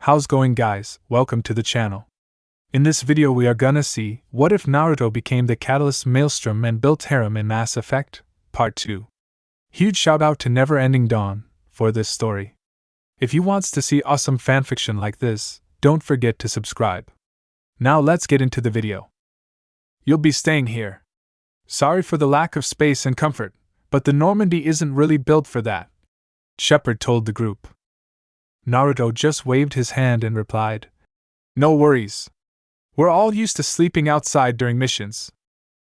How's going, guys? Welcome to the channel. In this video we are gonna see, what if Naruto became the catalyst Maelstrom and built Harem in Mass Effect? Part 2. Huge shout out to Never Ending Dawn for this story. If you wants to see awesome fanfiction like this, don't forget to subscribe. Now let's get into the video. You'll be staying here. Sorry for the lack of space and comfort, but the Normandy isn't really built for that, Shepard told the group. Naruto just waved his hand and replied, "No worries. We're all used to sleeping outside during missions.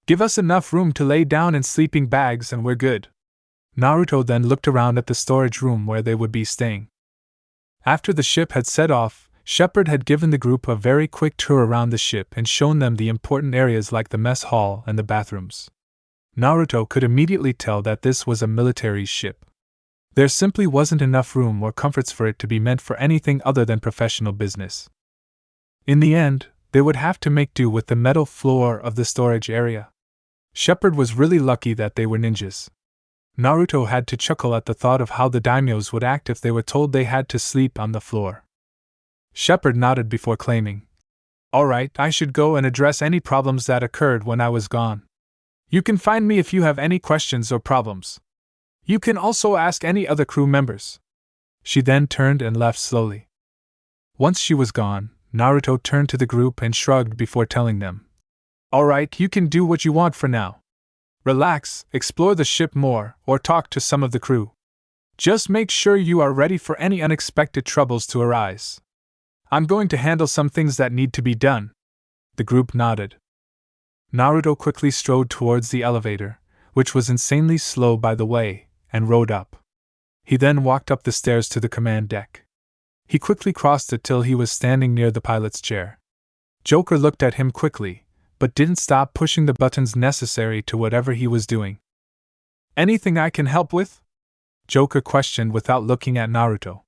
Give us enough room to lay down in sleeping bags and we're good." Naruto then looked around at the storage room where they would be staying. After the ship had set off, Shepard had given the group a very quick tour around the ship and shown them the important areas like the mess hall and the bathrooms. Naruto could immediately tell that this was a military ship. There simply wasn't enough room or comforts for it to be meant for anything other than professional business. In the end, they would have to make do with the metal floor of the storage area. Shepard was really lucky that they were ninjas. Naruto had to chuckle at the thought of how the daimyos would act if they were told they had to sleep on the floor. Shepard nodded before claiming, "Alright, I should go and address any problems that occurred when I was gone. You can find me if you have any questions or problems. You can also ask any other crew members." She then turned and left slowly. Once she was gone, Naruto turned to the group and shrugged before telling them, "Alright, you can do what you want for now. Relax, explore the ship more, or talk to some of the crew. Just make sure you are ready for any unexpected troubles to arise. I'm going to handle some things that need to be done." The group nodded. Naruto quickly strode towards the elevator, which was insanely slow by the way, and rode up. He then walked up the stairs to the command deck. He quickly crossed it till he was standing near the pilot's chair. Joker looked at him quickly, but didn't stop pushing the buttons necessary to whatever he was doing. "Anything I can help with?" Joker questioned without looking at Naruto.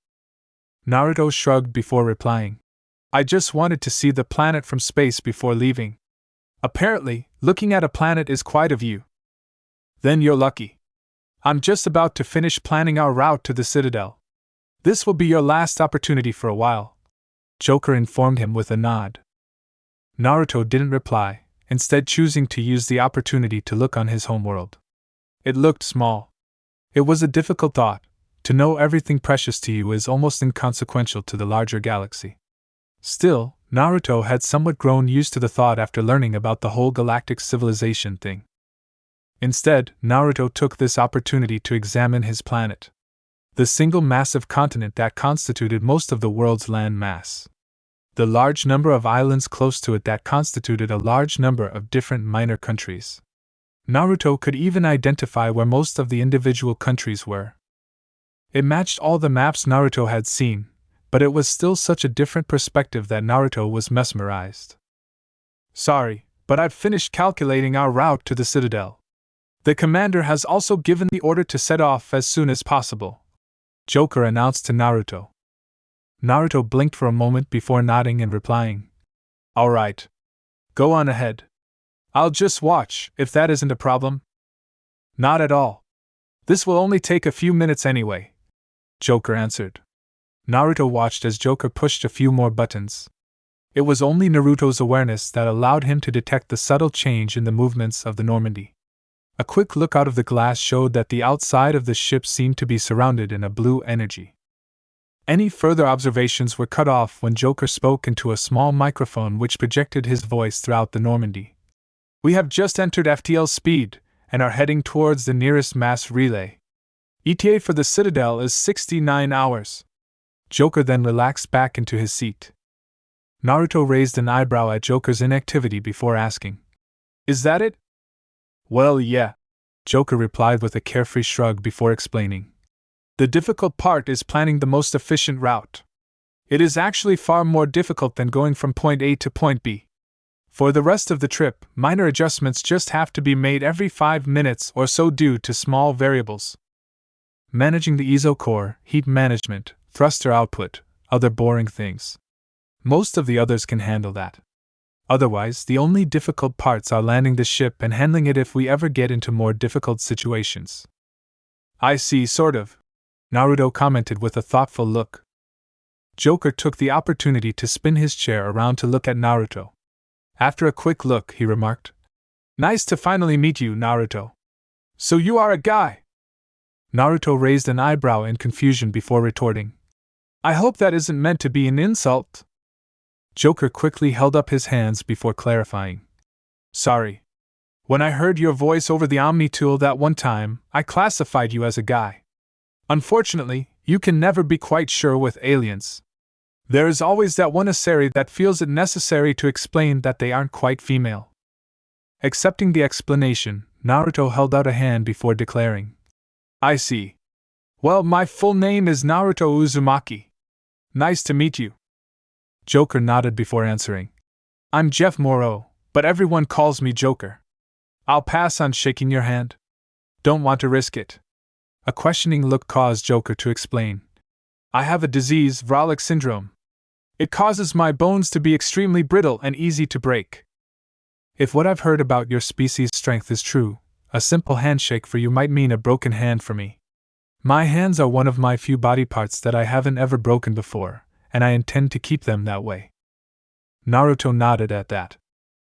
Naruto shrugged before replying, "I just wanted to see the planet from space before leaving. Apparently, looking at a planet is quite a view." "Then you're lucky. I'm just about to finish planning our route to the Citadel. This will be your last opportunity for a while," Joker informed him with a nod. Naruto didn't reply, instead choosing to use the opportunity to look on his homeworld. It looked small. It was a difficult thought. To know everything precious to you is almost inconsequential to the larger galaxy. Still, Naruto had somewhat grown used to the thought after learning about the whole galactic civilization thing. Instead, Naruto took this opportunity to examine his planet, the single massive continent that constituted most of the world's land mass. The large number of islands close to it that constituted a large number of different minor countries. Naruto could even identify where most of the individual countries were. It matched all the maps Naruto had seen, but it was still such a different perspective that Naruto was mesmerized. "Sorry, but I've finished calculating our route to the Citadel. The commander has also given the order to set off as soon as possible," Joker announced to Naruto. Naruto blinked for a moment before nodding and replying, "Alright. Go on ahead. I'll just watch, if that isn't a problem." "Not at all. This will only take a few minutes anyway," Joker answered. Naruto watched as Joker pushed a few more buttons. It was only Naruto's awareness that allowed him to detect the subtle change in the movements of the Normandy. A quick look out of the glass showed that the outside of the ship seemed to be surrounded in a blue energy. Any further observations were cut off when Joker spoke into a small microphone which projected his voice throughout the Normandy. "We have just entered FTL speed, and are heading towards the nearest mass relay. ETA for the Citadel is 69 hours. Joker then relaxed back into his seat. Naruto raised an eyebrow at Joker's inactivity before asking, "Is that it?" "Well, yeah," Joker replied with a carefree shrug before explaining. "The difficult part is planning the most efficient route. It is actually far more difficult than going from point A to point B. For the rest of the trip, minor adjustments just have to be made every 5 minutes or so due to small variables. Managing the ESO core, heat management, thruster output, other boring things. Most of the others can handle that. Otherwise, the only difficult parts are landing the ship and handling it if we ever get into more difficult situations." "I see, sort of," Naruto commented with a thoughtful look. Joker took the opportunity to spin his chair around to look at Naruto. After a quick look, he remarked, "Nice to finally meet you, Naruto. So you are a guy?" Naruto raised an eyebrow in confusion before retorting, "I hope that isn't meant to be an insult." Joker quickly held up his hands before clarifying, "Sorry. When I heard your voice over the Omni tool that one time, I classified you as a guy. Unfortunately, you can never be quite sure with aliens. There is always that one Asari that feels it necessary to explain that they aren't quite female." Accepting the explanation, Naruto held out a hand before declaring, "I see. Well, my full name is Naruto Uzumaki. Nice to meet you." Joker nodded before answering, "I'm Jeff Moreau, but everyone calls me Joker. I'll pass on shaking your hand. Don't want to risk it." A questioning look caused Joker to explain, "I have a disease, Vralik syndrome. It causes my bones to be extremely brittle and easy to break. If what I've heard about your species' strength is true, a simple handshake for you might mean a broken hand for me. My hands are one of my few body parts that I haven't ever broken before, and I intend to keep them that way." Naruto nodded at that.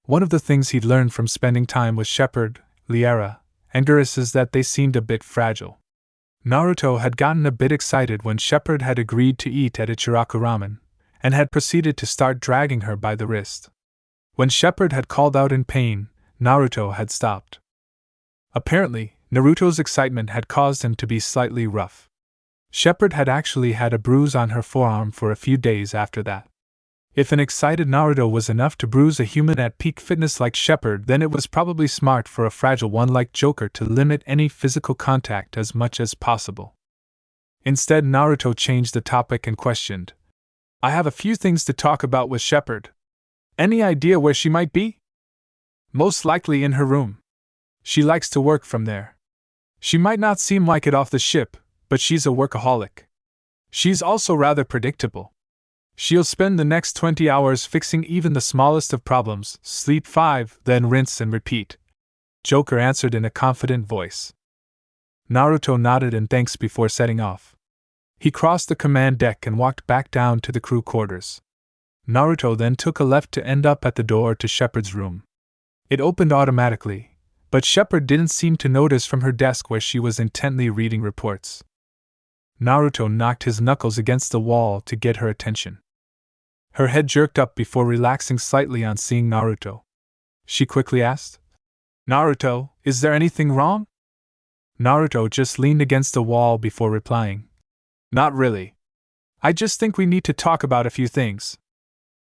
One of the things he'd learned from spending time with Shepard, Liara, and Geras is that they seemed a bit fragile. Naruto had gotten a bit excited when Shepard had agreed to eat at Ichiraku Ramen, and had proceeded to start dragging her by the wrist. When Shepard had called out in pain, Naruto had stopped. Apparently, Naruto's excitement had caused him to be slightly rough. Shepard had actually had a bruise on her forearm for a few days after that. If an excited Naruto was enough to bruise a human at peak fitness like Shepard, then it was probably smart for a fragile one like Joker to limit any physical contact as much as possible. Instead, Naruto changed the topic and questioned, "I have a few things to talk about with Shepard. Any idea where she might be?" "Most likely in her room. She likes to work from there. She might not seem like it off the ship, but she's a workaholic. She's also rather predictable. She'll spend the next 20 hours fixing even the smallest of problems, sleep 5, then rinse and repeat," Joker answered in a confident voice. Naruto nodded in thanks before setting off. He crossed the command deck and walked back down to the crew quarters. Naruto then took a left to end up at the door to Shepard's room. It opened automatically, but Shepard didn't seem to notice from her desk where she was intently reading reports. Naruto knocked his knuckles against the wall to get her attention. Her head jerked up before relaxing slightly on seeing Naruto. She quickly asked, "Naruto, is there anything wrong?" Naruto just leaned against the wall before replying, "Not really. I just think we need to talk about a few things."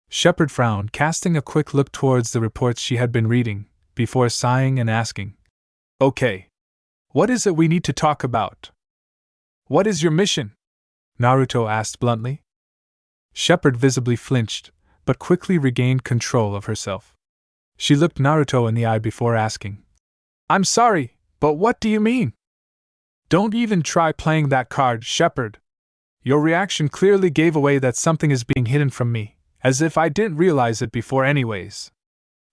Shepard frowned, casting a quick look towards the reports she had been reading, before sighing and asking, "Okay. What is it we need to talk about?" "What is your mission?" Naruto asked bluntly. Shepard visibly flinched, but quickly regained control of herself. She looked Naruto in the eye before asking, "I'm sorry, but what do you mean?" "Don't even try playing that card, Shepard. Your reaction clearly gave away that something is being hidden from me, as if I didn't realize it before anyways.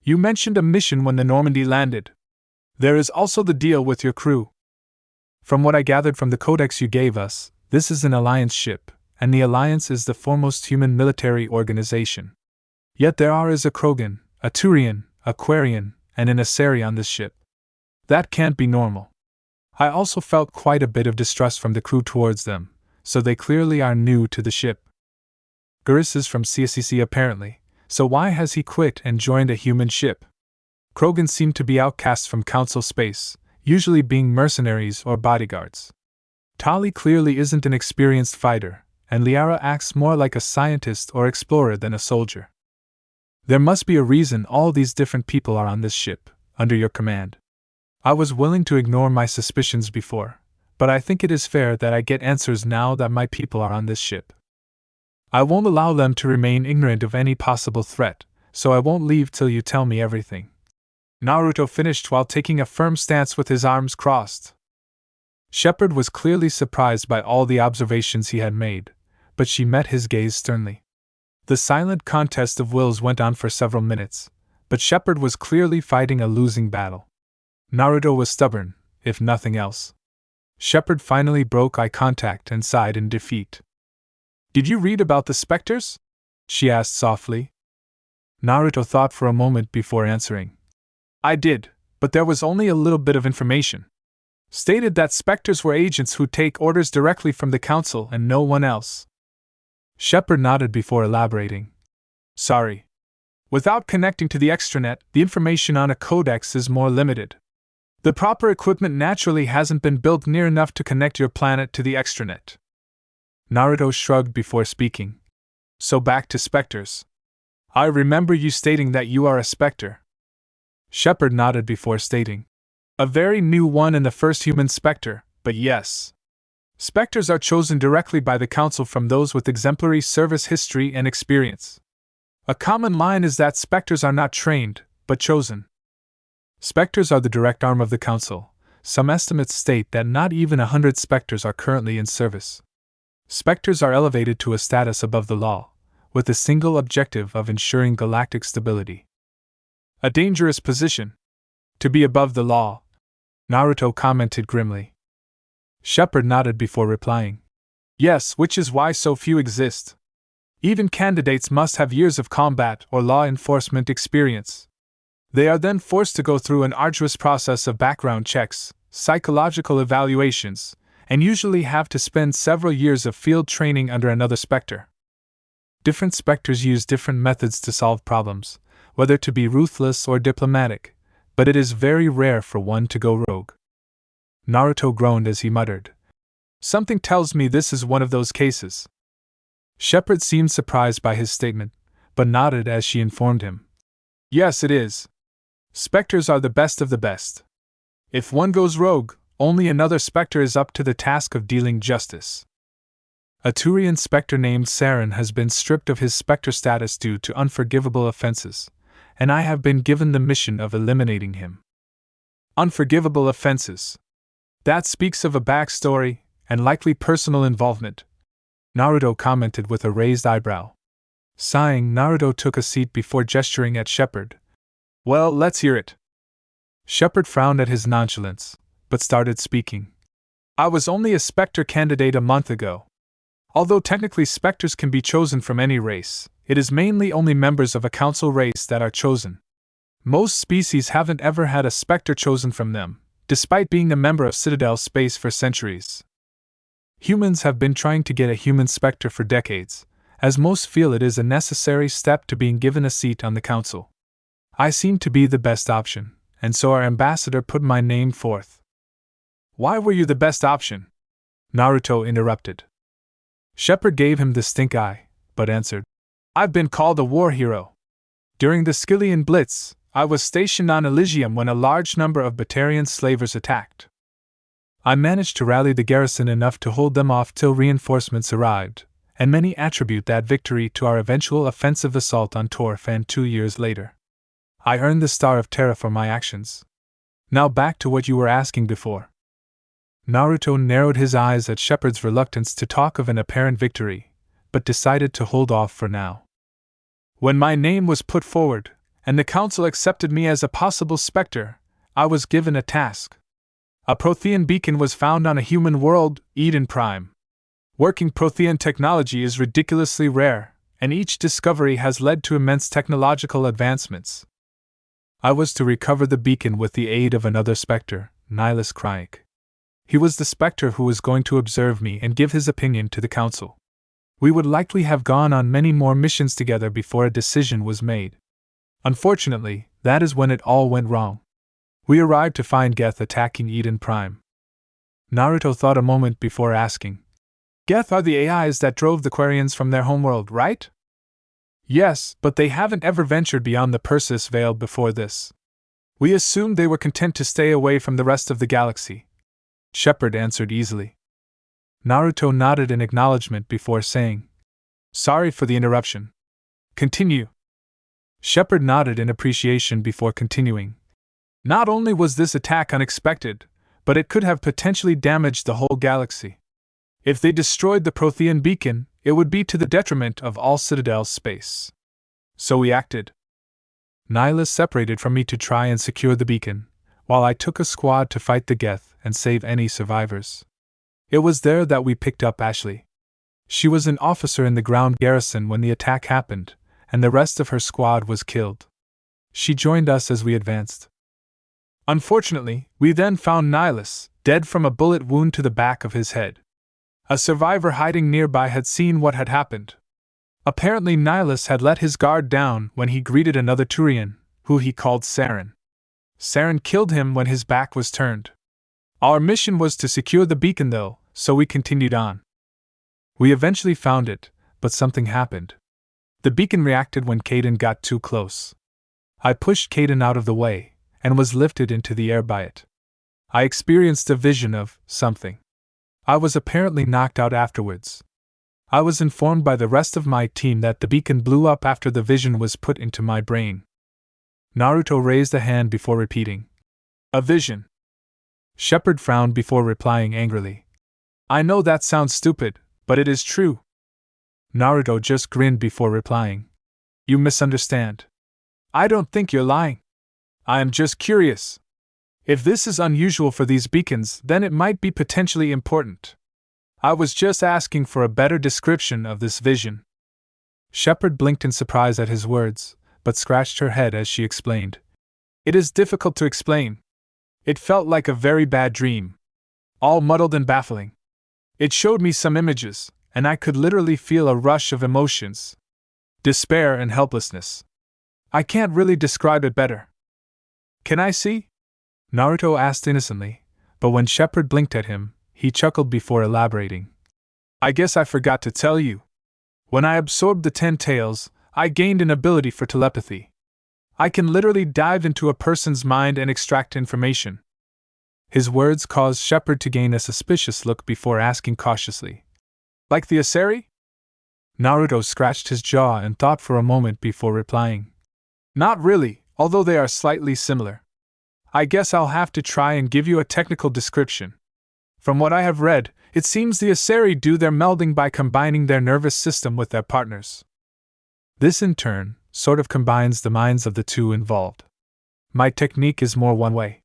You mentioned a mission when the Normandy landed. There is also the deal with your crew. From what I gathered from the codex you gave us, this is an Alliance ship, and the Alliance is the foremost human military organization. Yet there is a Krogan, a Turian, a Quarian, and an Asari on this ship. That can't be normal. I also felt quite a bit of distrust from the crew towards them, so they clearly are new to the ship. Geras is from CSCC apparently, so why has he quit and joined a human ship? Krogan seem to be outcasts from Council space, usually being mercenaries or bodyguards. Tali clearly isn't an experienced fighter, and Liara acts more like a scientist or explorer than a soldier. There must be a reason all these different people are on this ship, under your command. I was willing to ignore my suspicions before, but I think it is fair that I get answers now that my people are on this ship. I won't allow them to remain ignorant of any possible threat, so I won't leave till you tell me everything." Naruto finished while taking a firm stance with his arms crossed. Shepard was clearly surprised by all the observations he had made, but she met his gaze sternly. The silent contest of wills went on for several minutes, but Shepard was clearly fighting a losing battle. Naruto was stubborn, if nothing else. Shepard finally broke eye contact and sighed in defeat. Did you read about the specters? She asked softly. Naruto thought for a moment before answering. I did, but there was only a little bit of information. Stated that specters were agents who take orders directly from the council and no one else. Shepard nodded before elaborating. Sorry. Without connecting to the extranet, the information on a codex is more limited. The proper equipment naturally hasn't been built near enough to connect your planet to the extranet. Naruto shrugged before speaking. So back to specters. I remember you stating that you are a specter. Shepard nodded before stating. A very new one and the first human specter, but yes. Specters are chosen directly by the council from those with exemplary service history and experience. A common line is that specters are not trained, but chosen. Specters are the direct arm of the council. Some estimates state that not even 100 specters are currently in service. Specters are elevated to a status above the law, with the single objective of ensuring galactic stability. A dangerous position. To be above the law, Naruto commented grimly. Shepard nodded before replying. Yes, which is why so few exist. Even candidates must have years of combat or law enforcement experience. They are then forced to go through an arduous process of background checks, psychological evaluations, and usually have to spend several years of field training under another specter. Different specters use different methods to solve problems, whether to be ruthless or diplomatic, but it is very rare for one to go rogue. Naruto groaned as he muttered. Something tells me this is one of those cases. Shepard seemed surprised by his statement, but nodded as she informed him. Yes, it is. Specters are the best of the best. If one goes rogue, only another specter is up to the task of dealing justice. A Turian specter named Saren has been stripped of his specter status due to unforgivable offenses, and I have been given the mission of eliminating him. Unforgivable offenses. That speaks of a backstory, and likely personal involvement, Naruto commented with a raised eyebrow. Sighing, Naruto took a seat before gesturing at Shepard. Well, let's hear it. Shepard frowned at his nonchalance, but started speaking. I was only a specter candidate a month ago. Although technically specters can be chosen from any race, it is mainly only members of a council race that are chosen. Most species haven't ever had a specter chosen from them, despite being a member of Citadel space for centuries. Humans have been trying to get a human specter for decades, as most feel it is a necessary step to being given a seat on the council. I seem to be the best option, and so our ambassador put my name forth. Why were you the best option? Naruto interrupted. Shepard gave him the stink eye, but answered. I've been called a war hero. During the Scythian Blitz, I was stationed on Elysium when a large number of Batarian slavers attacked. I managed to rally the garrison enough to hold them off till reinforcements arrived, and many attribute that victory to our eventual offensive assault on Torfan 2 years later. I earned the Star of Terra for my actions. Now back to what you were asking before. Naruto narrowed his eyes at Shepard's reluctance to talk of an apparent victory, but decided to hold off for now. When my name was put forward, and the council accepted me as a possible specter, I was given a task. A Prothean beacon was found on a human world, Eden Prime. Working Prothean technology is ridiculously rare, and each discovery has led to immense technological advancements. I was to recover the beacon with the aid of another specter, Nihilus Cryik. He was the specter who was going to observe me and give his opinion to the council. We would likely have gone on many more missions together before a decision was made. Unfortunately, that is when it all went wrong. We arrived to find Geth attacking Eden Prime. Naruto thought a moment before asking. Geth are the AIs that drove the Quarians from their homeworld, right? Yes, but they haven't ever ventured beyond the Persis Veil before this. We assumed they were content to stay away from the rest of the galaxy. Shepard answered easily. Naruto nodded in acknowledgement before saying, Sorry for the interruption. Continue. Shepard nodded in appreciation before continuing. Not only was this attack unexpected, but it could have potentially damaged the whole galaxy. If they destroyed the Prothean beacon, it would be to the detriment of all Citadel space. So we acted. Nihilus separated from me to try and secure the beacon, while I took a squad to fight the Geth and save any survivors. It was there that we picked up Ashley. She was an officer in the ground garrison when the attack happened, and the rest of her squad was killed. She joined us as we advanced. Unfortunately, we then found Nihilus, dead from a bullet wound to the back of his head. A survivor hiding nearby had seen what had happened. Apparently Nihilus had let his guard down when he greeted another Turian, who he called Saren. Saren killed him when his back was turned. Our mission was to secure the beacon though, so we continued on. We eventually found it, but something happened. The beacon reacted when Caden got too close. I pushed Caden out of the way, and was lifted into the air by it. I experienced a vision of something. I was apparently knocked out afterwards. I was informed by the rest of my team that the beacon blew up after the vision was put into my brain. Naruto raised a hand before repeating, "A vision." Shepard frowned before replying angrily, "I know that sounds stupid, but it is true." Naruto just grinned before replying, "You misunderstand. I don't think you're lying. I am just curious. If this is unusual for these beacons, then it might be potentially important. I was just asking for a better description of this vision." Shepard blinked in surprise at his words, but scratched her head as she explained, "It is difficult to explain. It felt like a very bad dream. All muddled and baffling. It showed me some images, and I could literally feel a rush of emotions. Despair and helplessness. I can't really describe it better." "Can I see?" Naruto asked innocently, but when Shepard blinked at him, he chuckled before elaborating. "I guess I forgot to tell you. When I absorbed the 10 tails, I gained an ability for telepathy. I can literally dive into a person's mind and extract information." His words caused Shepard to gain a suspicious look before asking cautiously, "Like the Asari?" Naruto scratched his jaw and thought for a moment before replying, "Not really, although they are slightly similar. I guess I'll have to try and give you a technical description. From what I have read, it seems the Asari do their melding by combining their nervous system with their partners. This in turn sort of combines the minds of the two involved. My technique is more one way.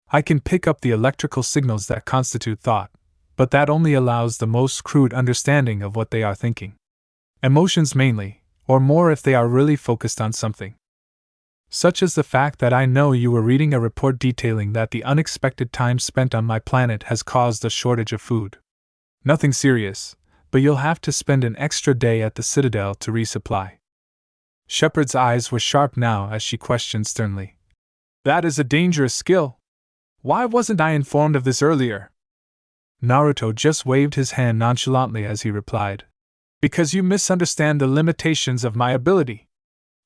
I can pick up the electrical signals that constitute thought, but that only allows the most crude understanding of what they are thinking. Emotions mainly, or more if they are really focused on something. Such as the fact that I know you were reading a report detailing that the unexpected time spent on my planet has caused a shortage of food. Nothing serious, but you'll have to spend an extra day at the Citadel to resupply." Shepard's eyes were sharp now as she questioned sternly, "That is a dangerous skill. Why wasn't I informed of this earlier?" Naruto just waved his hand nonchalantly as he replied, "Because you misunderstand the limitations of my ability.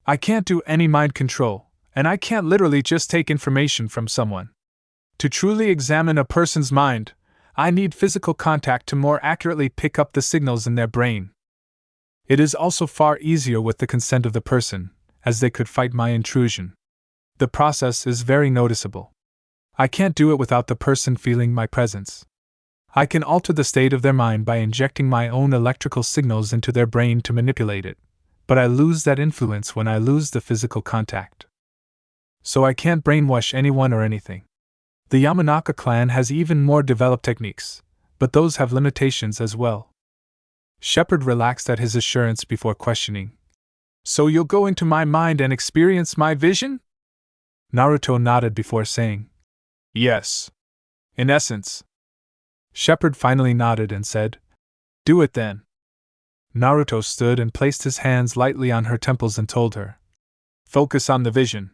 I can't do any mind control, and I can't literally just take information from someone. To truly examine a person's mind, I need physical contact to more accurately pick up the signals in their brain. It is also far easier with the consent of the person, as they could fight my intrusion. The process is very noticeable. I can't do it without the person feeling my presence. I can alter the state of their mind by injecting my own electrical signals into their brain to manipulate it, but I lose that influence when I lose the physical contact. So I can't brainwash anyone or anything. The Yamanaka clan has even more developed techniques, but those have limitations as well." Shepard relaxed at his assurance before questioning, "So you'll go into my mind and experience my vision?" Naruto nodded before saying, "Yes. In essence." Shepard finally nodded and said, "Do it then." Naruto stood and placed his hands lightly on her temples and told her, "Focus on the vision.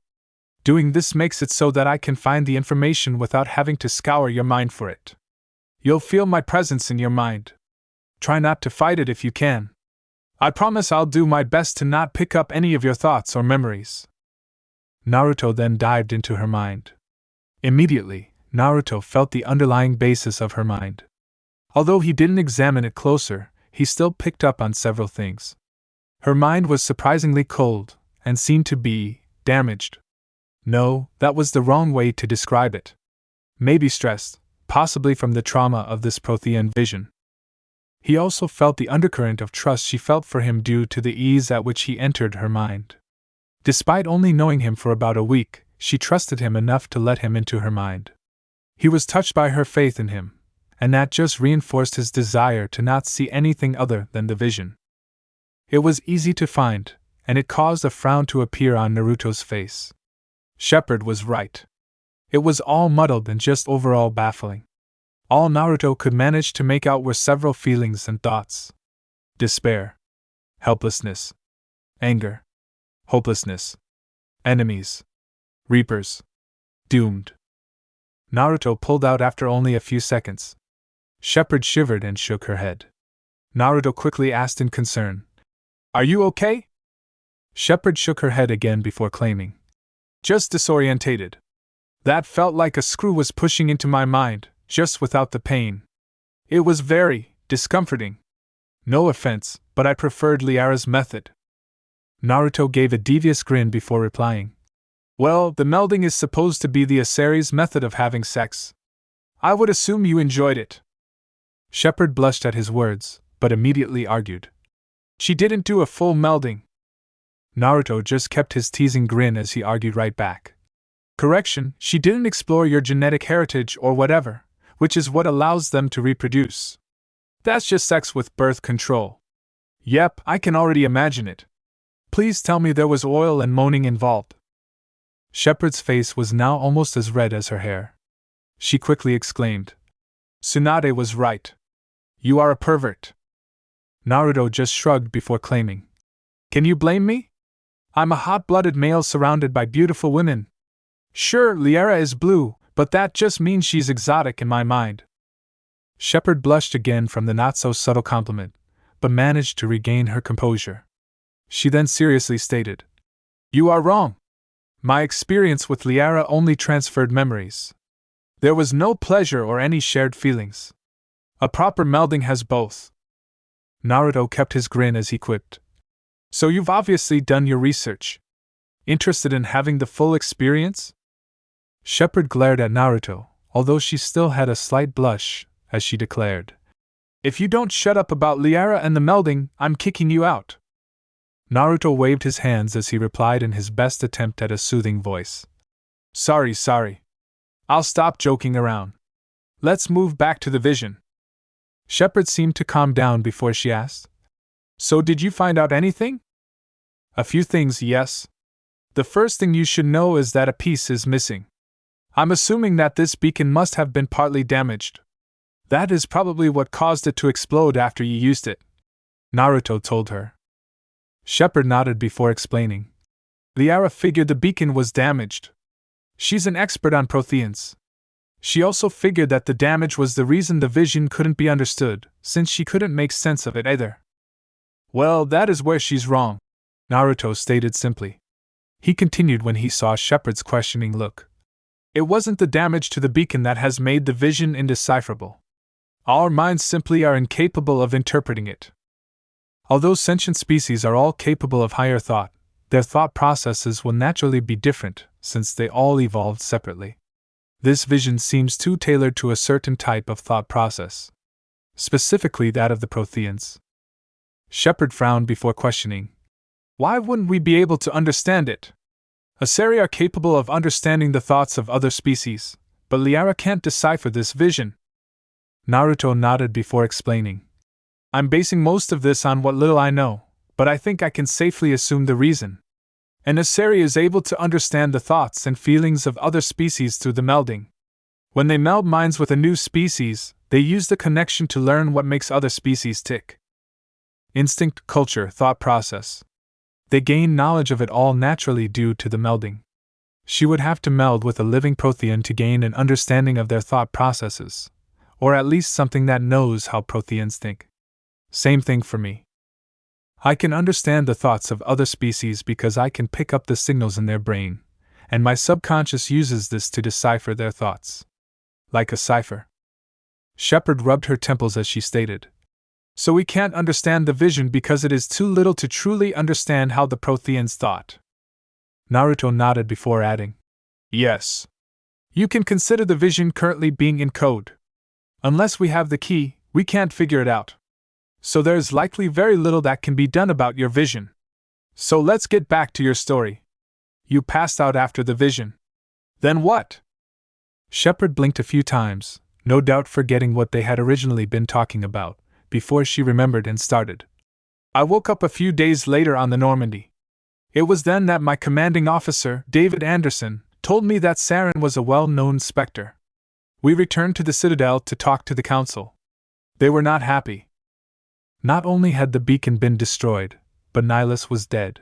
Doing this makes it so that I can find the information without having to scour your mind for it. You'll feel my presence in your mind. Try not to fight it if you can. I promise I'll do my best to not pick up any of your thoughts or memories." Naruto then dived into her mind. Immediately, Naruto felt the underlying basis of her mind. Although he didn't examine it closer, he still picked up on several things. Her mind was surprisingly cold, and seemed to be damaged. No, that was the wrong way to describe it. Maybe stressed, possibly from the trauma of this Prothean vision. He also felt the undercurrent of trust she felt for him due to the ease at which he entered her mind. Despite only knowing him for about a week, she trusted him enough to let him into her mind. He was touched by her faith in him, and that just reinforced his desire to not see anything other than the vision. It was easy to find, and it caused a frown to appear on Naruto's face. Shepard was right. It was all muddled and just overall baffling. All Naruto could manage to make out were several feelings and thoughts. Despair. Helplessness. Anger. Hopelessness. Enemies. Reapers. Doomed. Naruto pulled out after only a few seconds. Shepard shivered and shook her head. Naruto quickly asked in concern, "Are you okay?" Shepard shook her head again before claiming, "Just disorientated. That felt like a screw was pushing into my mind, just without the pain. It was very discomforting. No offense, but I preferred Liara's method." Naruto gave a devious grin before replying, "Well, the melding is supposed to be the Asari's method of having sex. I would assume you enjoyed it." Shepard blushed at his words, but immediately argued, "She didn't do a full melding." Naruto just kept his teasing grin as he argued right back. "Correction, she didn't explore your genetic heritage or whatever, which is what allows them to reproduce. That's just sex with birth control. Yep, I can already imagine it. Please tell me there was oil and moaning involved." Shepard's face was now almost as red as her hair. She quickly exclaimed, "Tsunade was right. You are a pervert." Naruto just shrugged before claiming, "Can you blame me? I'm a hot-blooded male surrounded by beautiful women. Sure, Liara is blue, but that just means she's exotic in my mind." Shepard blushed again from the not-so-subtle compliment, but managed to regain her composure. She then seriously stated, "You are wrong. My experience with Liara only transferred memories. There was no pleasure or any shared feelings. A proper melding has both." Naruto kept his grin as he quipped, "So you've obviously done your research. Interested in having the full experience?" Shepard glared at Naruto, although she still had a slight blush, as she declared, "If you don't shut up about Liara and the melding, I'm kicking you out." Naruto waved his hands as he replied in his best attempt at a soothing voice, Sorry. I'll stop joking around. Let's move back to the vision." Shepard seemed to calm down before she asked, "So did you find out anything?" "A few things, yes. The first thing you should know is that a piece is missing. I'm assuming that this beacon must have been partly damaged. That is probably what caused it to explode after you used it," Naruto told her. Shepard nodded before explaining, "Liara figured the beacon was damaged. She's an expert on Protheans. She also figured that the damage was the reason the vision couldn't be understood, since she couldn't make sense of it either." "Well, that is where she's wrong," Naruto stated simply. He continued when he saw Shepard's questioning look. "It wasn't the damage to the beacon that has made the vision indecipherable. Our minds simply are incapable of interpreting it. Although sentient species are all capable of higher thought, their thought processes will naturally be different, since they all evolved separately. This vision seems too tailored to a certain type of thought process, specifically that of the Protheans." Shepard frowned before questioning, "Why wouldn't we be able to understand it? Asari are capable of understanding the thoughts of other species, but Liara can't decipher this vision." Naruto nodded before explaining, "I'm basing most of this on what little I know, but I think I can safely assume the reason. An Asari is able to understand the thoughts and feelings of other species through the melding. When they meld minds with a new species, they use the connection to learn what makes other species tick. Instinct, culture, thought process. They gain knowledge of it all naturally due to the melding. She would have to meld with a living Prothean to gain an understanding of their thought processes, or at least something that knows how Protheans think. Same thing for me. I can understand the thoughts of other species because I can pick up the signals in their brain, and my subconscious uses this to decipher their thoughts. Like a cipher." Shepard rubbed her temples as she stated, "So we can't understand the vision because it is too little to truly understand how the Protheans thought." Naruto nodded before adding, "Yes. You can consider the vision currently being in code. Unless we have the key, we can't figure it out. So there's likely very little that can be done about your vision. So let's get back to your story. You passed out after the vision. Then what?" Shepard blinked a few times, no doubt forgetting what they had originally been talking about, before she remembered and started. I woke up a few days later on the Normandy. It was then that my commanding officer, David Anderson, told me that Saren was a well-known spectre. We returned to the Citadel to talk to the council. They were not happy. Not only had the beacon been destroyed, but Nihilus was dead.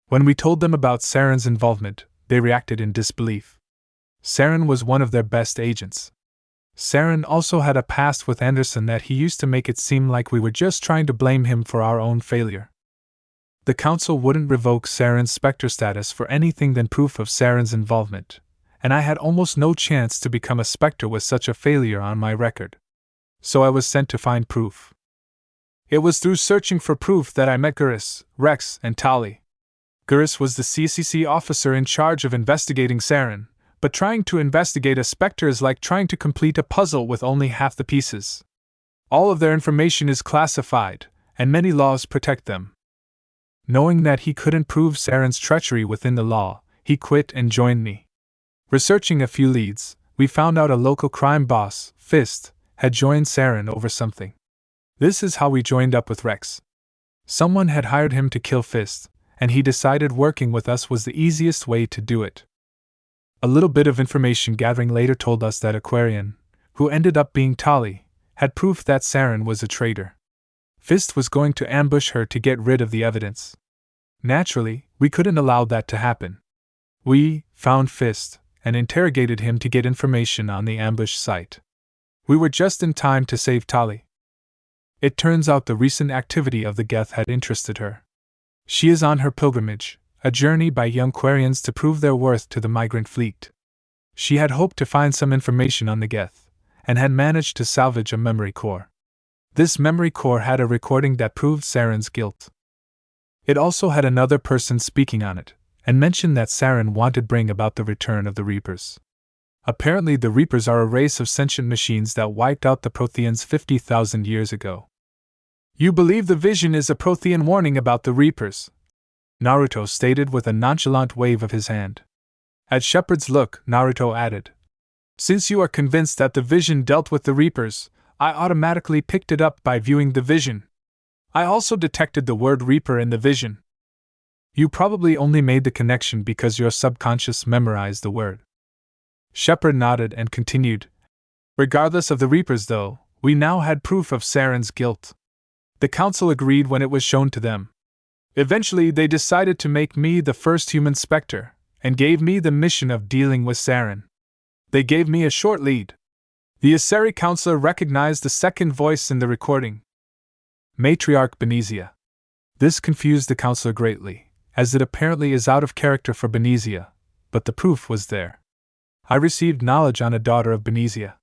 When we told them about Saren's involvement, they reacted in disbelief. Saren was one of their best agents. Saren also had a past with Anderson that he used to make it seem like we were just trying to blame him for our own failure. The council wouldn't revoke Saren's spectre status for anything than proof of Saren's involvement, and I had almost no chance to become a spectre with such a failure on my record. So I was sent to find proof. It was through searching for proof that I met Gurus, Rex, and Tali. Gurus was the CCC officer in charge of investigating Saren, but trying to investigate a spectre is like trying to complete a puzzle with only half the pieces. All of their information is classified, and many laws protect them. Knowing that he couldn't prove Saren's treachery within the law, he quit and joined me. Researching a few leads, we found out a local crime boss, Fist, had joined Saren over something. This is how we joined up with Rex. Someone had hired him to kill Fist, and he decided working with us was the easiest way to do it. A little bit of information gathering later told us that Aquarian, who ended up being Tali, had proof that Saren was a traitor. Fist was going to ambush her to get rid of the evidence. Naturally, we couldn't allow that to happen. We found Fist and interrogated him to get information on the ambush site. We were just in time to save Tali. It turns out the recent activity of the Geth had interested her. She is on her pilgrimage, a journey by young Quarians to prove their worth to the migrant fleet. She had hoped to find some information on the Geth, and had managed to salvage a memory core. This memory core had a recording that proved Saren's guilt. It also had another person speaking on it, and mentioned that Saren wanted to bring about the return of the Reapers. Apparently the Reapers are a race of sentient machines that wiped out the Protheans 50,000 years ago. You believe the vision is a Prothean warning about the Reapers? Naruto stated with a nonchalant wave of his hand. At Shepard's look, Naruto added, "Since you are convinced that the vision dealt with the Reapers, I automatically picked it up by viewing the vision. I also detected the word Reaper in the vision. You probably only made the connection because your subconscious memorized the word." Shepard nodded and continued, "Regardless of the Reapers though, we now had proof of Saren's guilt. The council agreed when it was shown to them. Eventually they decided to make me the first human spectre, and gave me the mission of dealing with Saren. They gave me a short lead. The Aseri counselor recognized the second voice in the recording. Matriarch Benezia. This confused the counselor greatly, as it apparently is out of character for Benezia, but the proof was there. I received knowledge on a daughter of Benezia.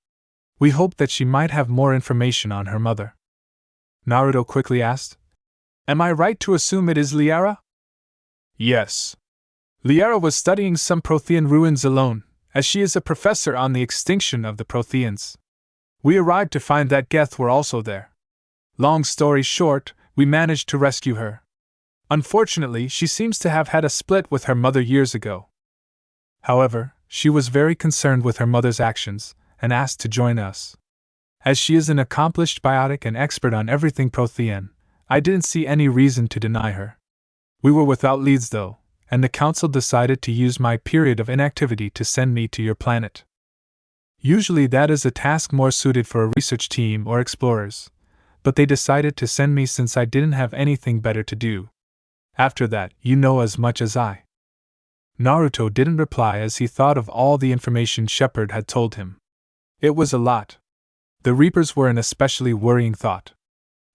We hoped that she might have more information on her mother." Naruto quickly asked, "Am I right to assume it is Liara?" "Yes. Liara was studying some Prothean ruins alone, as she is a professor on the extinction of the Protheans. We arrived to find that Geth were also there. Long story short, we managed to rescue her. Unfortunately, she seems to have had a split with her mother years ago. However, she was very concerned with her mother's actions, and asked to join us. As she is an accomplished biotic and expert on everything Prothean, I didn't see any reason to deny her. We were without leads though, and the council decided to use my period of inactivity to send me to your planet. Usually that is a task more suited for a research team or explorers, but they decided to send me since I didn't have anything better to do. After that, you know as much as I." Naruto didn't reply as he thought of all the information Shepard had told him. It was a lot. The Reapers were an especially worrying thought.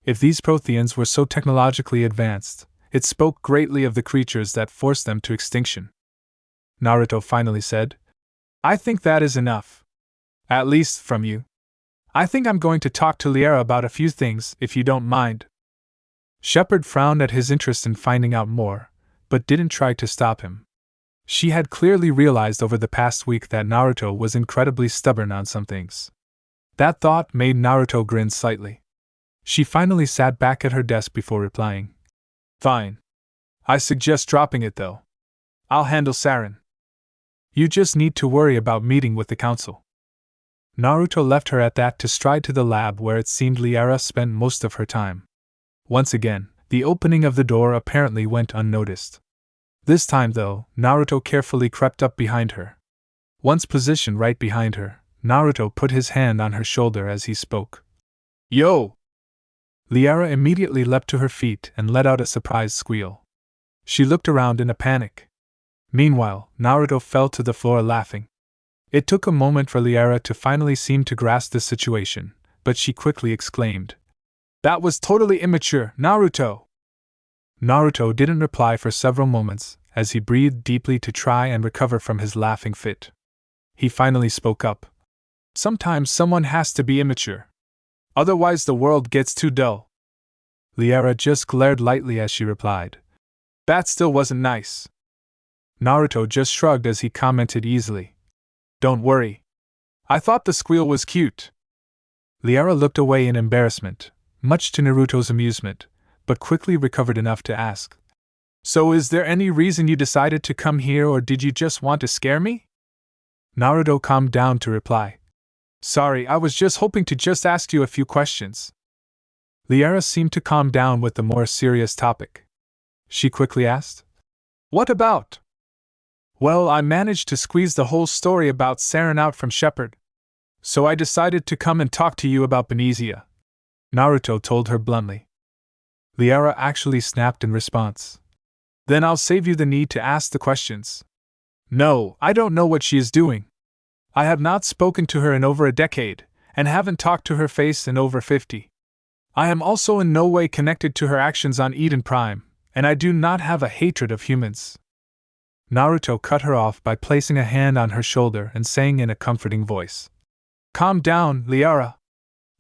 If these Protheans were so technologically advanced, it spoke greatly of the creatures that forced them to extinction. Naruto finally said, "I think that is enough. At least from you. I think I'm going to talk to Liara about a few things, if you don't mind." Shepard frowned at his interest in finding out more, but didn't try to stop him. She had clearly realized over the past week that Naruto was incredibly stubborn on some things. That thought made Naruto grin slightly. She finally sat back at her desk before replying. "Fine. I suggest dropping it though. I'll handle Saren. You just need to worry about meeting with the council." Naruto left her at that to stride to the lab where it seemed Liara spent most of her time. Once again, the opening of the door apparently went unnoticed. This time, though, Naruto carefully crept up behind her. Once positioned right behind her, Naruto put his hand on her shoulder as he spoke. "Yo!" Liara immediately leapt to her feet and let out a surprised squeal. She looked around in a panic. Meanwhile, Naruto fell to the floor laughing. It took a moment for Liara to finally seem to grasp the situation, but she quickly exclaimed, "That was totally immature, Naruto!" Naruto didn't reply for several moments, as he breathed deeply to try and recover from his laughing fit. He finally spoke up. "Sometimes someone has to be immature. Otherwise the world gets too dull." Liara just glared lightly as she replied, "That still wasn't nice." Naruto just shrugged as he commented easily, "Don't worry. I thought the squeal was cute." Liara looked away in embarrassment, much to Naruto's amusement, but quickly recovered enough to ask, "So is there any reason you decided to come here, or did you just want to scare me?" Naruto calmed down to reply, "Sorry, I was just hoping to just ask you a few questions." Liara seemed to calm down with the more serious topic. She quickly asked, "What about?" "Well, I managed to squeeze the whole story about Saren out from Shepard. So I decided to come and talk to you about Benizia," Naruto told her bluntly. Liara actually snapped in response. "Then I'll save you the need to ask the questions. No, I don't know what she is doing. I have not spoken to her in over a decade, and haven't talked to her face in over 50. I am also in no way connected to her actions on Eden Prime, and I do not have a hatred of humans." Naruto cut her off by placing a hand on her shoulder and saying in a comforting voice, "Calm down, Liara.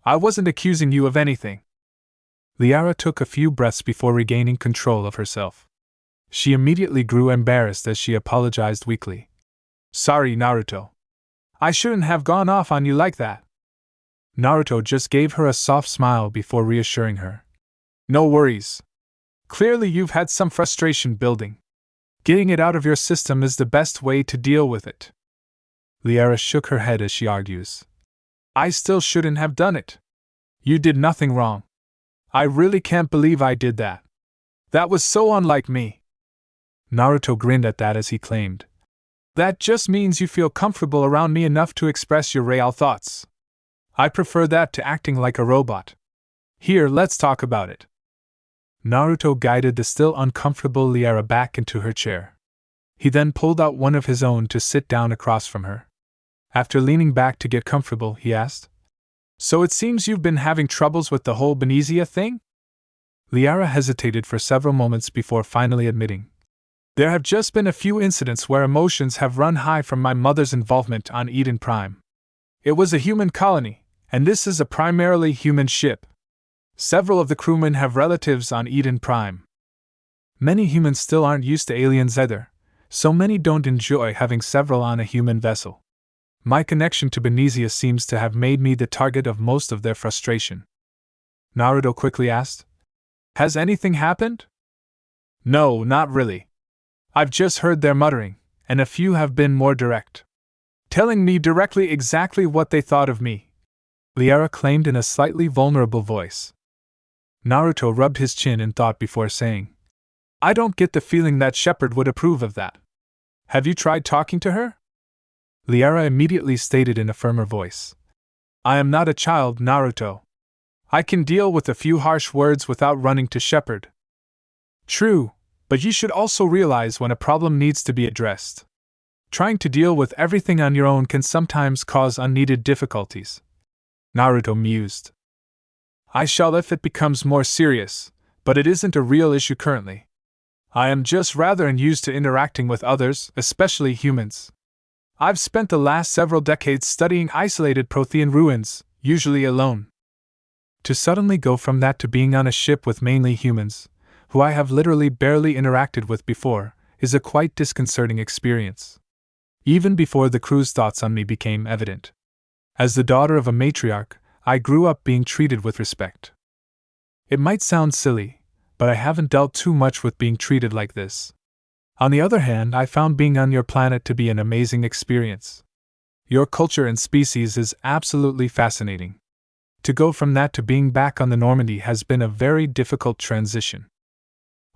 I wasn't accusing you of anything." Liara took a few breaths before regaining control of herself. She immediately grew embarrassed as she apologized weakly. "Sorry, Naruto. I shouldn't have gone off on you like that." Naruto just gave her a soft smile before reassuring her. "No worries. Clearly you've had some frustration building. Getting it out of your system is the best way to deal with it." Liara shook her head as she argues, "I still shouldn't have done it. You did nothing wrong. I really can't believe I did that. That was so unlike me." Naruto grinned at that as he claimed, "That just means you feel comfortable around me enough to express your real thoughts. I prefer that to acting like a robot. Here, let's talk about it." Naruto guided the still uncomfortable Liara back into her chair. He then pulled out one of his own to sit down across from her. After leaning back to get comfortable, he asked, "So it seems you've been having troubles with the whole Benizia thing?" Liara hesitated for several moments before finally admitting, "There have just been a few incidents where emotions have run high from my mother's involvement on Eden Prime. It was a human colony, and this is a primarily human ship. Several of the crewmen have relatives on Eden Prime. Many humans still aren't used to aliens either, so many don't enjoy having several on a human vessel. My connection to Benizia seems to have made me the target of most of their frustration." Naruto quickly asked, "Has anything happened?" "No, not really. I've just heard their muttering, and a few have been more direct. Telling me directly exactly what they thought of me," Liara claimed in a slightly vulnerable voice. Naruto rubbed his chin in thought before saying, "I don't get the feeling that Shepard would approve of that. Have you tried talking to her?" Liara immediately stated in a firmer voice, "I am not a child, Naruto. I can deal with a few harsh words without running to Shepard." "True, but you should also realize when a problem needs to be addressed. Trying to deal with everything on your own can sometimes cause unneeded difficulties," Naruto mused. "I shall if it becomes more serious, but it isn't a real issue currently. I am just rather unused to interacting with others, especially humans. I've spent the last several decades studying isolated Prothean ruins, usually alone. To suddenly go from that to being on a ship with mainly humans, who I have literally barely interacted with before, is a quite disconcerting experience. Even before the crew's thoughts on me became evident. As the daughter of a matriarch, I grew up being treated with respect. It might sound silly, but I haven't dealt too much with being treated like this. On the other hand, I found being on your planet to be an amazing experience. Your culture and species is absolutely fascinating. To go from that to being back on the Normandy has been a very difficult transition.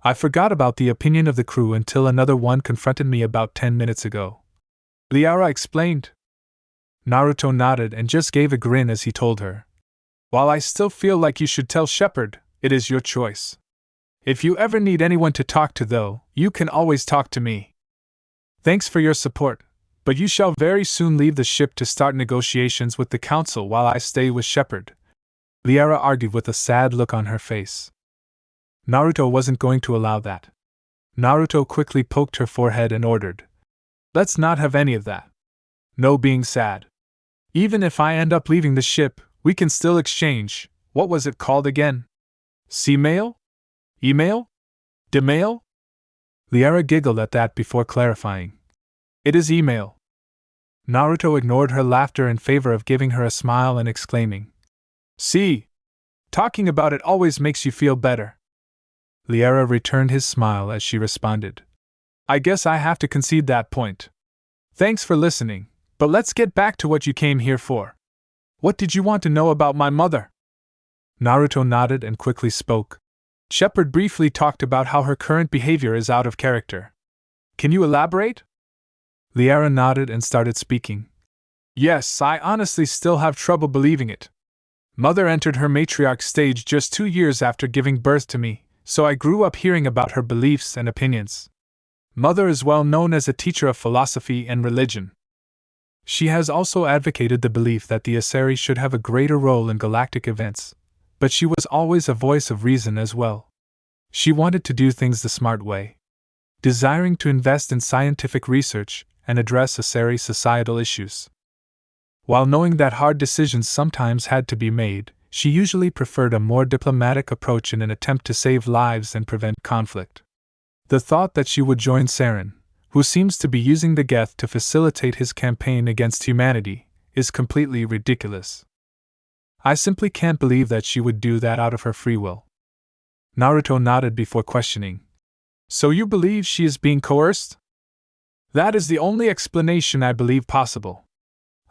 I forgot about the opinion of the crew until another one confronted me about 10 minutes ago. Liara explained. Naruto nodded and just gave a grin as he told her. While I still feel like you should tell Shepard, it is your choice. If you ever need anyone to talk to though, you can always talk to me. Thanks for your support, but you shall very soon leave the ship to start negotiations with the council while I stay with Shepard. Liara argued with a sad look on her face. Naruto wasn't going to allow that. Naruto quickly poked her forehead and ordered. Let's not have any of that. No being sad. Even if I end up leaving the ship, we can still exchange, what was it called again? C-mail? Email? Demail? Liara giggled at that before clarifying. It is email. Naruto ignored her laughter in favor of giving her a smile and exclaiming. See? Talking about it always makes you feel better. Liara returned his smile as she responded. I guess I have to concede that point. Thanks for listening, but let's get back to what you came here for. What did you want to know about my mother? Naruto nodded and quickly spoke. Shepard briefly talked about how her current behavior is out of character. Can you elaborate? Liara nodded and started speaking. Yes, I honestly still have trouble believing it. Mother entered her matriarch stage just 2 years after giving birth to me, so I grew up hearing about her beliefs and opinions. Mother is well known as a teacher of philosophy and religion. She has also advocated the belief that the Asari should have a greater role in galactic events, but she was always a voice of reason as well. She wanted to do things the smart way, desiring to invest in scientific research and address Asari societal issues. While knowing that hard decisions sometimes had to be made, she usually preferred a more diplomatic approach in an attempt to save lives and prevent conflict. The thought that she would join Saren, who seems to be using the Geth to facilitate his campaign against humanity, is completely ridiculous. I simply can't believe that she would do that out of her free will. Naruto nodded before questioning. So you believe she is being coerced? That is the only explanation I believe possible.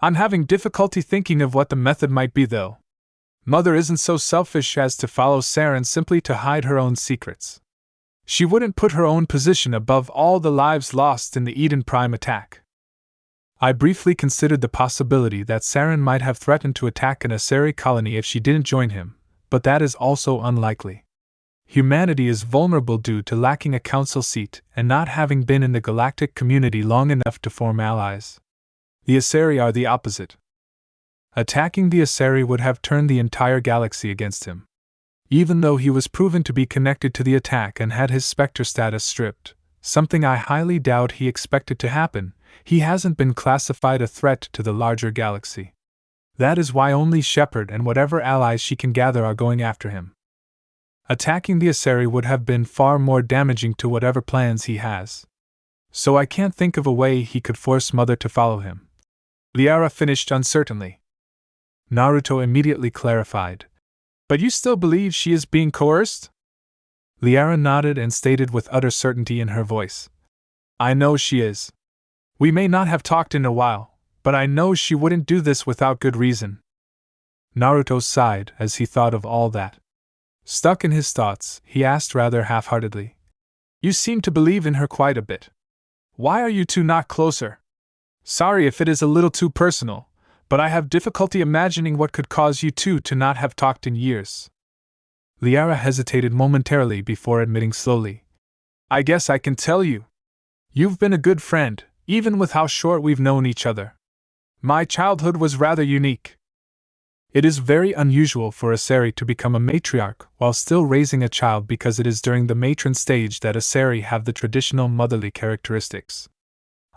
I'm having difficulty thinking of what the method might be though. Mother isn't so selfish as to follow Saren simply to hide her own secrets. She wouldn't put her own position above all the lives lost in the Eden Prime attack. I briefly considered the possibility that Saren might have threatened to attack an Asari colony if she didn't join him, but that is also unlikely. Humanity is vulnerable due to lacking a council seat and not having been in the galactic community long enough to form allies. The Asari are the opposite. Attacking the Asari would have turned the entire galaxy against him. Even though he was proven to be connected to the attack and had his Spectre status stripped, something I highly doubt he expected to happen, he hasn't been classified a threat to the larger galaxy. That is why only Shepard and whatever allies she can gather are going after him. Attacking the Asari would have been far more damaging to whatever plans he has. So I can't think of a way he could force Mother to follow him. Liara finished uncertainly. Naruto immediately clarified. But you still believe she is being coerced? Liara nodded and stated with utter certainty in her voice. I know she is. We may not have talked in a while, but I know she wouldn't do this without good reason. Naruto sighed as he thought of all that. Stuck in his thoughts, he asked rather half-heartedly. You seem to believe in her quite a bit. Why are you two not closer? Sorry if it is a little too personal, but I have difficulty imagining what could cause you two to not have talked in years. Liara hesitated momentarily before admitting slowly. I guess I can tell you. You've been a good friend, even with how short we've known each other. My childhood was rather unique. It is very unusual for Asari to become a matriarch while still raising a child because it is during the matron stage that Asari have the traditional motherly characteristics.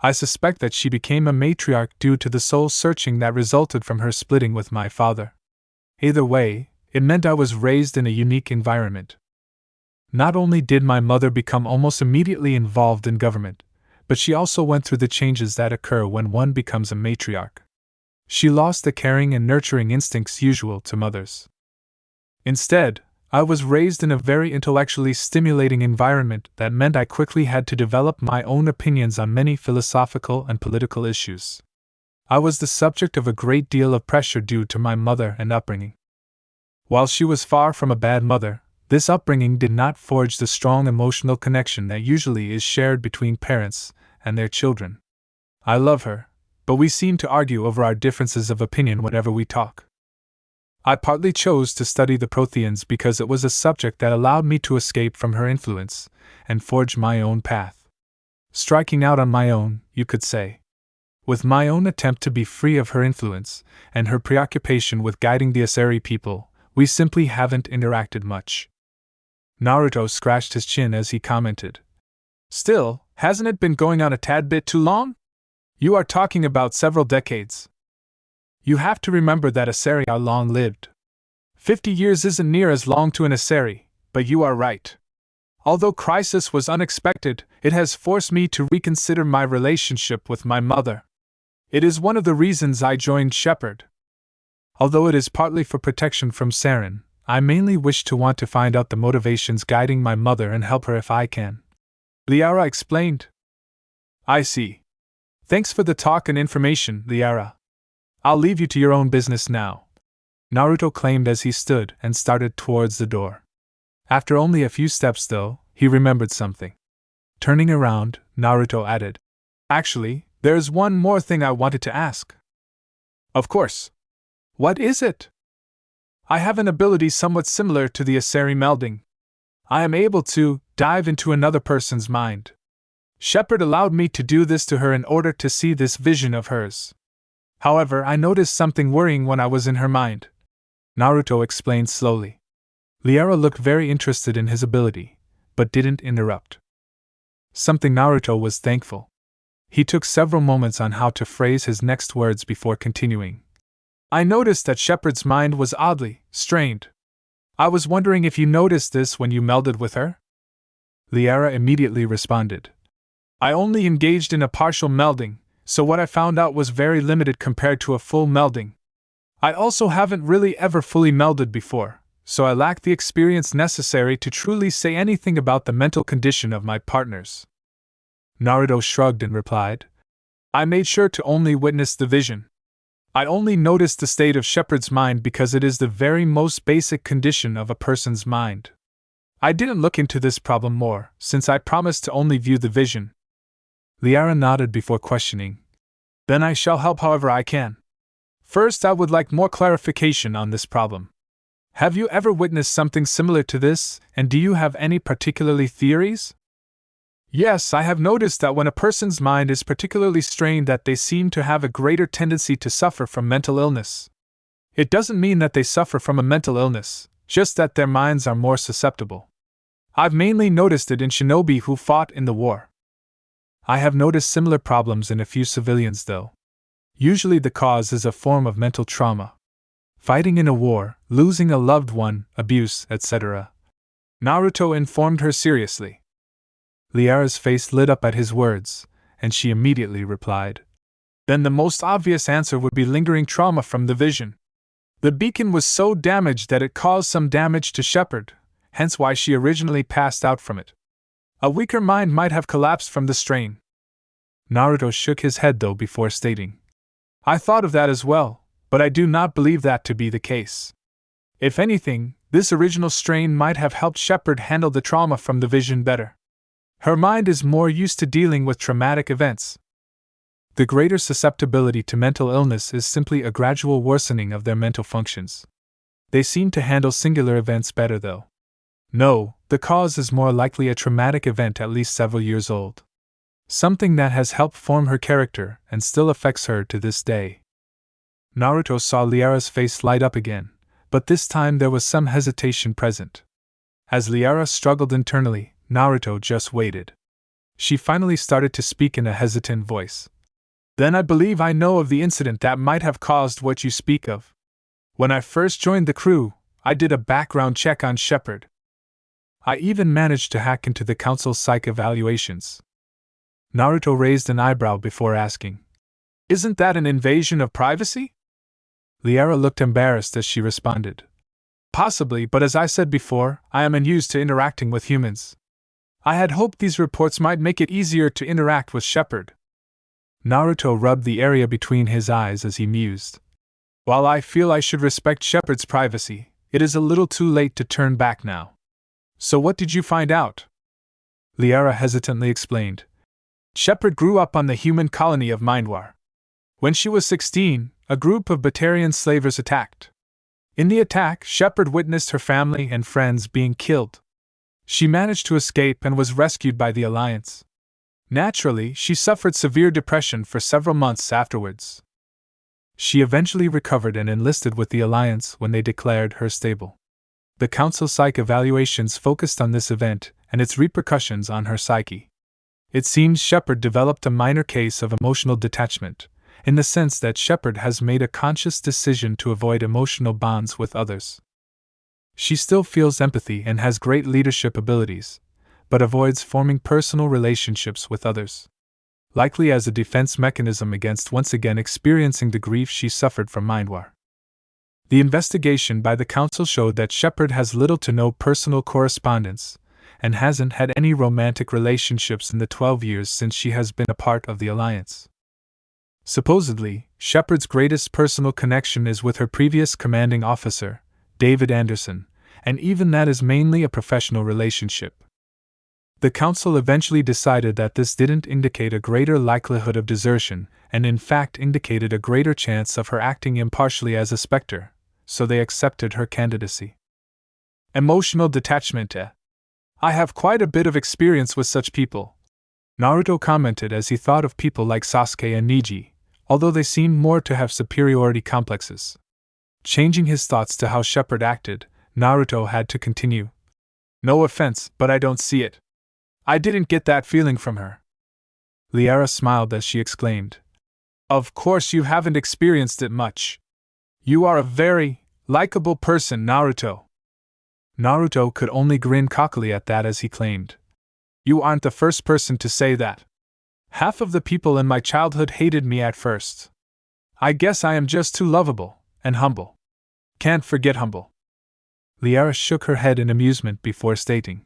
I suspect that she became a matriarch due to the soul-searching that resulted from her splitting with my father. Either way, it meant I was raised in a unique environment. Not only did my mother become almost immediately involved in government, but she also went through the changes that occur when one becomes a matriarch. She lost the caring and nurturing instincts usual to mothers. Instead, I was raised in a very intellectually stimulating environment that meant I quickly had to develop my own opinions on many philosophical and political issues. I was the subject of a great deal of pressure due to my mother and upbringing. While she was far from a bad mother, this upbringing did not forge the strong emotional connection that usually is shared between parents and their children. I love her, but we seem to argue over our differences of opinion whenever we talk. I partly chose to study the Protheans because it was a subject that allowed me to escape from her influence and forge my own path. Striking out on my own, you could say. With my own attempt to be free of her influence and her preoccupation with guiding the Asari people, we simply haven't interacted much. Naruto scratched his chin as he commented. Still, hasn't it been going on a tad bit too long? You are talking about several decades. You have to remember that Asari are long-lived. 50 years isn't near as long to an Asari, but you are right. Although crisis was unexpected, it has forced me to reconsider my relationship with my mother. It is one of the reasons I joined Shepherd. Although it is partly for protection from Saren, I mainly wish to want to find out the motivations guiding my mother and help her if I can. Liara explained. I see. Thanks for the talk and information, Liara. I'll leave you to your own business now, Naruto claimed as he stood and started towards the door. After only a few steps, though, he remembered something. Turning around, Naruto added, Actually, there's one more thing I wanted to ask. Of course. What is it? I have an ability somewhat similar to the Asari melding. I am able to dive into another person's mind. Shepherd allowed me to do this to her in order to see this vision of hers. However, I noticed something worrying when I was in her mind. Naruto explained slowly. Liara looked very interested in his ability, but didn't interrupt. Something Naruto was thankful. He took several moments on how to phrase his next words before continuing. I noticed that Shepherd's mind was oddly strained. I was wondering if you noticed this when you melded with her? Liara immediately responded. I only engaged in a partial melding, so what I found out was very limited compared to a full melding. I also haven't really ever fully melded before, so I lack the experience necessary to truly say anything about the mental condition of my partners. Naruto shrugged and replied, I made sure to only witness the vision. I only noticed the state of Shepherd's mind because it is the very most basic condition of a person's mind. I didn't look into this problem more, since I promised to only view the vision. Liara nodded before questioning. Then I shall help however I can. First, I would like more clarification on this problem. Have you ever witnessed something similar to this, and do you have any particular theories? Yes, I have noticed that when a person's mind is particularly strained that they seem to have a greater tendency to suffer from mental illness. It doesn't mean that they suffer from a mental illness, just that their minds are more susceptible. I've mainly noticed it in shinobi who fought in the war. I have noticed similar problems in a few civilians though. Usually the cause is a form of mental trauma. Fighting in a war, losing a loved one, abuse, etc. Naruto informed her seriously. Liara's face lit up at his words, and she immediately replied. Then the most obvious answer would be lingering trauma from the vision. The beacon was so damaged that it caused some damage to Shepherd, hence why she originally passed out from it. A weaker mind might have collapsed from the strain. Naruto shook his head though before stating. I thought of that as well, but I do not believe that to be the case. If anything, this original strain might have helped Shepherd handle the trauma from the vision better. Her mind is more used to dealing with traumatic events. The greater susceptibility to mental illness is simply a gradual worsening of their mental functions. They seem to handle singular events better though. No, the cause is more likely a traumatic event at least several years old. Something that has helped form her character and still affects her to this day. Naruto saw Liara's face light up again, but this time there was some hesitation present. As Liara struggled internally, Naruto just waited. She finally started to speak in a hesitant voice. Then I believe I know of the incident that might have caused what you speak of. When I first joined the crew, I did a background check on Shepherd. I even managed to hack into the council's psych evaluations. Naruto raised an eyebrow before asking, Isn't that an invasion of privacy? Liara looked embarrassed as she responded. Possibly, but as I said before, I am unused to interacting with humans. I had hoped these reports might make it easier to interact with Shepherd. Naruto rubbed the area between his eyes as he mused. While I feel I should respect Shepard's privacy, it is a little too late to turn back now. So what did you find out? Liara hesitantly explained. Shepard grew up on the human colony of Mindwar. When she was 16, a group of Batarian slavers attacked. In the attack, Shepard witnessed her family and friends being killed. She managed to escape and was rescued by the Alliance. Naturally, she suffered severe depression for several months afterwards. She eventually recovered and enlisted with the Alliance when they declared her stable. The Council's psych evaluations focused on this event and its repercussions on her psyche. It seems Shepard developed a minor case of emotional detachment, in the sense that Shepard has made a conscious decision to avoid emotional bonds with others. She still feels empathy and has great leadership abilities, but avoids forming personal relationships with others. Likely as a defense mechanism against once again experiencing the grief she suffered from Mindwar. The investigation by the Council showed that Shepard has little to no personal correspondence, and hasn't had any romantic relationships in the 12 years since she has been a part of the Alliance. Supposedly, Shepard's greatest personal connection is with her previous commanding officer, David Anderson, and even that is mainly a professional relationship. The Council eventually decided that this didn't indicate a greater likelihood of desertion, and in fact indicated a greater chance of her acting impartially as a Spectre, so they accepted her candidacy. Emotional detachment. I have quite a bit of experience with such people, Naruto commented as he thought of people like Sasuke and Neji, although they seemed more to have superiority complexes. Changing his thoughts to how Shepard acted, Naruto had to continue. No offense, but I don't see it. I didn't get that feeling from her. Liara smiled as she exclaimed. Of course you haven't experienced it much. You are a very likable person, Naruto. Naruto could only grin cockily at that as he claimed. You aren't the first person to say that. Half of the people in my childhood hated me at first. I guess I am just too lovable and humble. Can't forget humble. Liara shook her head in amusement before stating.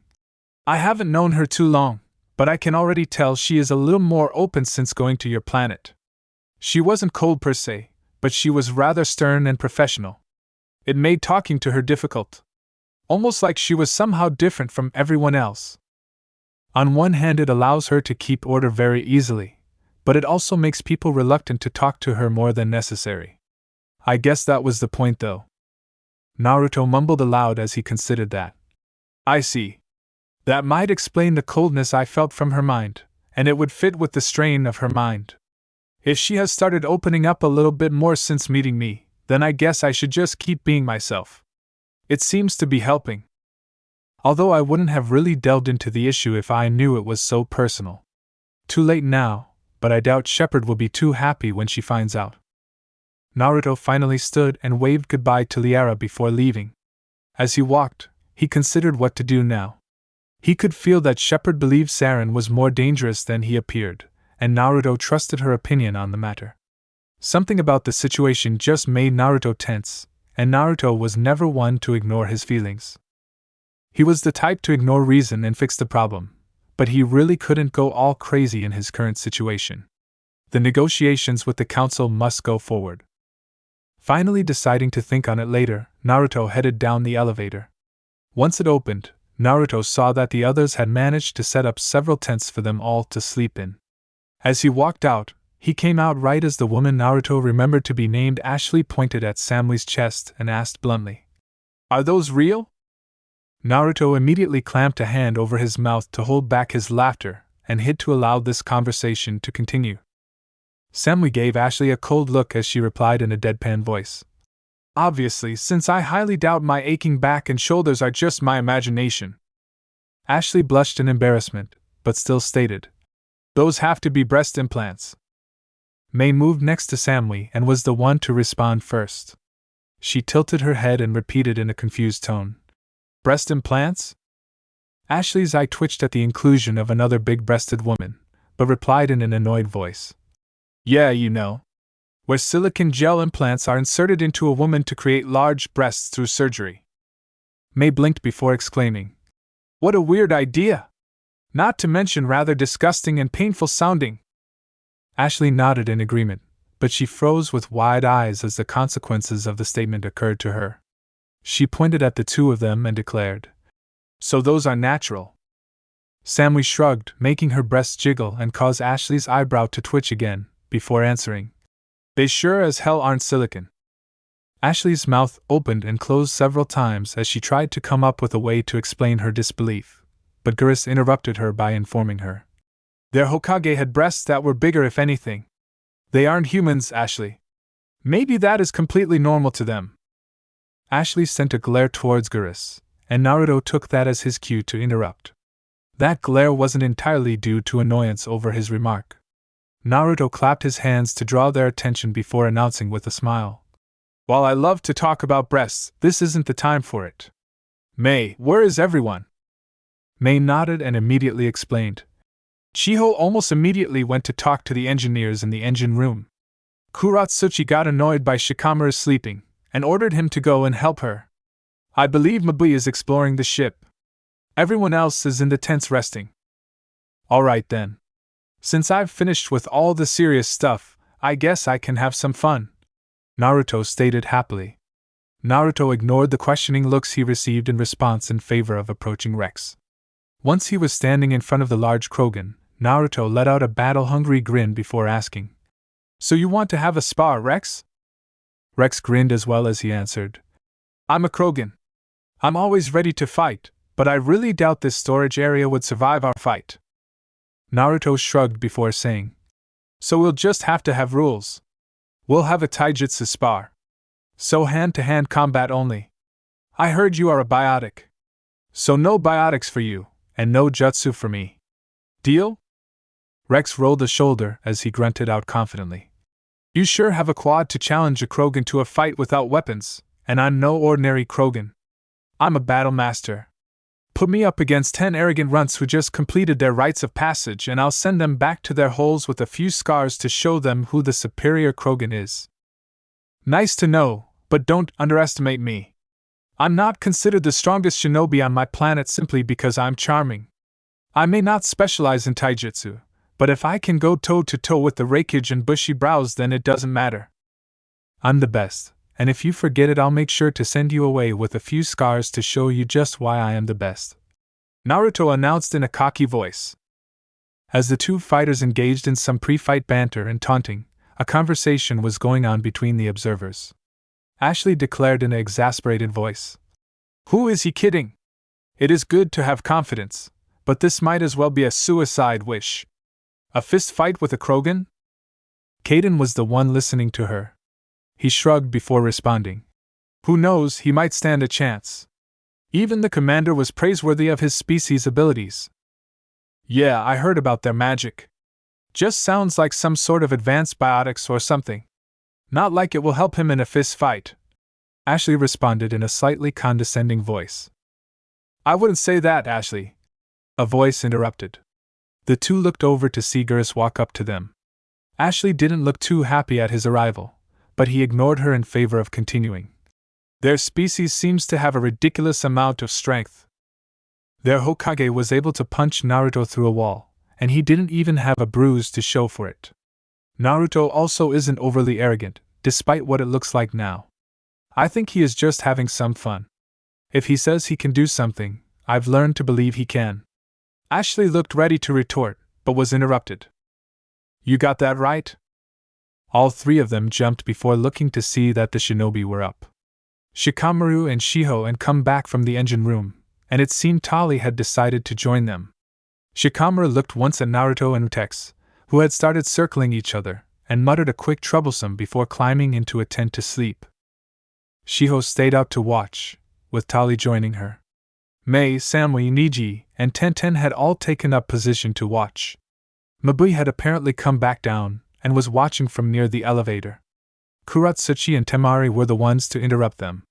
I haven't known her too long, but I can already tell she is a little more open since going to your planet. She wasn't cold per se, but she was rather stern and professional. It made talking to her difficult. Almost like she was somehow different from everyone else. On one hand, it allows her to keep order very easily, but it also makes people reluctant to talk to her more than necessary. I guess that was the point though. Naruto mumbled aloud as he considered that. I see. That might explain the coldness I felt from her mind, and it would fit with the strain of her mind. If she has started opening up a little bit more since meeting me, then I guess I should just keep being myself. It seems to be helping. Although I wouldn't have really delved into the issue if I knew it was so personal. Too late now, but I doubt Shepard will be too happy when she finds out. Naruto finally stood and waved goodbye to Liara before leaving. As he walked, he considered what to do now. He could feel that Shepard believed Saren was more dangerous than he appeared, and Naruto trusted her opinion on the matter. Something about the situation just made Naruto tense, and Naruto was never one to ignore his feelings. He was the type to ignore reason and fix the problem, but he really couldn't go all crazy in his current situation. The negotiations with the council must go forward. Finally deciding to think on it later, Naruto headed down the elevator. Once it opened, Naruto saw that the others had managed to set up several tents for them all to sleep in. As he walked out, he came out right as the woman Naruto remembered to be named Ashley pointed at Samly's chest and asked bluntly, "Are those real?" Naruto immediately clamped a hand over his mouth to hold back his laughter and hid to allow this conversation to continue. Samly gave Ashley a cold look as she replied in a deadpan voice. "Obviously, since I highly doubt my aching back and shoulders are just my imagination." Ashley blushed in embarrassment, but still stated, "Those have to be breast implants." May moved next to Samly and was the one to respond first. She tilted her head and repeated in a confused tone, "Breast implants?" Ashley's eye twitched at the inclusion of another big-breasted woman, but replied in an annoyed voice, "Yeah, you know. Where silicone gel implants are inserted into a woman to create large breasts through surgery." May blinked before exclaiming, "What a weird idea! Not to mention rather disgusting and painful sounding." Ashley nodded in agreement, but she froze with wide eyes as the consequences of the statement occurred to her. She pointed at the two of them and declared, "So those are natural." Sammy shrugged, making her breast jiggle and cause Ashley's eyebrow to twitch again, before answering, "They sure as hell aren't silicon." Ashley's mouth opened and closed several times as she tried to come up with a way to explain her disbelief, but Geras interrupted her by informing her, "Their Hokage had breasts that were bigger if anything. They aren't humans, Ashley. Maybe that is completely normal to them." Ashley sent a glare towards Geras, and Naruto took that as his cue to interrupt. That glare wasn't entirely due to annoyance over his remark. Naruto clapped his hands to draw their attention before announcing with a smile, "While I love to talk about breasts, this isn't the time for it. May, where is everyone?" May nodded and immediately explained. Chiho almost immediately went to talk to the engineers in the engine room. Kuratsuchi got annoyed by Shikamaru's sleeping, and ordered him to go and help her. I believe Mabui is exploring the ship. Everyone else is in the tents resting. Alright then. Since I've finished with all the serious stuff, I guess I can have some fun, Naruto stated happily. Naruto ignored the questioning looks he received in response in favor of approaching Rex. Once he was standing in front of the large Krogan, Naruto let out a battle-hungry grin before asking, "So you want to have a spar, Rex?" Rex grinned as well as he answered, "I'm a Krogan. I'm always ready to fight, but I really doubt this storage area would survive our fight." Naruto shrugged before saying, "So we'll just have to have rules. We'll have a taijutsu spar. So hand-to-hand combat only. I heard you are a biotic. So no biotics for you, and no jutsu for me. Deal?" Rex rolled a shoulder as he grunted out confidently, "You sure have a quad to challenge a Krogan to a fight without weapons, and I'm no ordinary Krogan. I'm a battle master. Put me up against 10 arrogant runts who just completed their rites of passage and I'll send them back to their holes with a few scars to show them who the superior Krogan is. Nice to know, but don't underestimate me. I'm not considered the strongest shinobi on my planet simply because I'm charming. I may not specialize in taijutsu, but if I can go toe-to-toe with the Raikage and bushy brows then it doesn't matter. I'm the best, and if you forget it I'll make sure to send you away with a few scars to show you just why I am the best," Naruto announced in a cocky voice. As the two fighters engaged in some pre-fight banter and taunting, a conversation was going on between the observers. Ashley declared in an exasperated voice, "Who is he kidding? It is good to have confidence, but this might as well be a suicide wish. A fist fight with a Krogan?" Kaden was the one listening to her. He shrugged before responding, "Who knows, he might stand a chance. Even the commander was praiseworthy of his species' abilities." "Yeah, I heard about their magic. Just sounds like some sort of advanced biotics or something. Not like it will help him in a fist fight," Ashley responded in a slightly condescending voice. "I wouldn't say that, Ashley," a voice interrupted. The two looked over to see Geras walk up to them. Ashley didn't look too happy at his arrival, but he ignored her in favor of continuing. "Their species seems to have a ridiculous amount of strength. Their Hokage was able to punch Naruto through a wall, and he didn't even have a bruise to show for it. Naruto also isn't overly arrogant, despite what it looks like now. I think he is just having some fun. If he says he can do something, I've learned to believe he can." Ashley looked ready to retort, but was interrupted. "You got that right?" All three of them jumped before looking to see that the shinobi were up. Shikamaru and Shiho had come back from the engine room, and it seemed Tali had decided to join them. Shikamaru looked once at Naruto and Utex, who had started circling each other, and muttered a quick troublesome before climbing into a tent to sleep. Shiho stayed out to watch, with Tali joining her. Mei, Samui, Niji, and Tenten had all taken up position to watch. Mabui had apparently come back down, and was watching from near the elevator. Kuratsuchi and Temari were the ones to interrupt them.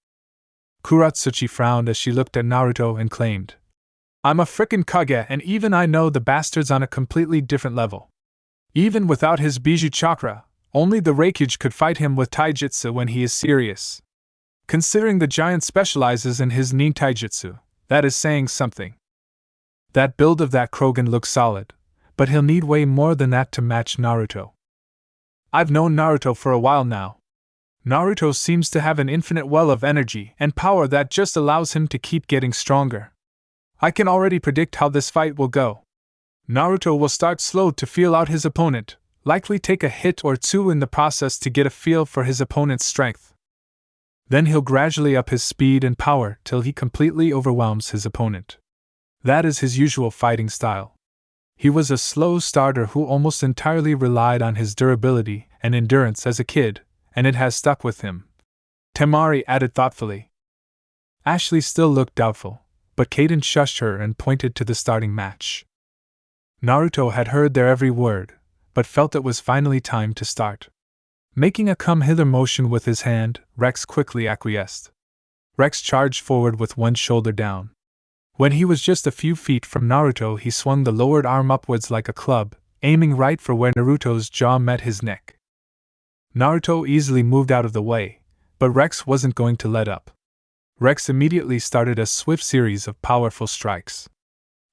Kuratsuchi frowned as she looked at Naruto and claimed, "I'm a frickin' Kage and even I know the bastard's on a completely different level. Even without his Bijou chakra, only the Raikage could fight him with taijutsu when he is serious. Considering the giant specializes in his nin taijutsu, that is saying something. That build of that Krogan looks solid, but he'll need way more than that to match Naruto. I've known Naruto for a while now. Naruto seems to have an infinite well of energy and power that just allows him to keep getting stronger. I can already predict how this fight will go. Naruto will start slow to feel out his opponent, likely take a hit or two in the process to get a feel for his opponent's strength. Then he'll gradually up his speed and power till he completely overwhelms his opponent. That is his usual fighting style. He was a slow starter who almost entirely relied on his durability and endurance as a kid, and it has stuck with him. Temari added thoughtfully. Ashley still looked doubtful, but Kaden shushed her and pointed to the starting match. Naruto had heard their every word, but felt it was finally time to start. Making a come-hither motion with his hand, Rex quickly acquiesced. Rex charged forward with one shoulder down. When he was just a few feet from Naruto, he swung the lowered arm upwards like a club, aiming right for where Naruto's jaw met his neck. Naruto easily moved out of the way, but Rex wasn't going to let up. Rex immediately started a swift series of powerful strikes.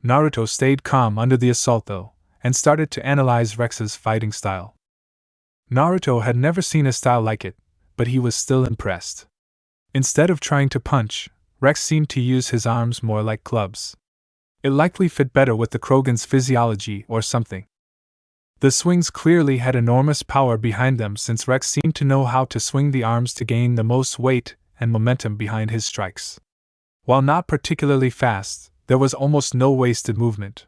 Naruto stayed calm under the assault though, and started to analyze Rex's fighting style. Naruto had never seen a style like it, but he was still impressed. Instead of trying to punch, Rex seemed to use his arms more like clubs. It likely fit better with the Krogan's physiology or something. The swings clearly had enormous power behind them since Rex seemed to know how to swing the arms to gain the most weight and momentum behind his strikes. While not particularly fast, there was almost no wasted movement.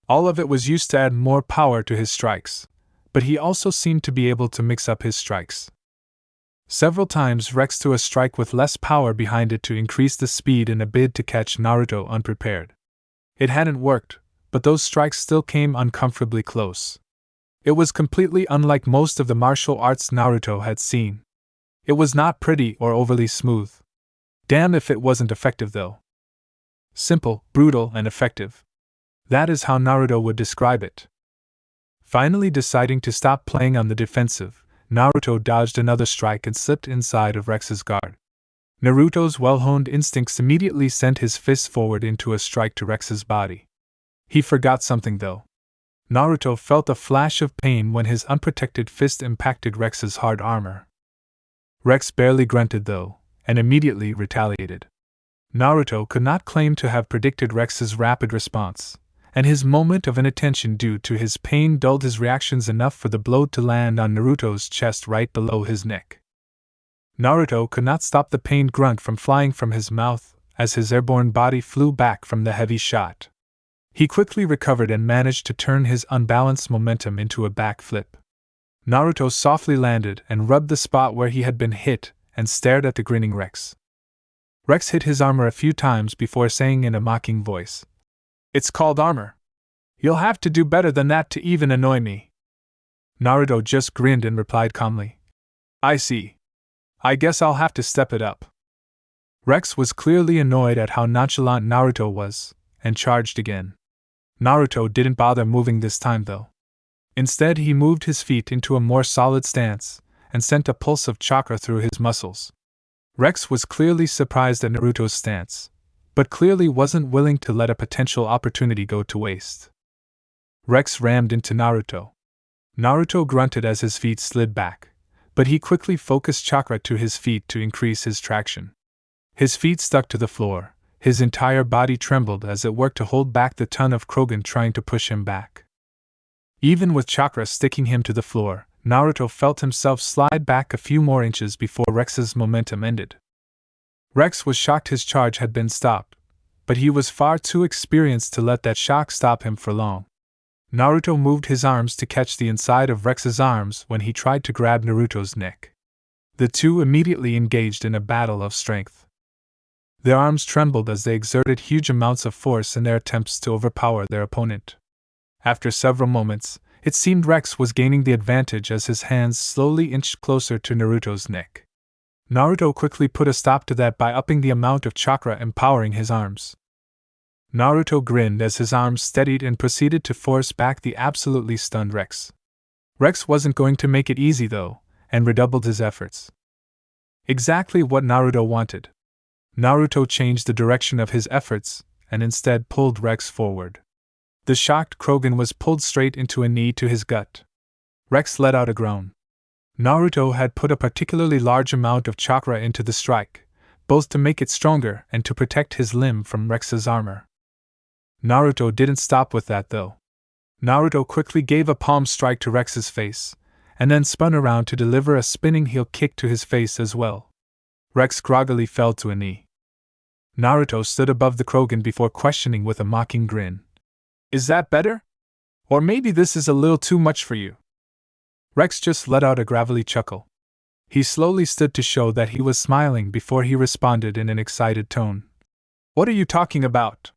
All of it was used to add more power to his strikes, but he also seemed to be able to mix up his strikes. Several times Rex threw a strike with less power behind it to increase the speed in a bid to catch Naruto unprepared. It hadn't worked, but those strikes still came uncomfortably close. It was completely unlike most of the martial arts Naruto had seen. It was not pretty or overly smooth. Damn if it wasn't effective though. Simple, brutal, and effective. That is how Naruto would describe it. Finally deciding to stop playing on the defensive, Naruto dodged another strike and slipped inside of Rex's guard. Naruto's well-honed instincts immediately sent his fist forward into a strike to Rex's body. He forgot something though. Naruto felt a flash of pain when his unprotected fist impacted Rex's hard armor. Rex barely grunted though, and immediately retaliated. Naruto could not claim to have predicted Rex's rapid response, and his moment of inattention due to his pain dulled his reactions enough for the blow to land on Naruto's chest right below his neck. Naruto could not stop the pained grunt from flying from his mouth as his airborne body flew back from the heavy shot. He quickly recovered and managed to turn his unbalanced momentum into a backflip. Naruto softly landed and rubbed the spot where he had been hit and stared at the grinning Rex. Rex hit his armor a few times before saying in a mocking voice, "It's called armor. You'll have to do better than that to even annoy me." Naruto just grinned and replied calmly, "I see. I guess I'll have to step it up." Rex was clearly annoyed at how nonchalant Naruto was, and charged again. Naruto didn't bother moving this time though. Instead he moved his feet into a more solid stance, and sent a pulse of chakra through his muscles. Rex was clearly surprised at Naruto's stance, but clearly wasn't willing to let a potential opportunity go to waste. Rex rammed into Naruto. Naruto grunted as his feet slid back, but he quickly focused chakra to his feet to increase his traction. His feet stuck to the floor, his entire body trembled as it worked to hold back the ton of Krogan trying to push him back. Even with chakra sticking him to the floor, Naruto felt himself slide back a few more inches before Rex's momentum ended. Rex was shocked his charge had been stopped, but he was far too experienced to let that shock stop him for long. Naruto moved his arms to catch the inside of Rex's arms when he tried to grab Naruto's neck. The two immediately engaged in a battle of strength. Their arms trembled as they exerted huge amounts of force in their attempts to overpower their opponent. After several moments, it seemed Rex was gaining the advantage as his hands slowly inched closer to Naruto's neck. Naruto quickly put a stop to that by upping the amount of chakra empowering his arms. Naruto grinned as his arms steadied and proceeded to force back the absolutely stunned Rex. Rex wasn't going to make it easy though, and redoubled his efforts. Exactly what Naruto wanted. Naruto changed the direction of his efforts, and instead pulled Rex forward. The shocked Krogan was pulled straight into a knee to his gut. Rex let out a groan. Naruto had put a particularly large amount of chakra into the strike, both to make it stronger and to protect his limb from Rex's armor. Naruto didn't stop with that though. Naruto quickly gave a palm strike to Rex's face, and then spun around to deliver a spinning heel kick to his face as well. Rex groggily fell to a knee. Naruto stood above the Krogan before questioning with a mocking grin. "Is that better? Or maybe this is a little too much for you?" Rex just let out a gravelly chuckle. He slowly stood to show that he was smiling before he responded in an excited tone. "What are you talking about?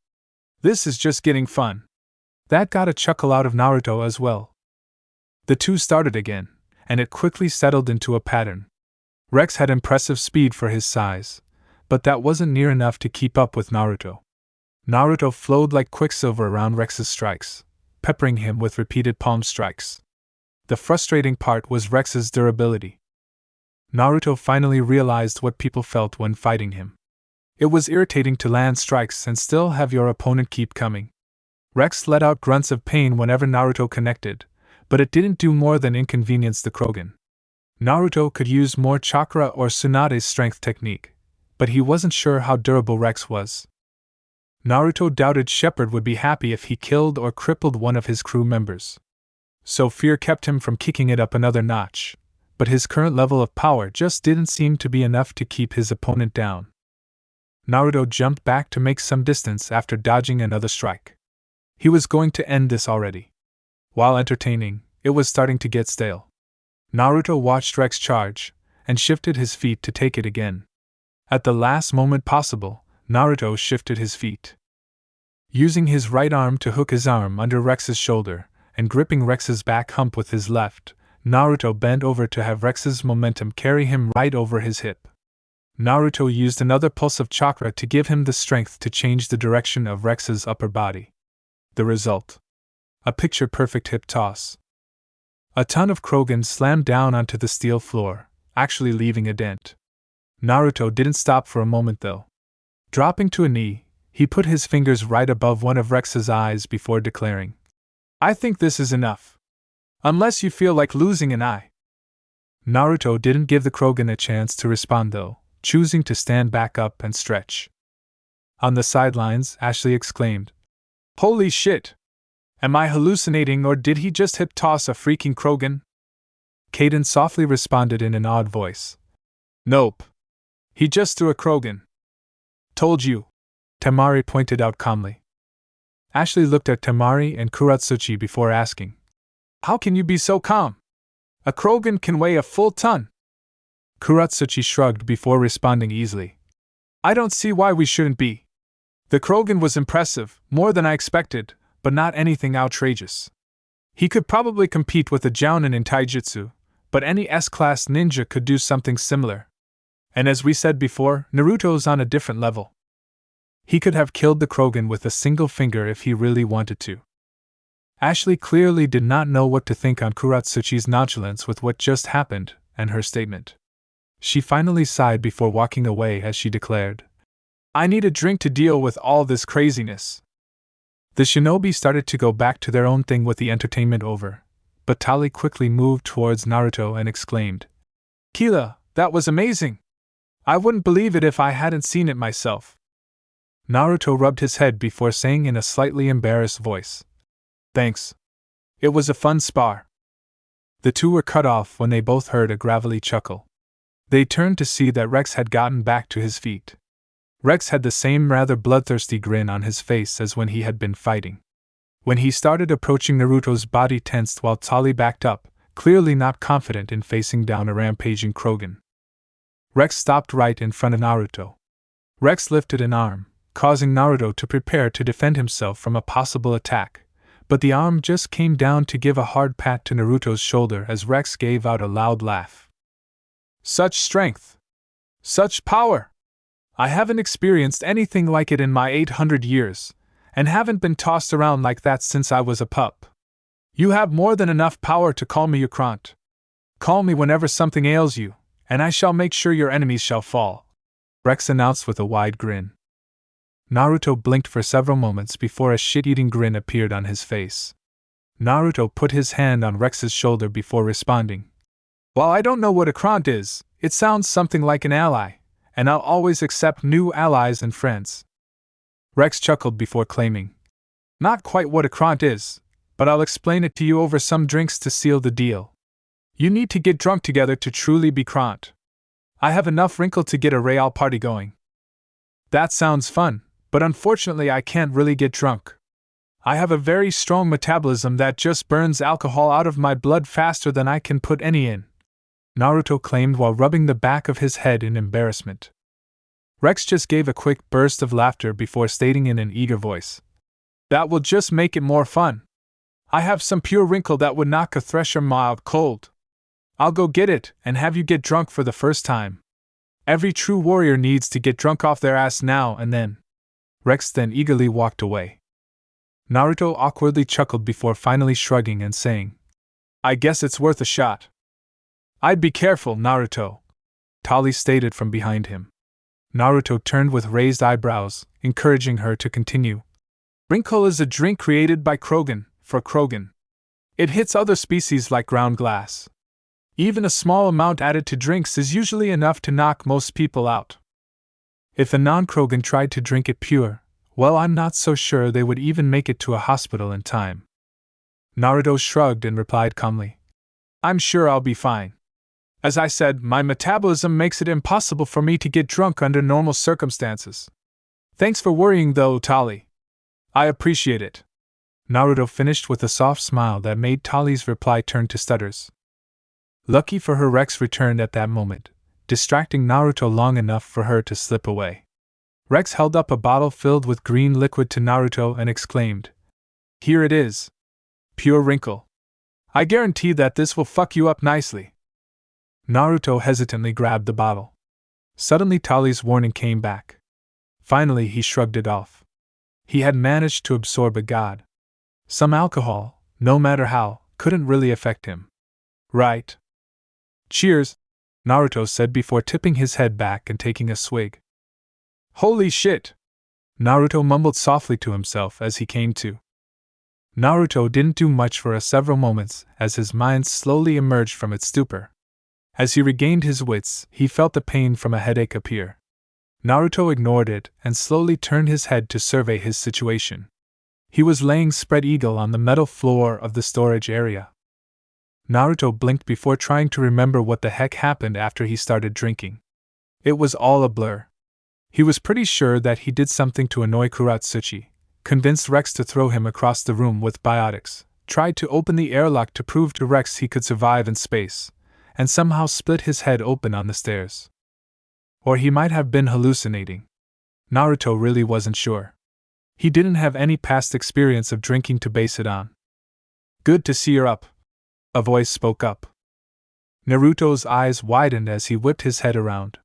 This is just getting fun." That got a chuckle out of Naruto as well. The two started again, and it quickly settled into a pattern. Rex had impressive speed for his size, but that wasn't near enough to keep up with Naruto. Naruto flowed like quicksilver around Rex's strikes, peppering him with repeated palm strikes. The frustrating part was Rex's durability. Naruto finally realized what people felt when fighting him. It was irritating to land strikes and still have your opponent keep coming. Rex let out grunts of pain whenever Naruto connected, but it didn't do more than inconvenience the Krogan. Naruto could use more chakra or Tsunade's strength technique, but he wasn't sure how durable Rex was. Naruto doubted Shepard would be happy if he killed or crippled one of his crew members. So fear kept him from kicking it up another notch, but his current level of power just didn't seem to be enough to keep his opponent down. Naruto jumped back to make some distance after dodging another strike. He was going to end this already. While entertaining, it was starting to get stale. Naruto watched Rex charge, and shifted his feet to take it again. At the last moment possible, Naruto shifted his feet. Using his right arm to hook his arm under Rex's shoulder, and gripping Rex's back hump with his left, Naruto bent over to have Rex's momentum carry him right over his hip. Naruto used another pulse of chakra to give him the strength to change the direction of Rex's upper body. The result: a picture-perfect hip toss. A ton of Krogan slammed down onto the steel floor, actually leaving a dent. Naruto didn't stop for a moment though. Dropping to a knee, he put his fingers right above one of Rex's eyes before declaring, "I think this is enough. Unless you feel like losing an eye." Naruto didn't give the Krogan a chance to respond though, choosing to stand back up and stretch. On the sidelines, Ashley exclaimed, "Holy shit! Am I hallucinating or did he just hip toss a freaking Krogan?" Kaden softly responded in an odd voice, "Nope. He just threw a Krogan." "Told you," Temari pointed out calmly. Ashley looked at Temari and Kuratsuchi before asking, "How can you be so calm? A Krogan can weigh a full ton." Kuratsuchi shrugged before responding easily, "I don't see why we shouldn't be. The Krogan was impressive, more than I expected, but not anything outrageous. He could probably compete with a Jounin in Taijutsu, but any S-class ninja could do something similar. And as we said before, Naruto's on a different level. He could have killed the Krogan with a single finger if he really wanted to." Ashley clearly did not know what to think on Kuratsuchi's nonchalance with what just happened, and her statement. She finally sighed before walking away as she declared, "I need a drink to deal with all this craziness." The shinobi started to go back to their own thing with the entertainment over, but Tali quickly moved towards Naruto and exclaimed, "Kila, that was amazing! I wouldn't believe it if I hadn't seen it myself." Naruto rubbed his head before saying in a slightly embarrassed voice, "Thanks. It was a fun spar." The two were cut off when they both heard a gravelly chuckle. They turned to see that Rex had gotten back to his feet. Rex had the same rather bloodthirsty grin on his face as when he had been fighting. When he started approaching, Naruto's body tensed while Tali backed up, clearly not confident in facing down a rampaging Krogan. Rex stopped right in front of Naruto. Rex lifted an arm, causing Naruto to prepare to defend himself from a possible attack, but the arm just came down to give a hard pat to Naruto's shoulder as Rex gave out a loud laugh. "Such strength! Such power! I haven't experienced anything like it in my 800 years, and haven't been tossed around like that since I was a pup. You have more than enough power to call me your Krant. Call me whenever something ails you, and I shall make sure your enemies shall fall," Rex announced with a wide grin. Naruto blinked for several moments before a shit-eating grin appeared on his face. Naruto put his hand on Rex's shoulder before responding, While I don't know what a krant is, it sounds something like an ally, and I'll always accept new allies and friends. Rex chuckled before claiming, "Not quite what a krant is, but I'll explain it to you over some drinks to seal the deal. You need to get drunk together to truly be krant. I have enough wrinkle to get a real party going." "That sounds fun, but unfortunately I can't really get drunk. I have a very strong metabolism that just burns alcohol out of my blood faster than I can put any in," Naruto claimed while rubbing the back of his head in embarrassment. Rex just gave a quick burst of laughter before stating in an eager voice, "That will just make it more fun. I have some pure wrinkle that would knock a thresher mild cold. I'll go get it and have you get drunk for the first time. Every true warrior needs to get drunk off their ass now and then." Rex then eagerly walked away. Naruto awkwardly chuckled before finally shrugging and saying, "I guess it's worth a shot." "I'd be careful, Naruto," Tali stated from behind him. Naruto turned with raised eyebrows, encouraging her to continue. "Wrinkle is a drink created by Krogan, for Krogan. It hits other species like ground glass. Even a small amount added to drinks is usually enough to knock most people out. If a non-Krogan tried to drink it pure, well, I'm not so sure they would even make it to a hospital in time." Naruto shrugged and replied calmly, "I'm sure I'll be fine. As I said, my metabolism makes it impossible for me to get drunk under normal circumstances. Thanks for worrying though, Tali. I appreciate it." Naruto finished with a soft smile that made Tali's reply turn to stutters. Lucky for her, Rex returned at that moment, distracting Naruto long enough for her to slip away. Rex held up a bottle filled with green liquid to Naruto and exclaimed, "Here it is. Pure wrinkle. I guarantee that this will fuck you up nicely." Naruto hesitantly grabbed the bottle. Suddenly Tali's warning came back. Finally he shrugged it off. He had managed to absorb a god. Some alcohol, no matter how, couldn't really affect him. Right. "Cheers," Naruto said before tipping his head back and taking a swig. "Holy shit!" Naruto mumbled softly to himself as he came to. Naruto didn't do much for several moments as his mind slowly emerged from its stupor. As he regained his wits, he felt the pain from a headache appear. Naruto ignored it and slowly turned his head to survey his situation. He was laying spread eagle on the metal floor of the storage area. Naruto blinked before trying to remember what the heck happened after he started drinking. It was all a blur. He was pretty sure that he did something to annoy Kuratsuchi, convinced Rex to throw him across the room with biotics, tried to open the airlock to prove to Rex he could survive in space, and somehow split his head open on the stairs. Or he might have been hallucinating. Naruto really wasn't sure. He didn't have any past experience of drinking to base it on. "Good to see you're up," a voice spoke up. Naruto's eyes widened as he whipped his head around.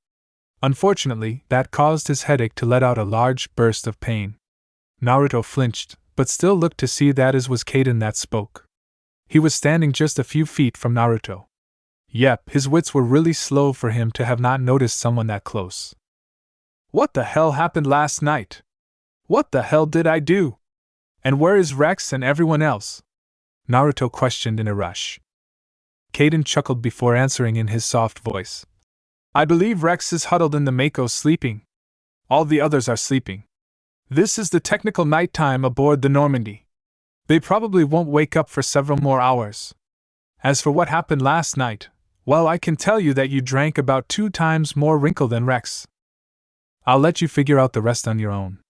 Unfortunately, that caused his headache to let out a large burst of pain. Naruto flinched, but still looked to see that it was Kaden that spoke. He was standing just a few feet from Naruto. Yep, his wits were really slow for him to have not noticed someone that close. "What the hell happened last night? What the hell did I do? And where is Rex and everyone else?" Naruto questioned in a rush. Kaden chuckled before answering in his soft voice. "I believe Rex is huddled in the Mako sleeping. All the others are sleeping. This is the technical nighttime aboard the Normandy. They probably won't wake up for several more hours. As for what happened last night, well, I can tell you that you drank about 2 times more wrinkle than Rex. I'll let you figure out the rest on your own.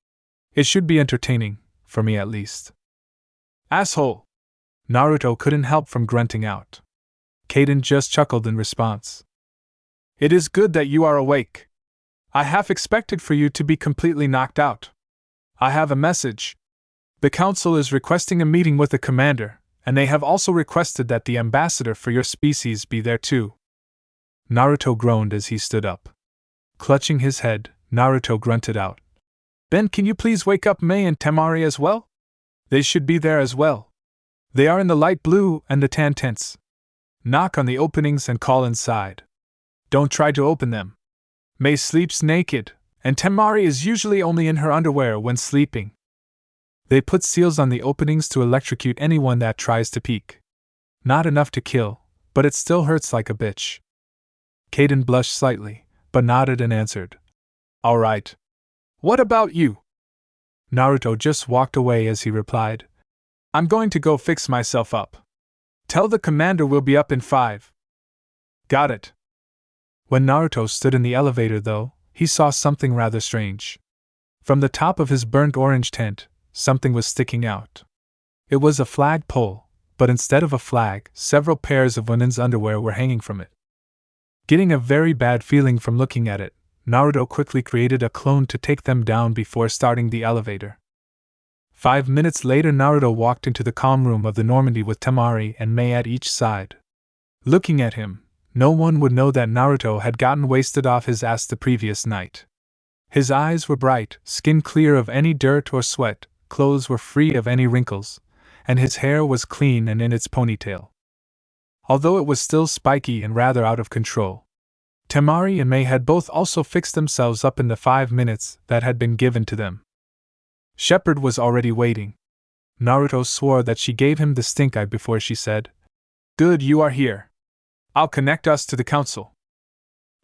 It should be entertaining, for me at least." "Asshole!" Naruto couldn't help from grunting out. Kaden just chuckled in response. "It is good that you are awake. I half expected for you to be completely knocked out. I have a message. The council is requesting a meeting with the commander, and they have also requested that the ambassador for your species be there too." Naruto groaned as he stood up. Clutching his head, Naruto grunted out, "Ben, can you please wake up Mei and Temari as well? They should be there as well. They are in the light blue and the tan tents. Knock on the openings and call inside. Don't try to open them. Mei sleeps naked, and Temari is usually only in her underwear when sleeping. They put seals on the openings to electrocute anyone that tries to peek. Not enough to kill, but it still hurts like a bitch. Kaden blushed slightly, but nodded and answered. All right. What about you? Naruto just walked away as he replied. I'm going to go fix myself up. Tell the commander we'll be up in 5. Got it. When Naruto stood in the elevator, though, he saw something rather strange. From the top of his burnt orange tent, something was sticking out. It was a flag pole, but instead of a flag, several pairs of women's underwear were hanging from it. Getting a very bad feeling from looking at it, Naruto quickly created a clone to take them down before starting the elevator. 5 minutes later, Naruto walked into the calm room of the Normandy with Temari and Mei at each side. Looking at him, no one would know that Naruto had gotten wasted off his ass the previous night. His eyes were bright, skin clear of any dirt or sweat, clothes were free of any wrinkles, and his hair was clean and in its ponytail. Although it was still spiky and rather out of control. Temari and Mei had both also fixed themselves up in the 5 minutes that had been given to them. Shepard was already waiting. Naruto swore that she gave him the stink eye before she said, Good, you are here. I'll connect us to the council.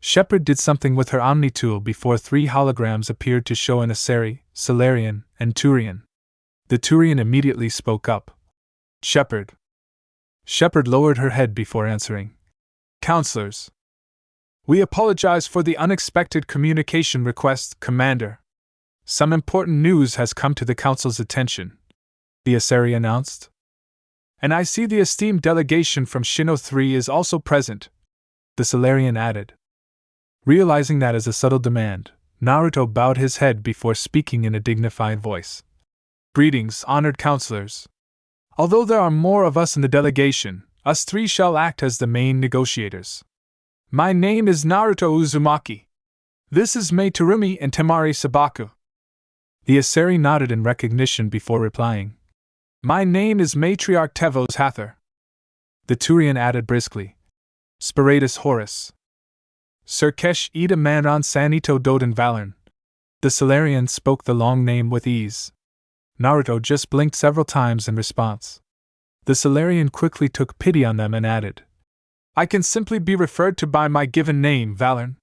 Shepard did something with her Omni tool before 3 holograms appeared to show an Asari, Salarian, and Turian. The Turian immediately spoke up. Shepard. Shepard lowered her head before answering. Counselors. We apologize for the unexpected communication request, Commander. Some important news has come to the council's attention, the Asari announced. And I see the esteemed delegation from Shino 3 is also present, the Salarian added. Realizing that as a subtle demand, Naruto bowed his head before speaking in a dignified voice. Greetings, honored counselors. Although there are more of us in the delegation, us 3 shall act as the main negotiators. My name is Naruto Uzumaki. This is Mei Terumi and Temari Sabaku. The Asari nodded in recognition before replying. My name is Matriarch Tevos Hather. The Turian added briskly. Spiratus Horus. Surkesh Ida Manron Sanito Doden Valern. The Salarian spoke the long name with ease. Naruto just blinked several times in response. The Salarian quickly took pity on them and added, I can simply be referred to by my given name, Valern.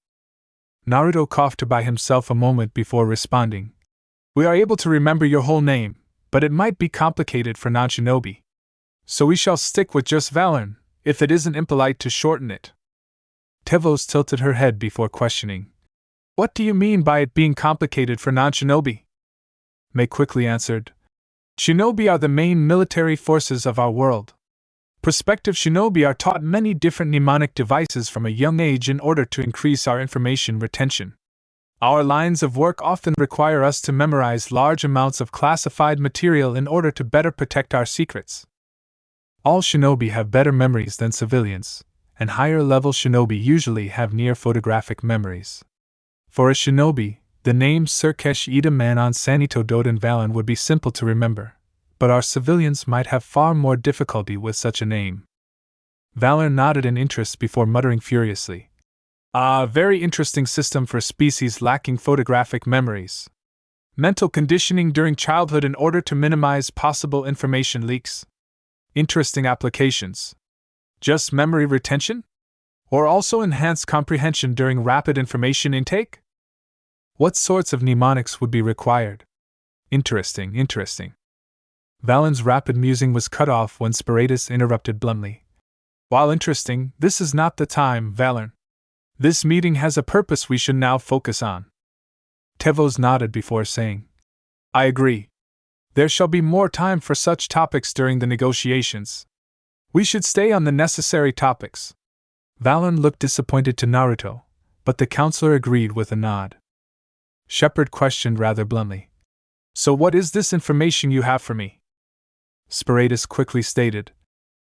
Naruto coughed by himself a moment before responding. We are able to remember your whole name, but it might be complicated for non-shinobi. So we shall stick with just Valern, if it isn't impolite to shorten it. Tevos tilted her head before questioning. What do you mean by it being complicated for non-shinobi? Mei quickly answered. Shinobi are the main military forces of our world. Prospective shinobi are taught many different mnemonic devices from a young age in order to increase our information retention. Our lines of work often require us to memorize large amounts of classified material in order to better protect our secrets. All shinobi have better memories than civilians, and higher-level shinobi usually have near-photographic memories. For a shinobi, the name Surkesh Ida Manon Sanito Doden Valon would be simple to remember, but our civilians might have far more difficulty with such a name. Valor nodded in interest before muttering furiously. Very interesting system for species lacking photographic memories. Mental conditioning during childhood in order to minimize possible information leaks. Interesting applications. Just memory retention? Or also enhanced comprehension during rapid information intake? What sorts of mnemonics would be required? Interesting. Valen's rapid musing was cut off when Spiratus interrupted bluntly. While interesting, this is not the time, Valen. This meeting has a purpose we should now focus on. Tevos nodded before saying, I agree. There shall be more time for such topics during the negotiations. We should stay on the necessary topics. Valen looked disappointed to Naruto, but the counselor agreed with a nod. Shepard questioned rather bluntly. So what is this information you have for me? Spiratus quickly stated.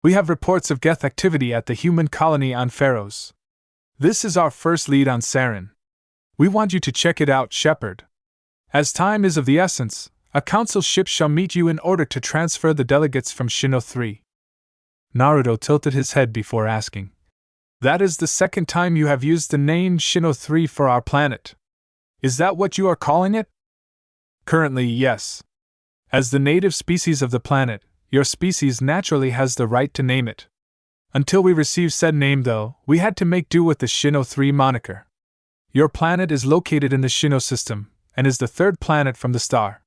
We have reports of Geth activity at the human colony on Pharos. This is our first lead on Sarin. We want you to check it out, Shepard. As time is of the essence, a council ship shall meet you in order to transfer the delegates from Shino 3. Naruto tilted his head before asking. That is the second time you have used the name Shino 3 for our planet. Is that what you are calling it? Currently, yes. As the native species of the planet, your species naturally has the right to name it. Until we received said name, though, we had to make do with the Shino 3 moniker. Your planet is located in the Shino system, and is the third planet from the star.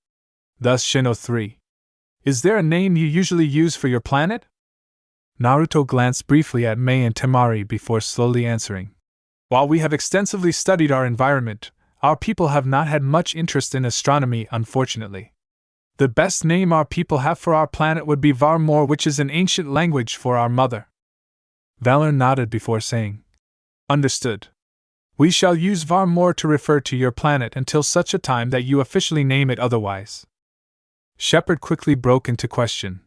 Thus Shino 3. Is there a name you usually use for your planet? Naruto glanced briefly at Mei and Temari before slowly answering. While we have extensively studied our environment, our people have not had much interest in astronomy, unfortunately. The best name our people have for our planet would be Varmor, which is an ancient language for our mother. Valor nodded before saying, Understood. We shall use Varmor to refer to your planet until such a time that you officially name it otherwise. Shepard quickly broke into question.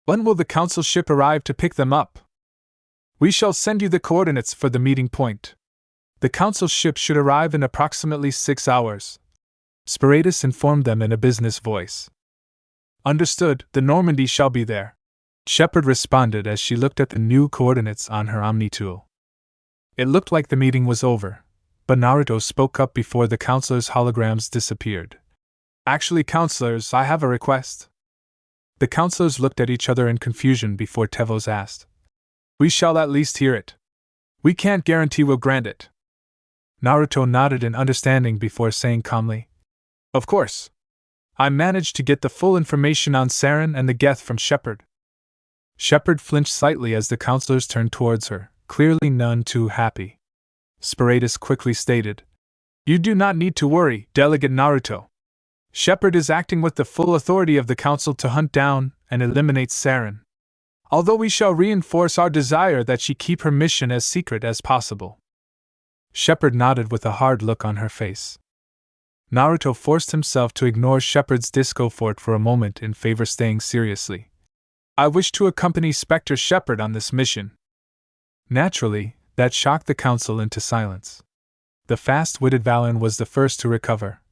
When will the council ship arrive to pick them up? We shall send you the coordinates for the meeting point. The council ship should arrive in approximately 6 hours. Spiratus informed them in a business voice. Understood, the Normandy shall be there. Shepard responded as she looked at the new coordinates on her Omni tool. It looked like the meeting was over, but Naruto spoke up before the counselors' holograms disappeared. Actually, counselors, I have a request. The counselors looked at each other in confusion before Tevos asked. We shall at least hear it. We can't guarantee we'll grant it. Naruto nodded in understanding before saying calmly, Of course. I managed to get the full information on Saren and the Geth from Shepard. Shepard flinched slightly as the counselors turned towards her, clearly none too happy. Spiratus quickly stated, You do not need to worry, Delegate Naruto. Shepard is acting with the full authority of the council to hunt down and eliminate Saren. Although we shall reinforce our desire that she keep her mission as secret as possible. Shepard nodded with a hard look on her face. Naruto forced himself to ignore Shepard's discomfort for a moment in favor staying seriously. I wish to accompany Spectre Shepard on this mission. Naturally, that shocked the council into silence. The fast-witted Valen was the first to recover.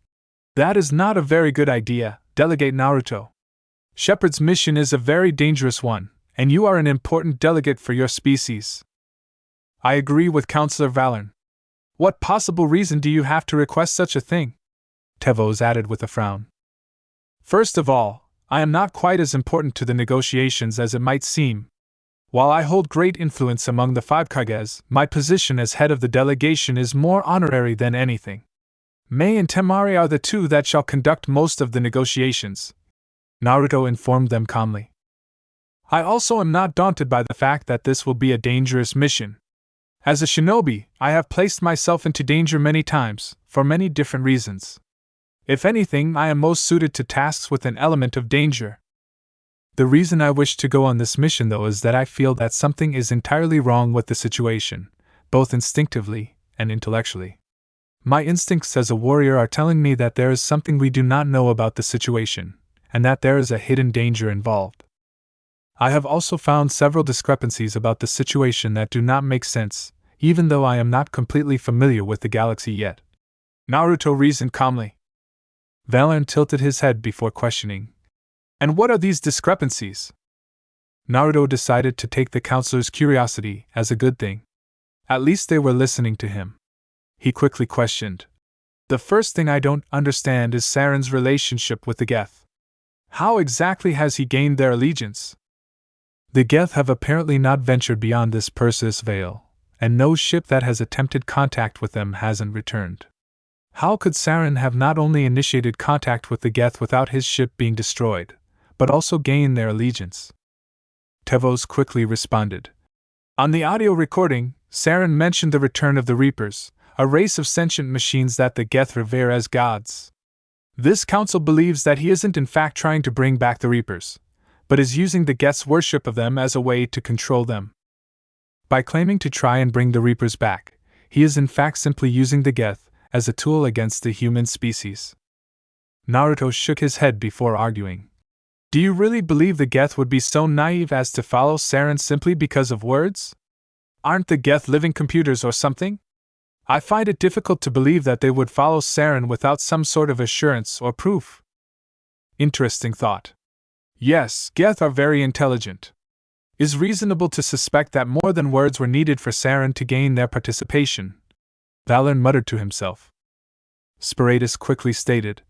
That is not a very good idea, Delegate Naruto. Shepard's mission is a very dangerous one, and you are an important delegate for your species. I agree with Counselor Valen. What possible reason do you have to request such a thing? Tevos added with a frown. First of all, I am not quite as important to the negotiations as it might seem. While I hold great influence among the 5 Kages, my position as head of the delegation is more honorary than anything. Mei and Temari are the 2 that shall conduct most of the negotiations, Naruto informed them calmly. I also am not daunted by the fact that this will be a dangerous mission. As a shinobi, I have placed myself into danger many times, for many different reasons. If anything, I am most suited to tasks with an element of danger. The reason I wish to go on this mission, though, is that I feel that something is entirely wrong with the situation, both instinctively and intellectually. My instincts as a warrior are telling me that there is something we do not know about the situation, and that there is a hidden danger involved. I have also found several discrepancies about the situation that do not make sense, even though I am not completely familiar with the galaxy yet. Naruto reasoned calmly. Valen tilted his head before questioning. And what are these discrepancies? Naruto decided to take the counselor's curiosity as a good thing. At least they were listening to him. He quickly questioned. The first thing I don't understand is Saren's relationship with the Geth. How exactly has he gained their allegiance? The Geth have apparently not ventured beyond this Perseus Vale, and no ship that has attempted contact with them hasn't returned. How could Saren have not only initiated contact with the Geth without his ship being destroyed, but also gain their allegiance? Tevos quickly responded. On the audio recording, Saren mentioned the return of the Reapers, a race of sentient machines that the Geth revere as gods. This council believes that he isn't in fact trying to bring back the Reapers, but is using the Geth's worship of them as a way to control them. By claiming to try and bring the Reapers back, he is in fact simply using the Geth as a tool against the human species. Naruto shook his head before arguing. Do you really believe the Geth would be so naive as to follow Saren simply because of words? Aren't the Geth living computers or something? I find it difficult to believe that they would follow Saren without some sort of assurance or proof. Interesting thought. Yes, Geth are very intelligent. Is reasonable to suspect that more than words were needed for Saren to gain their participation. Valen muttered to himself. Spiratus quickly stated,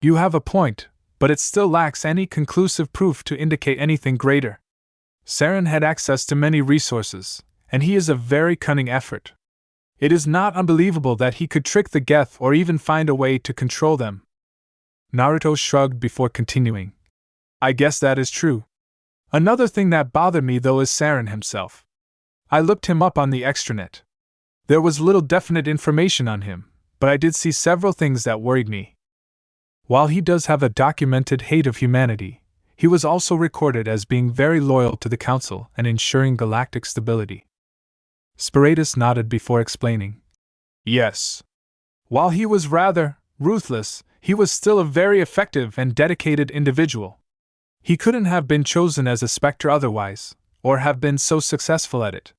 You have a point, but it still lacks any conclusive proof to indicate anything greater. Saren had access to many resources, and he is a very cunning effort. It is not unbelievable that he could trick the Geth or even find a way to control them. Naruto shrugged before continuing. I guess that is true. Another thing that bothered me though is Saren himself. I looked him up on the extranet. There was little definite information on him, but I did see several things that worried me. While he does have a documented hate of humanity, he was also recorded as being very loyal to the Council and ensuring galactic stability. Spiritus nodded before explaining. Yes. While he was rather ruthless, he was still a very effective and dedicated individual. He couldn't have been chosen as a Spectre otherwise, or have been so successful at it.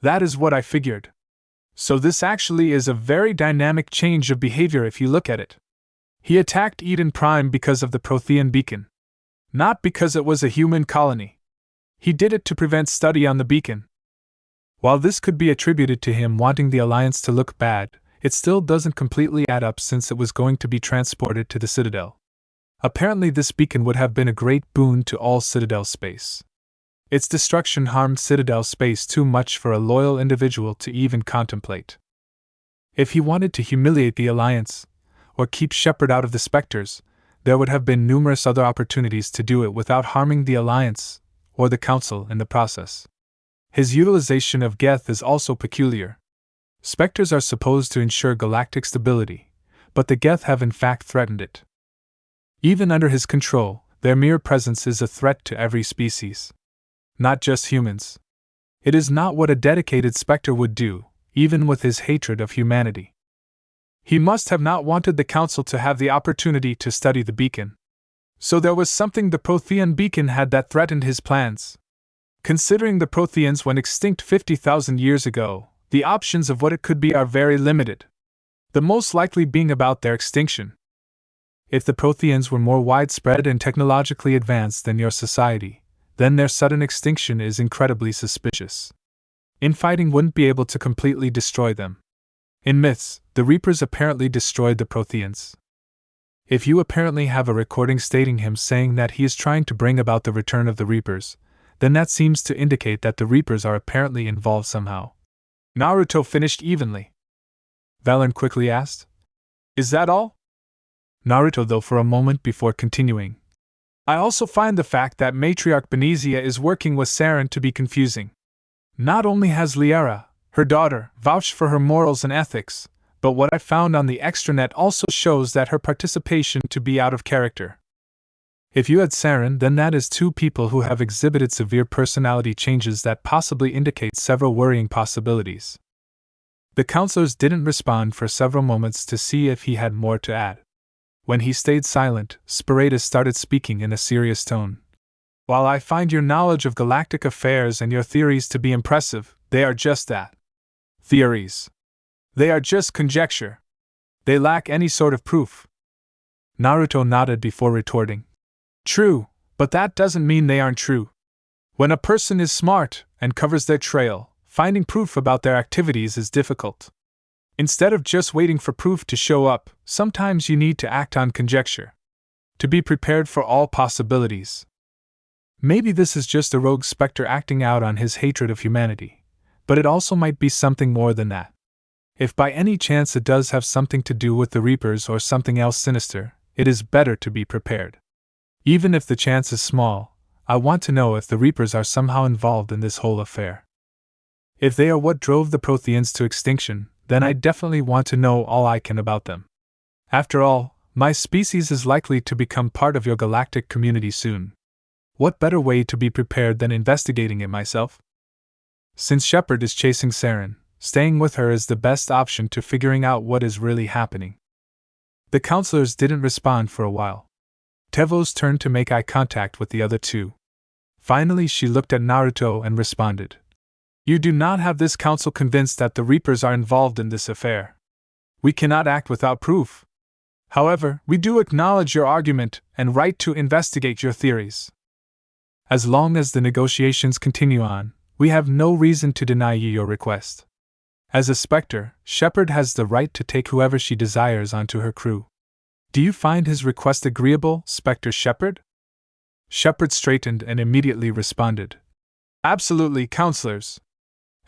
That is what I figured. So this actually is a very dynamic change of behavior if you look at it. He attacked Eden Prime because of the Prothean beacon. Not because it was a human colony. He did it to prevent study on the beacon. While this could be attributed to him wanting the Alliance to look bad, it still doesn't completely add up since it was going to be transported to the Citadel. Apparently this beacon would have been a great boon to all Citadel space. Its destruction harmed Citadel space too much for a loyal individual to even contemplate. If he wanted to humiliate the Alliance, or keep Shepard out of the Spectres, there would have been numerous other opportunities to do it without harming the Alliance, or the Council in the process. His utilization of Geth is also peculiar. Spectres are supposed to ensure galactic stability, but the Geth have in fact threatened it. Even under his control, their mere presence is a threat to every species. Not just humans. It is not what a dedicated Spectre would do, even with his hatred of humanity. He must have not wanted the Council to have the opportunity to study the beacon. So there was something the Prothean beacon had that threatened his plans. Considering the Protheans went extinct 50,000 years ago, the options of what it could be are very limited. The most likely being about their extinction. If the Protheans were more widespread and technologically advanced than your society, then their sudden extinction is incredibly suspicious. Infighting wouldn't be able to completely destroy them. In myths, the Reapers apparently destroyed the Protheans. If you apparently have a recording stating him saying that he is trying to bring about the return of the Reapers, then that seems to indicate that the Reapers are apparently involved somehow. Naruto finished evenly. Valen quickly asked. Is that all? Naruto though for a moment before continuing. I also find the fact that Matriarch Benizia is working with Saren to be confusing. Not only has Liara, her daughter, vouched for her morals and ethics, but what I found on the extranet also shows that her participation to be out of character. If you had Saren, then that is two people who have exhibited severe personality changes that possibly indicate several worrying possibilities. The counselors didn't respond for several moments to see if he had more to add. When he stayed silent, Spiritus started speaking in a serious tone. While I find your knowledge of galactic affairs and your theories to be impressive, they are just that. Theories. They are just conjecture. They lack any sort of proof. Naruto nodded before retorting. True, but that doesn't mean they aren't true. When a person is smart and covers their trail, finding proof about their activities is difficult. Instead of just waiting for proof to show up, sometimes you need to act on conjecture. To be prepared for all possibilities. Maybe this is just a rogue Spectre acting out on his hatred of humanity, but it also might be something more than that. If by any chance it does have something to do with the Reapers or something else sinister, it is better to be prepared. Even if the chance is small, I want to know if the Reapers are somehow involved in this whole affair. If they are what drove the Protheans to extinction, then I definitely want to know all I can about them. After all, my species is likely to become part of your galactic community soon. What better way to be prepared than investigating it myself? Since Shepard is chasing Saren, staying with her is the best option to figuring out what is really happening. The counselors didn't respond for a while. Tevo's turned to make eye contact with the other two. Finally she looked at Naruto and responded. You do not have this council convinced that the Reapers are involved in this affair. We cannot act without proof. However, we do acknowledge your argument and right to investigate your theories. As long as the negotiations continue on, we have no reason to deny you your request. As a Spectre, Shepard has the right to take whoever she desires onto her crew. Do you find his request agreeable, Spectre Shepard? Shepard straightened and immediately responded. Absolutely, counselors.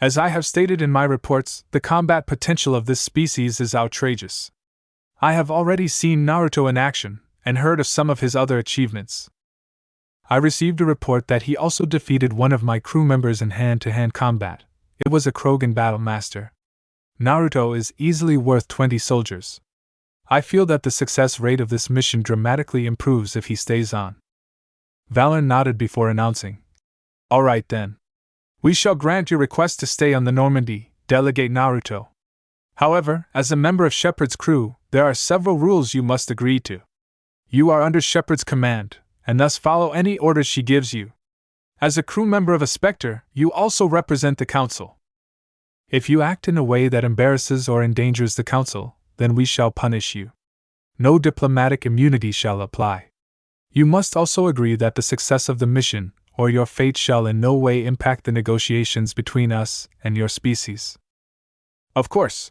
As I have stated in my reports, the combat potential of this species is outrageous. I have already seen Naruto in action, and heard of some of his other achievements. I received a report that he also defeated one of my crew members in hand-to-hand combat. It was a Krogan battle master. Naruto is easily worth 20 soldiers. I feel that the success rate of this mission dramatically improves if he stays on. Valor nodded before announcing. All right then. We shall grant your request to stay on the Normandy, Delegate Naruto. However, as a member of Shepard's crew, there are several rules you must agree to. You are under Shepard's command, and thus follow any orders she gives you. As a crew member of a Spectre, you also represent the Council. If you act in a way that embarrasses or endangers the Council, then we shall punish you. No diplomatic immunity shall apply. You must also agree that the success of the mission, or your fate, shall in no way impact the negotiations between us and your species. Of course.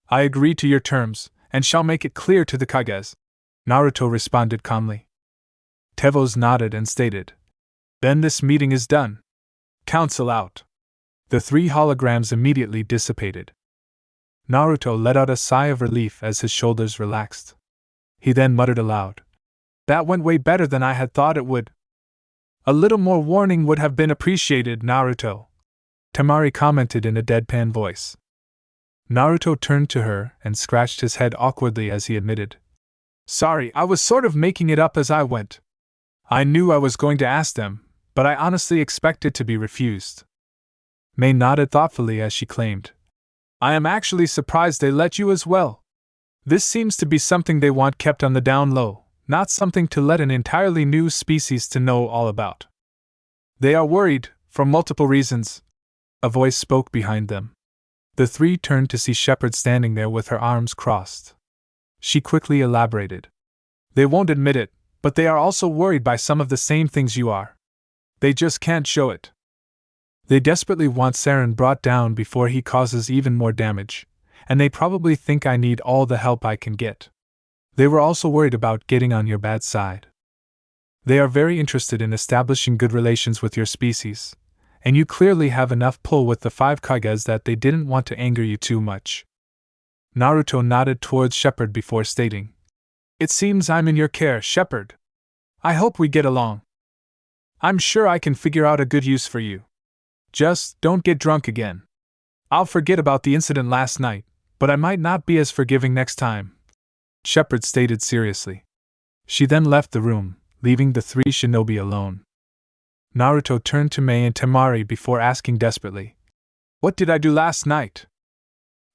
I agree to your terms, and shall make it clear to the Kages, Naruto responded calmly. Tevos nodded and stated, Then this meeting is done. Council out. The 3 holograms immediately dissipated. Naruto let out a sigh of relief as his shoulders relaxed. He then muttered aloud, That went way better than I had thought it would. A little more warning would have been appreciated, Naruto, Temari commented in a deadpan voice. Naruto turned to her and scratched his head awkwardly as he admitted, Sorry, I was sort of making it up as I went. I knew I was going to ask them, but I honestly expected to be refused. Mei nodded thoughtfully as she claimed, I am actually surprised they let you as well. This seems to be something they want kept on the down low, not something to let an entirely new species to know all about. They are worried, for multiple reasons. A voice spoke behind them. The 3 turned to see Shepard standing there with her arms crossed. She quickly elaborated. They won't admit it, but they are also worried by some of the same things you are. They just can't show it. They desperately want Saren brought down before he causes even more damage, and they probably think I need all the help I can get. They were also worried about getting on your bad side. They are very interested in establishing good relations with your species, and you clearly have enough pull with the 5 Kages that they didn't want to anger you too much. Naruto nodded towards Shepard before stating, It seems I'm in your care, Shepard. I hope we get along. I'm sure I can figure out a good use for you. Just don't get drunk again. I'll forget about the incident last night, but I might not be as forgiving next time, Shepard stated seriously. She then left the room, leaving the 3 shinobi alone. Naruto turned to Mei and Temari before asking desperately, What did I do last night?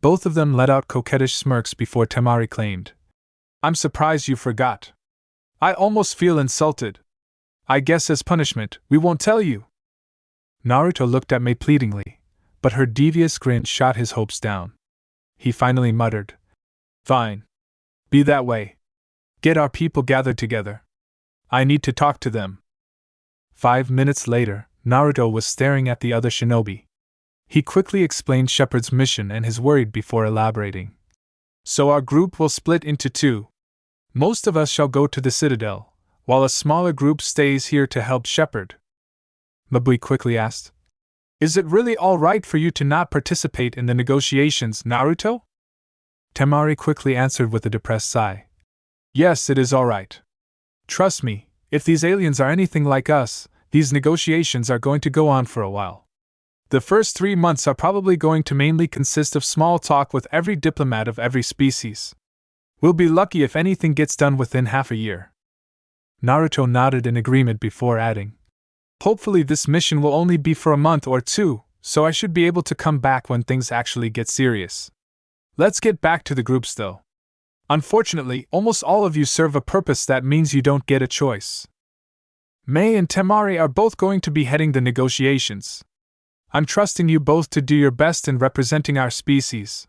Both of them let out coquettish smirks before Temari claimed, I'm surprised you forgot. I almost feel insulted. I guess as punishment, we won't tell you. Naruto looked at Mei pleadingly, but her devious grin shot his hopes down. He finally muttered, Fine. Be that way. Get our people gathered together. I need to talk to them. 5 minutes later, Naruto was staring at the other shinobi. He quickly explained Shepard's mission and his worried before elaborating. So our group will split into 2. Most of us shall go to the Citadel, while a smaller group stays here to help Shepard. Mabui quickly asked, Is it really all right for you to not participate in the negotiations, Naruto? Temari quickly answered with a depressed sigh. Yes, it is all right. Trust me, if these aliens are anything like us, these negotiations are going to go on for a while. The first 3 months are probably going to mainly consist of small talk with every diplomat of every species. We'll be lucky if anything gets done within half a year. Naruto nodded in agreement before adding, Hopefully this mission will only be for a month or 2, so I should be able to come back when things actually get serious. Let's get back to the groups though. Unfortunately, almost all of you serve a purpose that means you don't get a choice. Mei and Temari are both going to be heading the negotiations. I'm trusting you both to do your best in representing our species.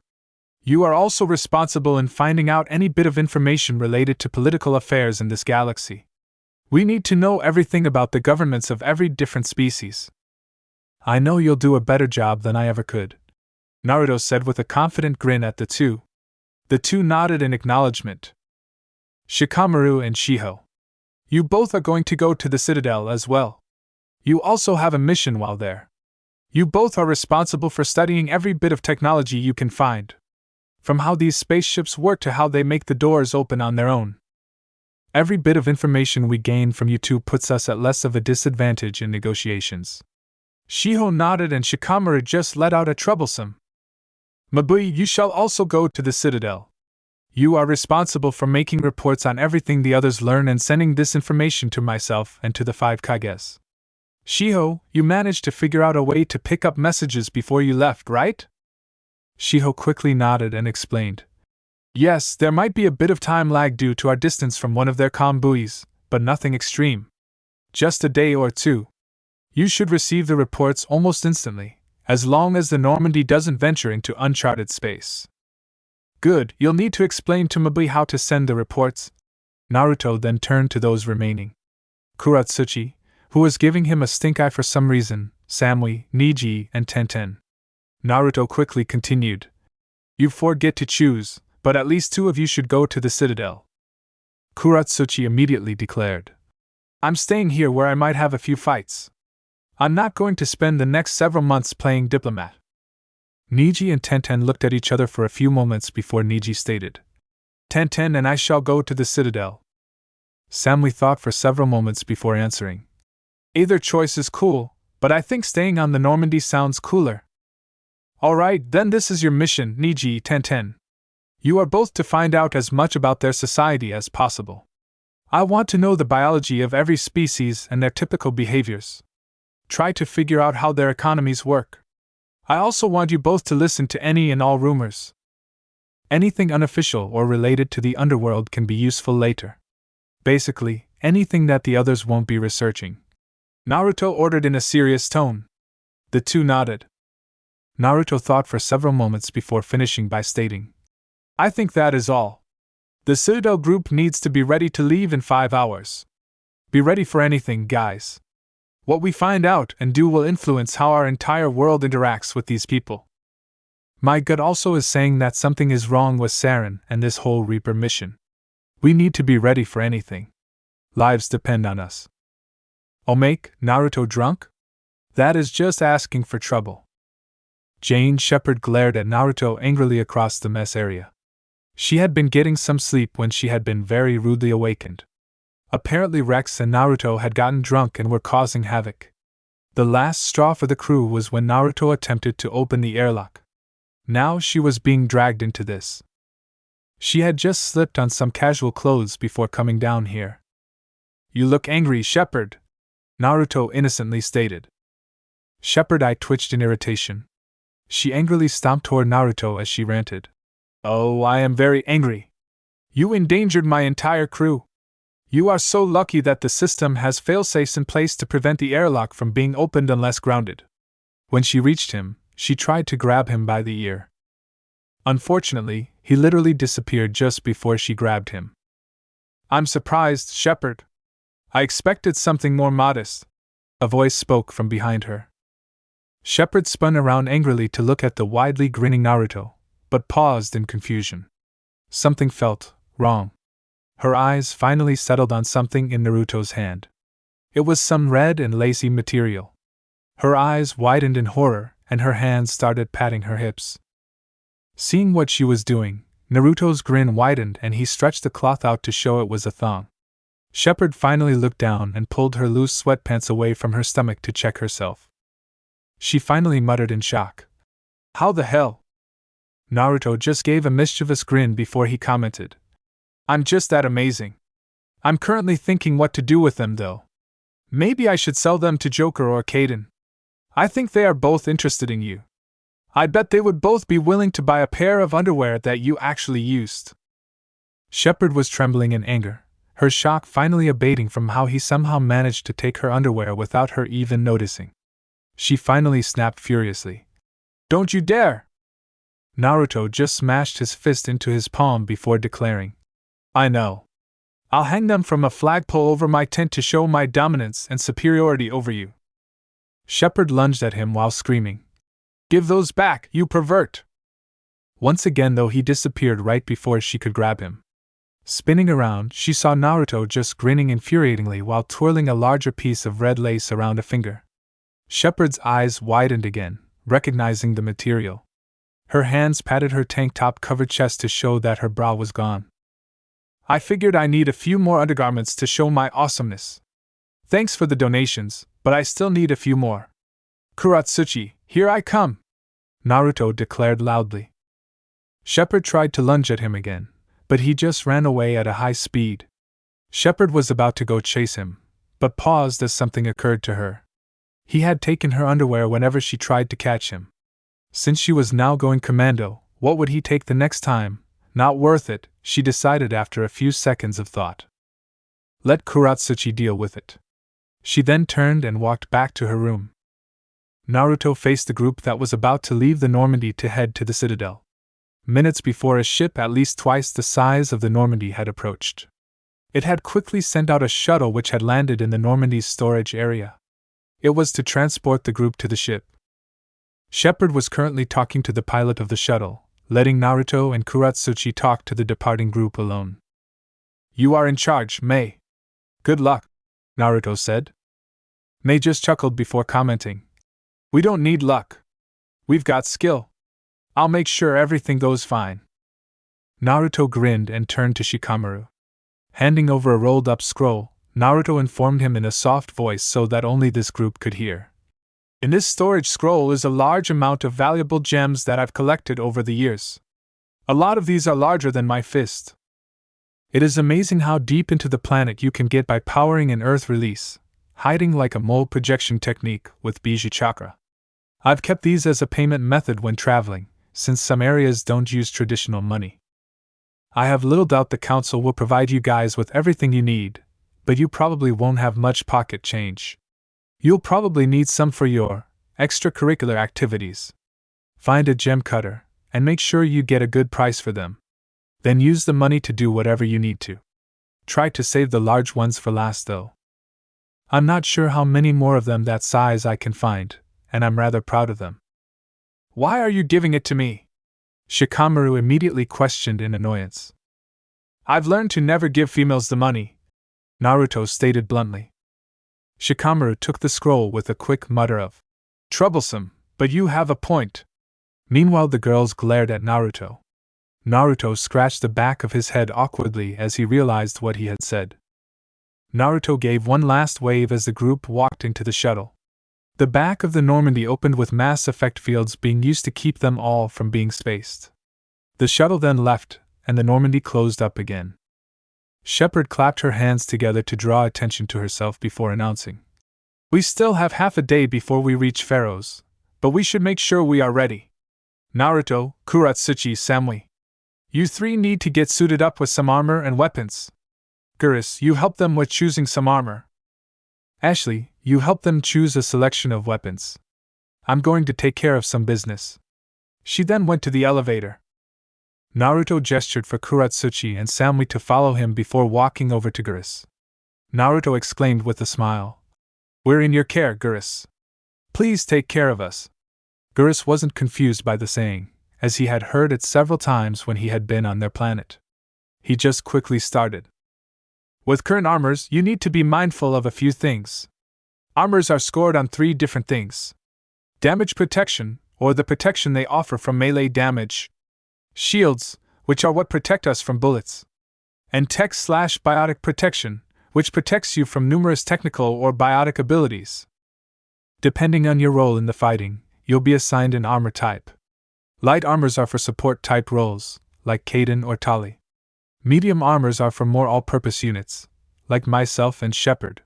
You are also responsible in finding out any bit of information related to political affairs in this galaxy. We need to know everything about the governments of every different species. I know you'll do a better job than I ever could, Naruto said with a confident grin at the 2. The 2 nodded in acknowledgement. Shikamaru and Shiho. You both are going to go to the Citadel as well. You also have a mission while there. You both are responsible for studying every bit of technology you can find. From how these spaceships work to how they make the doors open on their own. Every bit of information we gain from you two puts us at less of a disadvantage in negotiations. Shiho nodded and Shikamaru just let out a troublesome. Mabui, you shall also go to the Citadel. You are responsible for making reports on everything the others learn and sending this information to myself and to the 5 Kages. Shiho, you managed to figure out a way to pick up messages before you left, right? Shiho quickly nodded and explained. Yes, there might be a bit of time lag due to our distance from one of their comm buoys, but nothing extreme. Just a day or two. You should receive the reports almost instantly, as long as the Normandy doesn't venture into uncharted space. Good, you'll need to explain to Mabui how to send the reports. Naruto then turned to those remaining. Kuratsuchi, who was giving him a stink eye for some reason, Samui, Niji, and Tenten. Naruto quickly continued. You 4 get to choose, but at least 2 of you should go to the Citadel. Kuratsuchi immediately declared. I'm staying here where I might have a few fights. I'm not going to spend the next several months playing diplomat. Niji and Tenten looked at each other for a few moments before Niji stated. Tenten and I shall go to the Citadel. Samui thought for several moments before answering. Either choice is cool, but I think staying on the Normandy sounds cooler. Alright, then this is your mission, Niji, Tenten. You are both to find out as much about their society as possible. I want to know the biology of every species and their typical behaviors. Try to figure out how their economies work. I also want you both to listen to any and all rumors. Anything unofficial or related to the underworld can be useful later. Basically, anything that the others won't be researching. Naruto ordered in a serious tone. The 2 nodded. Naruto thought for several moments before finishing by stating. I think that is all. The Citadel group needs to be ready to leave in 5 hours. Be ready for anything, guys. What we find out and do will influence how our entire world interacts with these people. My gut also is saying that something is wrong with Saren and this whole Reaper mission. We need to be ready for anything. Lives depend on us. Oh, make Naruto drunk? That is just asking for trouble. Jane Shepherd glared at Naruto angrily across the mess area. She had been getting some sleep when she had been very rudely awakened. Apparently Rex and Naruto had gotten drunk and were causing havoc. The last straw for the crew was when Naruto attempted to open the airlock. Now she was being dragged into this. She had just slipped on some casual clothes before coming down here. You look angry, Shepherd, Naruto innocently stated. Shepherd's eye twitched in irritation. She angrily stomped toward Naruto as she ranted. Oh, I am very angry. You endangered my entire crew. You are so lucky that the system has failsafes in place to prevent the airlock from being opened unless grounded. When she reached him, she tried to grab him by the ear. Unfortunately, he literally disappeared just before she grabbed him. I'm surprised, Shepherd. I expected something more modest. A voice spoke from behind her. Shepherd spun around angrily to look at the widely grinning Naruto, but paused in confusion. Something felt wrong. Her eyes finally settled on something in Naruto's hand. It was some red and lacy material. Her eyes widened in horror, and her hands started patting her hips. Seeing what she was doing, Naruto's grin widened and he stretched the cloth out to show it was a thong. Shepherd finally looked down and pulled her loose sweatpants away from her stomach to check herself. She finally muttered in shock. How the hell? Naruto just gave a mischievous grin before he commented. I'm just that amazing. I'm currently thinking what to do with them though. Maybe I should sell them to Joker or Kaden. I think they are both interested in you. I bet they would both be willing to buy a pair of underwear that you actually used. Shepherd was trembling in anger, her shock finally abating from how he somehow managed to take her underwear without her even noticing. She finally snapped furiously. Don't you dare! Naruto just smashed his fist into his palm before declaring. I know. I'll hang them from a flagpole over my tent to show my dominance and superiority over you. Shepherd lunged at him while screaming. Give those back, you pervert! Once again though he disappeared right before she could grab him. Spinning around, she saw Naruto just grinning infuriatingly while twirling a larger piece of red lace around a finger. Shepard's eyes widened again, recognizing the material. Her hands patted her tank top covered chest to show that her bra was gone. I figured I need a few more undergarments to show my awesomeness. Thanks for the donations, but I still need a few more. Kuratsuchi, here I come! Naruto declared loudly. Shepard tried to lunge at him again, but he just ran away at a high speed. Shepard was about to go chase him, but paused as something occurred to her. He had taken her underwear whenever she tried to catch him. Since she was now going commando, what would he take the next time? Not worth it, she decided after a few seconds of thought. Let Kuratsuchi deal with it. She then turned and walked back to her room. Naruto faced the group that was about to leave the Normandy to head to the Citadel. Minutes before, a ship at least twice the size of the Normandy had approached. It had quickly sent out a shuttle which had landed in the Normandy's storage area. It was to transport the group to the ship. Shepard was currently talking to the pilot of the shuttle, letting Naruto and Kuratsuchi talk to the departing group alone. You are in charge, Mei. Good luck, Naruto said. Mei just chuckled before commenting. We don't need luck. We've got skill. I'll make sure everything goes fine. Naruto grinned and turned to Shikamaru. Handing over a rolled-up scroll, Naruto informed him in a soft voice so that only this group could hear. In this storage scroll is a large amount of valuable gems that I've collected over the years. A lot of these are larger than my fist. It is amazing how deep into the planet you can get by powering an earth release, hiding like a mole projection technique with Biju chakra. I've kept these as a payment method when traveling, since some areas don't use traditional money. I have little doubt the council will provide you guys with everything you need, but you probably won't have much pocket change. You'll probably need some for your extracurricular activities. Find a gem cutter, and make sure you get a good price for them. Then use the money to do whatever you need to. Try to save the large ones for last though. I'm not sure how many more of them that size I can find, and I'm rather proud of them. Why are you giving it to me? Shikamaru immediately questioned in annoyance. I've learned to never give females the money, Naruto stated bluntly. Shikamaru took the scroll with a quick mutter of, troublesome, but you have a point. Meanwhile, the girls glared at Naruto. Naruto scratched the back of his head awkwardly as he realized what he had said. Naruto gave one last wave as the group walked into the shuttle. The back of the Normandy opened with mass effect fields being used to keep them all from being spaced. The shuttle then left, and the Normandy closed up again. Shepard clapped her hands together to draw attention to herself before announcing. We still have half a day before we reach Pharaoh's, but we should make sure we are ready. Naruto, Kuratsuchi, Samui. You three need to get suited up with some armor and weapons. Gurus, you help them with choosing some armor. Ashley, you help them choose a selection of weapons. I'm going to take care of some business. She then went to the elevator. Naruto gestured for Kuratsuchi and Samui to follow him before walking over to Gurus. Naruto exclaimed with a smile. We're in your care, Gurus. Please take care of us. Gurus wasn't confused by the saying, as he had heard it several times when he had been on their planet. He just quickly started. With current armors, you need to be mindful of a few things. Armors are scored on 3 different things. Damage protection, or the protection they offer from melee damage. Shields, which are what protect us from bullets. And tech/biotic protection, which protects you from numerous technical or biotic abilities. Depending on your role in the fighting, you'll be assigned an armor type. Light armors are for support-type roles, like Kaden or Tali. Medium armors are for more all-purpose units, like myself and Shepard.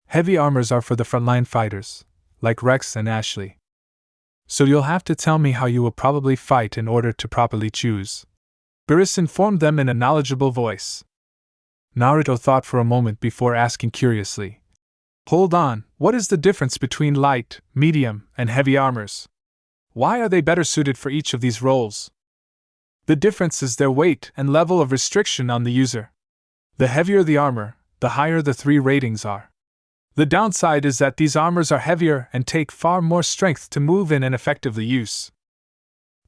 Heavy armors are for the frontline fighters, like Rex and Ashley. So you'll have to tell me how you will probably fight in order to properly choose. Beerus informed them in a knowledgeable voice. Naruto thought for a moment before asking curiously. Hold on, what is the difference between light, medium, and heavy armors? Why are they better suited for each of these roles? The difference is their weight and level of restriction on the user. The heavier the armor, the higher the 3 ratings are. The downside is that these armors are heavier and take far more strength to move in and effectively use.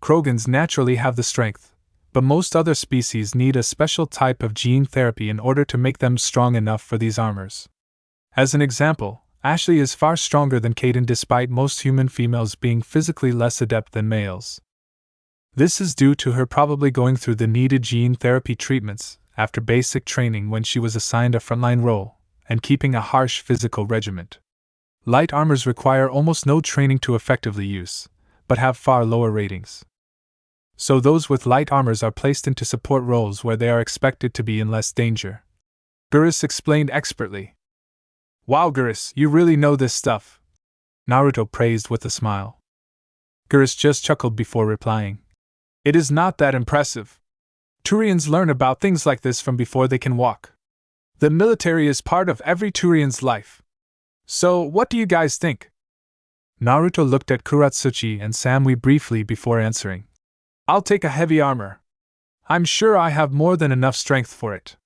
Krogans naturally have the strength, but most other species need a special type of gene therapy in order to make them strong enough for these armors. As an example, Ashley is far stronger than Kaden despite most human females being physically less adept than males. This is due to her probably going through the needed gene therapy treatments after basic training when she was assigned a frontline role, and keeping a harsh physical regimen. Light armors require almost no training to effectively use, but have far lower ratings. So those with light armors are placed into support roles where they are expected to be in less danger. Geras explained expertly. Wow, Geras, you really know this stuff, Naruto praised with a smile. Geras just chuckled before replying. It is not that impressive. Turians learn about things like this from before they can walk. The military is part of every Turian's life. So, what do you guys think? Naruto looked at Kuratsuchi and Samui briefly before answering. I'll take a heavy armor. I'm sure I have more than enough strength for it.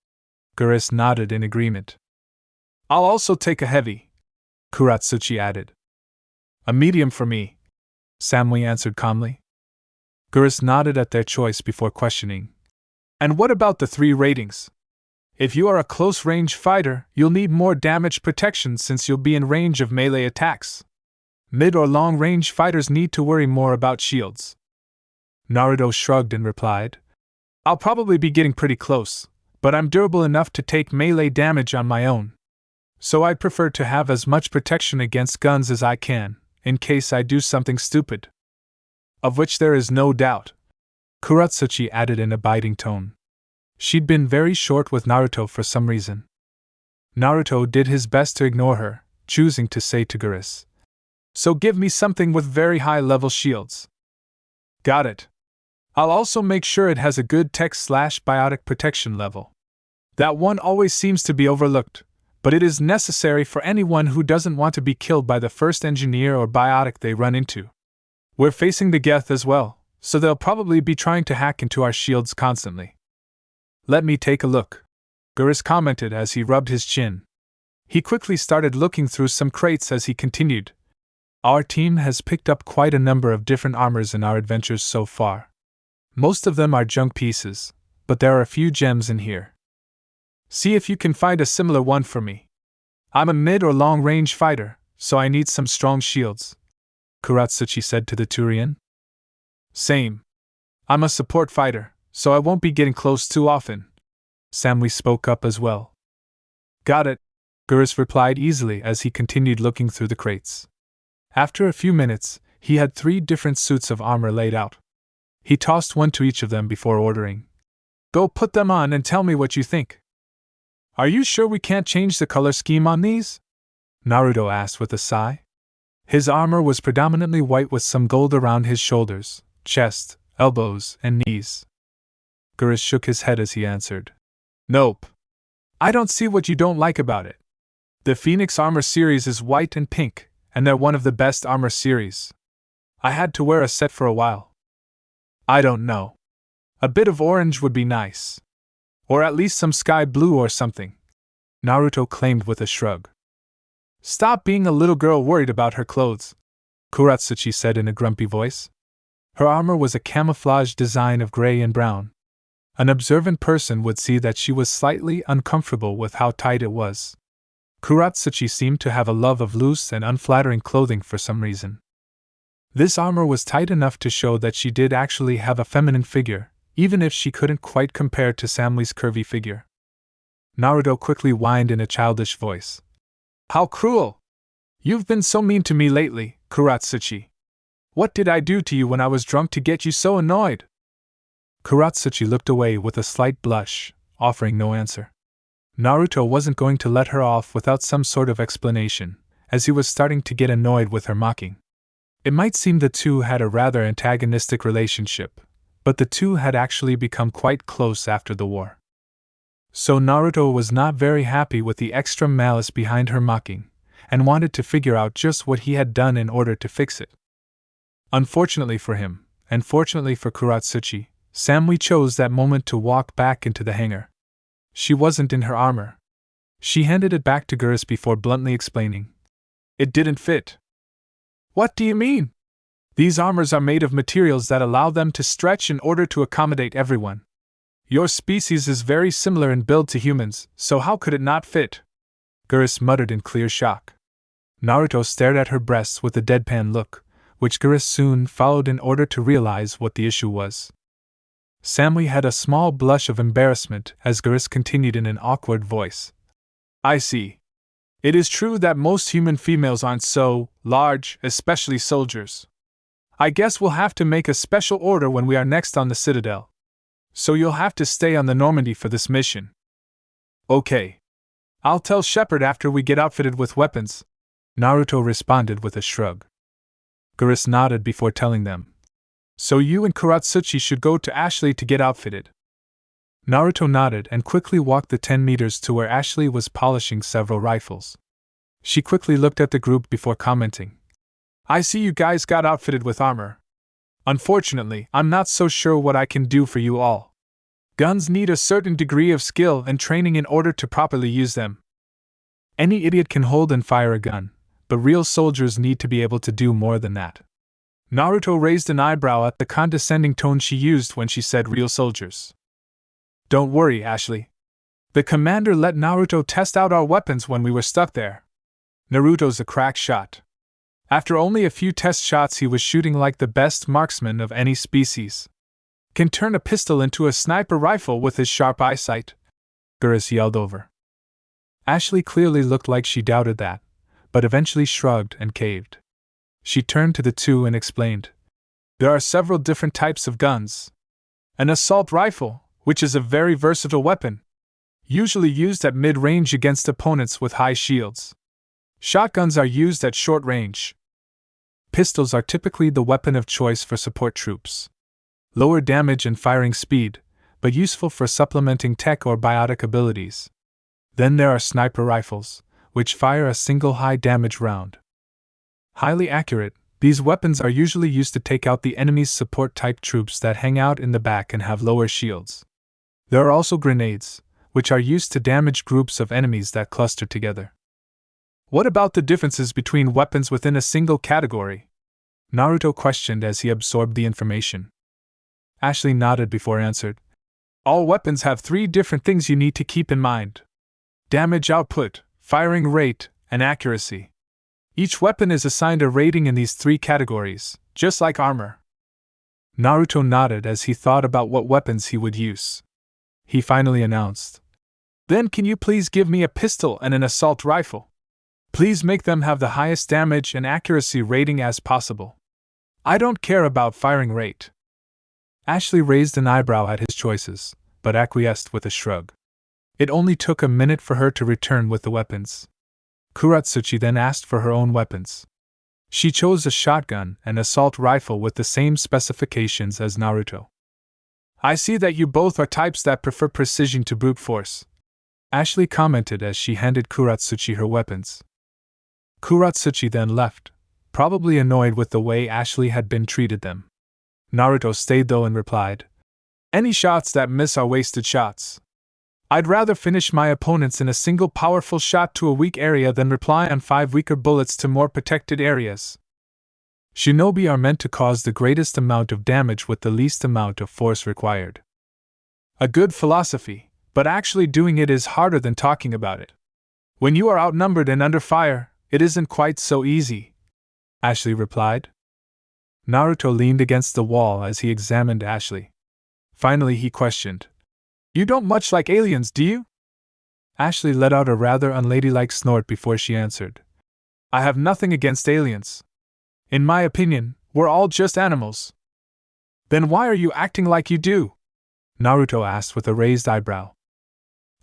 Geras nodded in agreement. I'll also take a heavy, Kuratsuchi added. A medium for me, Samui answered calmly. Geras nodded at their choice before questioning. And what about the 3 ratings? If you are a close-range fighter, you'll need more damage protection since you'll be in range of melee attacks. Mid- or long-range fighters need to worry more about shields. Naruto shrugged and replied, I'll probably be getting pretty close, but I'm durable enough to take melee damage on my own. So I prefer to have as much protection against guns as I can, in case I do something stupid. Of which there is no doubt, Kuratsuchi added in a biting tone. She'd been very short with Naruto for some reason. Naruto did his best to ignore her, choosing to say to Geras, So give me something with very high-level shields. Got it. I'll also make sure it has a good tech/biotic protection level. That one always seems to be overlooked, but it is necessary for anyone who doesn't want to be killed by the first engineer or biotic they run into. We're facing the Geth as well, so they'll probably be trying to hack into our shields constantly. Let me take a look, Geras commented as he rubbed his chin. He quickly started looking through some crates as he continued. Our team has picked up quite a number of different armors in our adventures so far. Most of them are junk pieces, but there are a few gems in here. See if you can find a similar one for me. I'm a mid- or long-range fighter, so I need some strong shields, Kuratsuchi said to the Turian. Same. I'm a support fighter, so I won't be getting close too often. Samui spoke up as well. Got it, Geras replied easily as he continued looking through the crates. After a few minutes, he had 3 different suits of armor laid out. He tossed one to each of them before ordering. Go put them on and tell me what you think. Are you sure we can't change the color scheme on these? Naruto asked with a sigh. His armor was predominantly white with some gold around his shoulders, chest, elbows, and knees. Geras shook his head as he answered. Nope. I don't see what you don't like about it. The Phoenix Armor series is white and pink, and they're one of the best armor series. I had to wear a set for a while. I don't know. A bit of orange would be nice. Or at least some sky blue or something, Naruto claimed with a shrug. Stop being a little girl worried about her clothes, Kuratsuchi said in a grumpy voice. Her armor was a camouflage design of gray and brown. An observant person would see that she was slightly uncomfortable with how tight it was. Kuratsuchi seemed to have a love of loose and unflattering clothing for some reason. This armor was tight enough to show that she did actually have a feminine figure, even if she couldn't quite compare to Samui's curvy figure. Naruto quickly whined in a childish voice. How cruel! You've been so mean to me lately, Kuratsuchi. What did I do to you when I was drunk to get you so annoyed? Kuratsuchi looked away with a slight blush, offering no answer. Naruto wasn't going to let her off without some sort of explanation, as he was starting to get annoyed with her mocking. It might seem the two had a rather antagonistic relationship, but the two had actually become quite close after the war. So Naruto was not very happy with the extra malice behind her mocking, and wanted to figure out just what he had done in order to fix it. Unfortunately for him, and fortunately for Kuratsuchi, Samui chose that moment to walk back into the hangar. She wasn't in her armor. She handed it back to Geras before bluntly explaining. It didn't fit. What do you mean? These armors are made of materials that allow them to stretch in order to accommodate everyone. Your species is very similar in build to humans, so how could it not fit? Geras muttered in clear shock. Naruto stared at her breasts with a deadpan look, which Geras soon followed in order to realize what the issue was. Samui had a small blush of embarrassment as Geras continued in an awkward voice. I see. It is true that most human females aren't so large, especially soldiers. I guess we'll have to make a special order when we are next on the Citadel. So you'll have to stay on the Normandy for this mission. Okay. I'll tell Shepard after we get outfitted with weapons, Naruto responded with a shrug. Geras nodded before telling them. So you and Kuratsuchi should go to Ashley to get outfitted. Naruto nodded and quickly walked the 10 meters to where Ashley was polishing several rifles. She quickly looked at the group before commenting. I see you guys got outfitted with armor. Unfortunately, I'm not so sure what I can do for you all. Guns need a certain degree of skill and training in order to properly use them. Any idiot can hold and fire a gun, but real soldiers need to be able to do more than that. Naruto raised an eyebrow at the condescending tone she used when she said real soldiers. Don't worry, Ashley. The commander let Naruto test out our weapons when we were stuck there. Naruto's a crack shot. After only a few test shots, he was shooting like the best marksman of any species. Can turn a pistol into a sniper rifle with his sharp eyesight, Geras yelled over. Ashley clearly looked like she doubted that, but eventually shrugged and caved. She turned to the two and explained. There are several different types of guns. An assault rifle, which is a very versatile weapon, usually used at mid-range against opponents with high shields. Shotguns are used at short range. Pistols are typically the weapon of choice for support troops. Lower damage and firing speed, but useful for supplementing tech or biotic abilities. Then there are sniper rifles, which fire a single high-damage round. Highly accurate, these weapons are usually used to take out the enemy's support-type troops that hang out in the back and have lower shields. There are also grenades, which are used to damage groups of enemies that cluster together. What about the differences between weapons within a single category? Naruto questioned as he absorbed the information. Ashley nodded before answered. All weapons have 3 different things you need to keep in mind. Damage output, firing rate, and accuracy. Each weapon is assigned a rating in these 3 categories, just like armor. Naruto nodded as he thought about what weapons he would use. He finally announced. Then can you please give me a pistol and an assault rifle? Please make them have the highest damage and accuracy rating as possible. I don't care about firing rate. Ashley raised an eyebrow at his choices, but acquiesced with a shrug. It only took a minute for her to return with the weapons. Kuratsuchi then asked for her own weapons. She chose a shotgun and assault rifle with the same specifications as Naruto. I see that you both are types that prefer precision to brute force, Ashley commented as she handed Kuratsuchi her weapons. Kuratsuchi then left, probably annoyed with the way Ashley had been treated them. Naruto stayed though and replied, Any shots that miss are wasted shots. I'd rather finish my opponents in a single powerful shot to a weak area than rely on 5 weaker bullets to more protected areas. Shinobi are meant to cause the greatest amount of damage with the least amount of force required. A good philosophy, but actually doing it is harder than talking about it. When you are outnumbered and under fire, it isn't quite so easy, Ashley replied. Naruto leaned against the wall as he examined Ashley. Finally he questioned, You don't much like aliens, do you? Ashley let out a rather unladylike snort before she answered. I have nothing against aliens. In my opinion, we're all just animals. Then why are you acting like you do? Naruto asked with a raised eyebrow.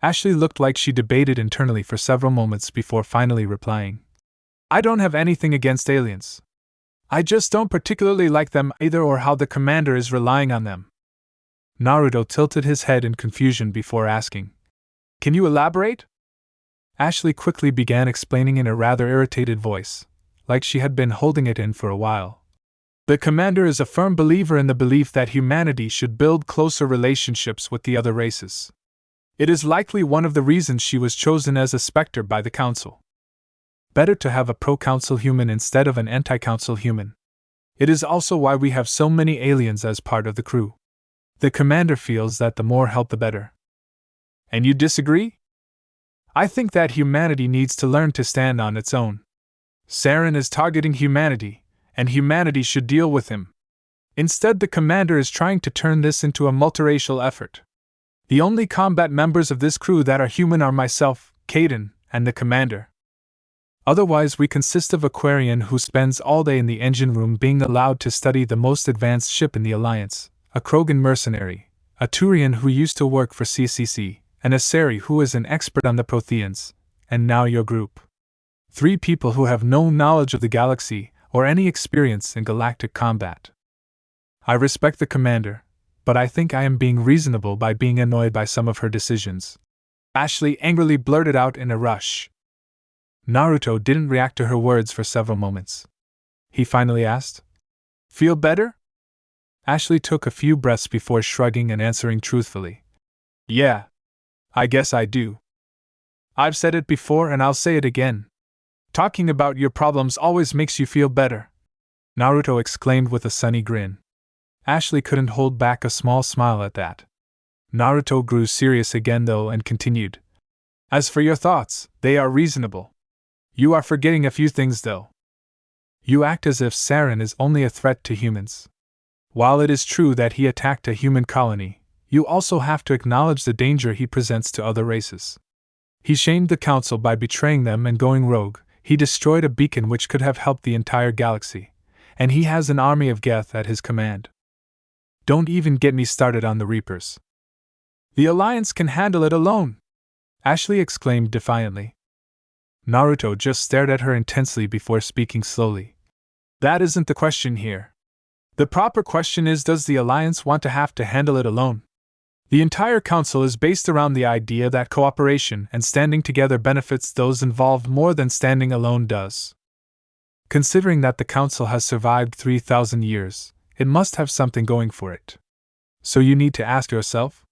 Ashley looked like she debated internally for several moments before finally replying. I don't have anything against aliens. I just don't particularly like them either or how the commander is relying on them. Naruto tilted his head in confusion before asking, Can you elaborate? Ashley quickly began explaining in a rather irritated voice, like she had been holding it in for a while. The commander is a firm believer in the belief that humanity should build closer relationships with the other races. It is likely one of the reasons she was chosen as a Spectre by the Council. Better to have a pro-Council human instead of an anti-Council human. It is also why we have so many aliens as part of the crew. The commander feels that the more help the better. And you disagree? I think that humanity needs to learn to stand on its own. Saren is targeting humanity, and humanity should deal with him. Instead, the commander is trying to turn this into a multiracial effort. The only combat members of this crew that are human are myself, Caden, and the commander. Otherwise, we consist of Aquarian who spends all day in the engine room being allowed to study the most advanced ship in the Alliance, a Krogan mercenary, a Turian who used to work for CCC, and a Sari who is an expert on the Protheans, and now your group. 3 people who have no knowledge of the galaxy or any experience in galactic combat. I respect the commander, but I think I am being reasonable by being annoyed by some of her decisions. Ashley angrily blurted out in a rush. Naruto didn't react to her words for several moments. He finally asked, "Feel better?" Ashley took a few breaths before shrugging and answering truthfully. "Yeah, I guess I do. I've said it before and I'll say it again. Talking about your problems always makes you feel better," Naruto exclaimed with a sunny grin. Ashley couldn't hold back a small smile at that. Naruto grew serious again though and continued. "As for your thoughts, they are reasonable. You are forgetting a few things though. You act as if Saren is only a threat to humans. While it is true that he attacked a human colony, you also have to acknowledge the danger he presents to other races. He shamed the Council by betraying them and going rogue. He destroyed a beacon which could have helped the entire galaxy, and he has an army of Geth at his command. Don't even get me started on the Reapers. The Alliance can handle it alone," Ashley exclaimed defiantly. Naruto just stared at her intensely before speaking slowly. "That isn't the question here. The proper question is, does the Alliance want to have to handle it alone? The entire Council is based around the idea that cooperation and standing together benefits those involved more than standing alone does. Considering that the Council has survived 3,000 years, it must have something going for it. So you need to ask yourself,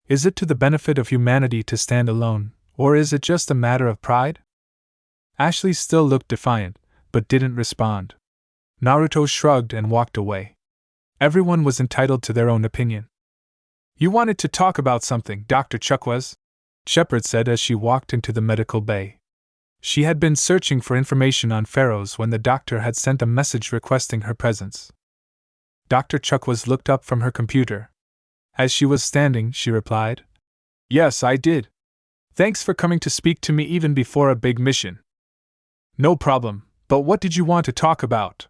is it to the benefit of humanity to stand alone, or is it just a matter of pride?" Ashley still looked defiant, but didn't respond. Naruto shrugged and walked away. Everyone was entitled to their own opinion. "You wanted to talk about something, Dr. Chukwas," Shepard said as she walked into the medical bay. She had been searching for information on pharaohs when the doctor had sent a message requesting her presence. Dr. Chukwas looked up from her computer. As she was standing, she replied, "Yes, I did. Thanks for coming to speak to me even before a big mission." "No problem, but what did you want to talk about?"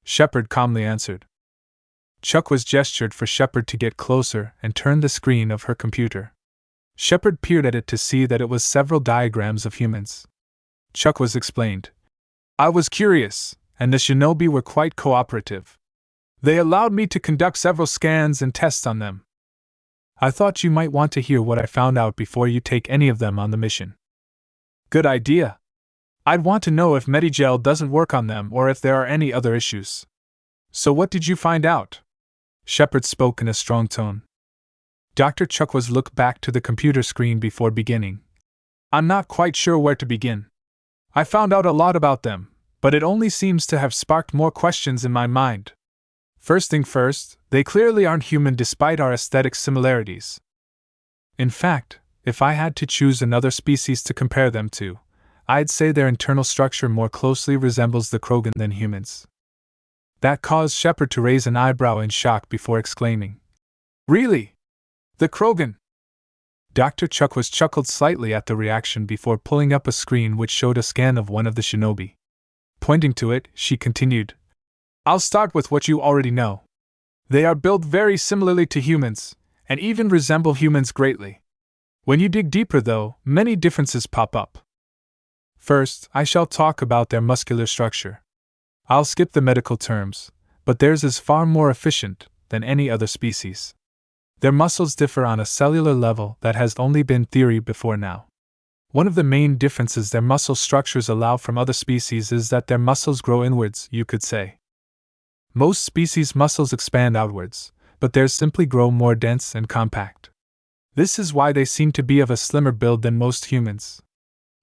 Shepard calmly answered. Chukwas gestured for Shepard to get closer and turned the screen of her computer. Shepard peered at it to see that it was several diagrams of humans. Chukwas explained, "I was curious, and the shinobi were quite cooperative. They allowed me to conduct several scans and tests on them. I thought you might want to hear what I found out before you take any of them on the mission." "Good idea. I'd want to know if Medigel doesn't work on them or if there are any other issues. So what did you find out?" Shepard spoke in a strong tone. Dr. Chukwas looked back to the computer screen before beginning. "I'm not quite sure where to begin. I found out a lot about them, but it only seems to have sparked more questions in my mind. First thing first, they clearly aren't human despite our aesthetic similarities. In fact, if I had to choose another species to compare them to, I'd say their internal structure more closely resembles the Krogan than humans." That caused Shepard to raise an eyebrow in shock before exclaiming, "Really? The Krogan?" Dr. Chukwas chuckled slightly at the reaction before pulling up a screen which showed a scan of one of the shinobi. Pointing to it, she continued, "I'll start with what you already know. They are built very similarly to humans, and even resemble humans greatly. When you dig deeper though, many differences pop up. First, I shall talk about their muscular structure. I'll skip the medical terms, but theirs is far more efficient than any other species. Their muscles differ on a cellular level that has only been theory before now. One of the main differences their muscle structures allow from other species is that their muscles grow inwards, you could say. Most species' muscles expand outwards, but theirs simply grow more dense and compact. This is why they seem to be of a slimmer build than most humans.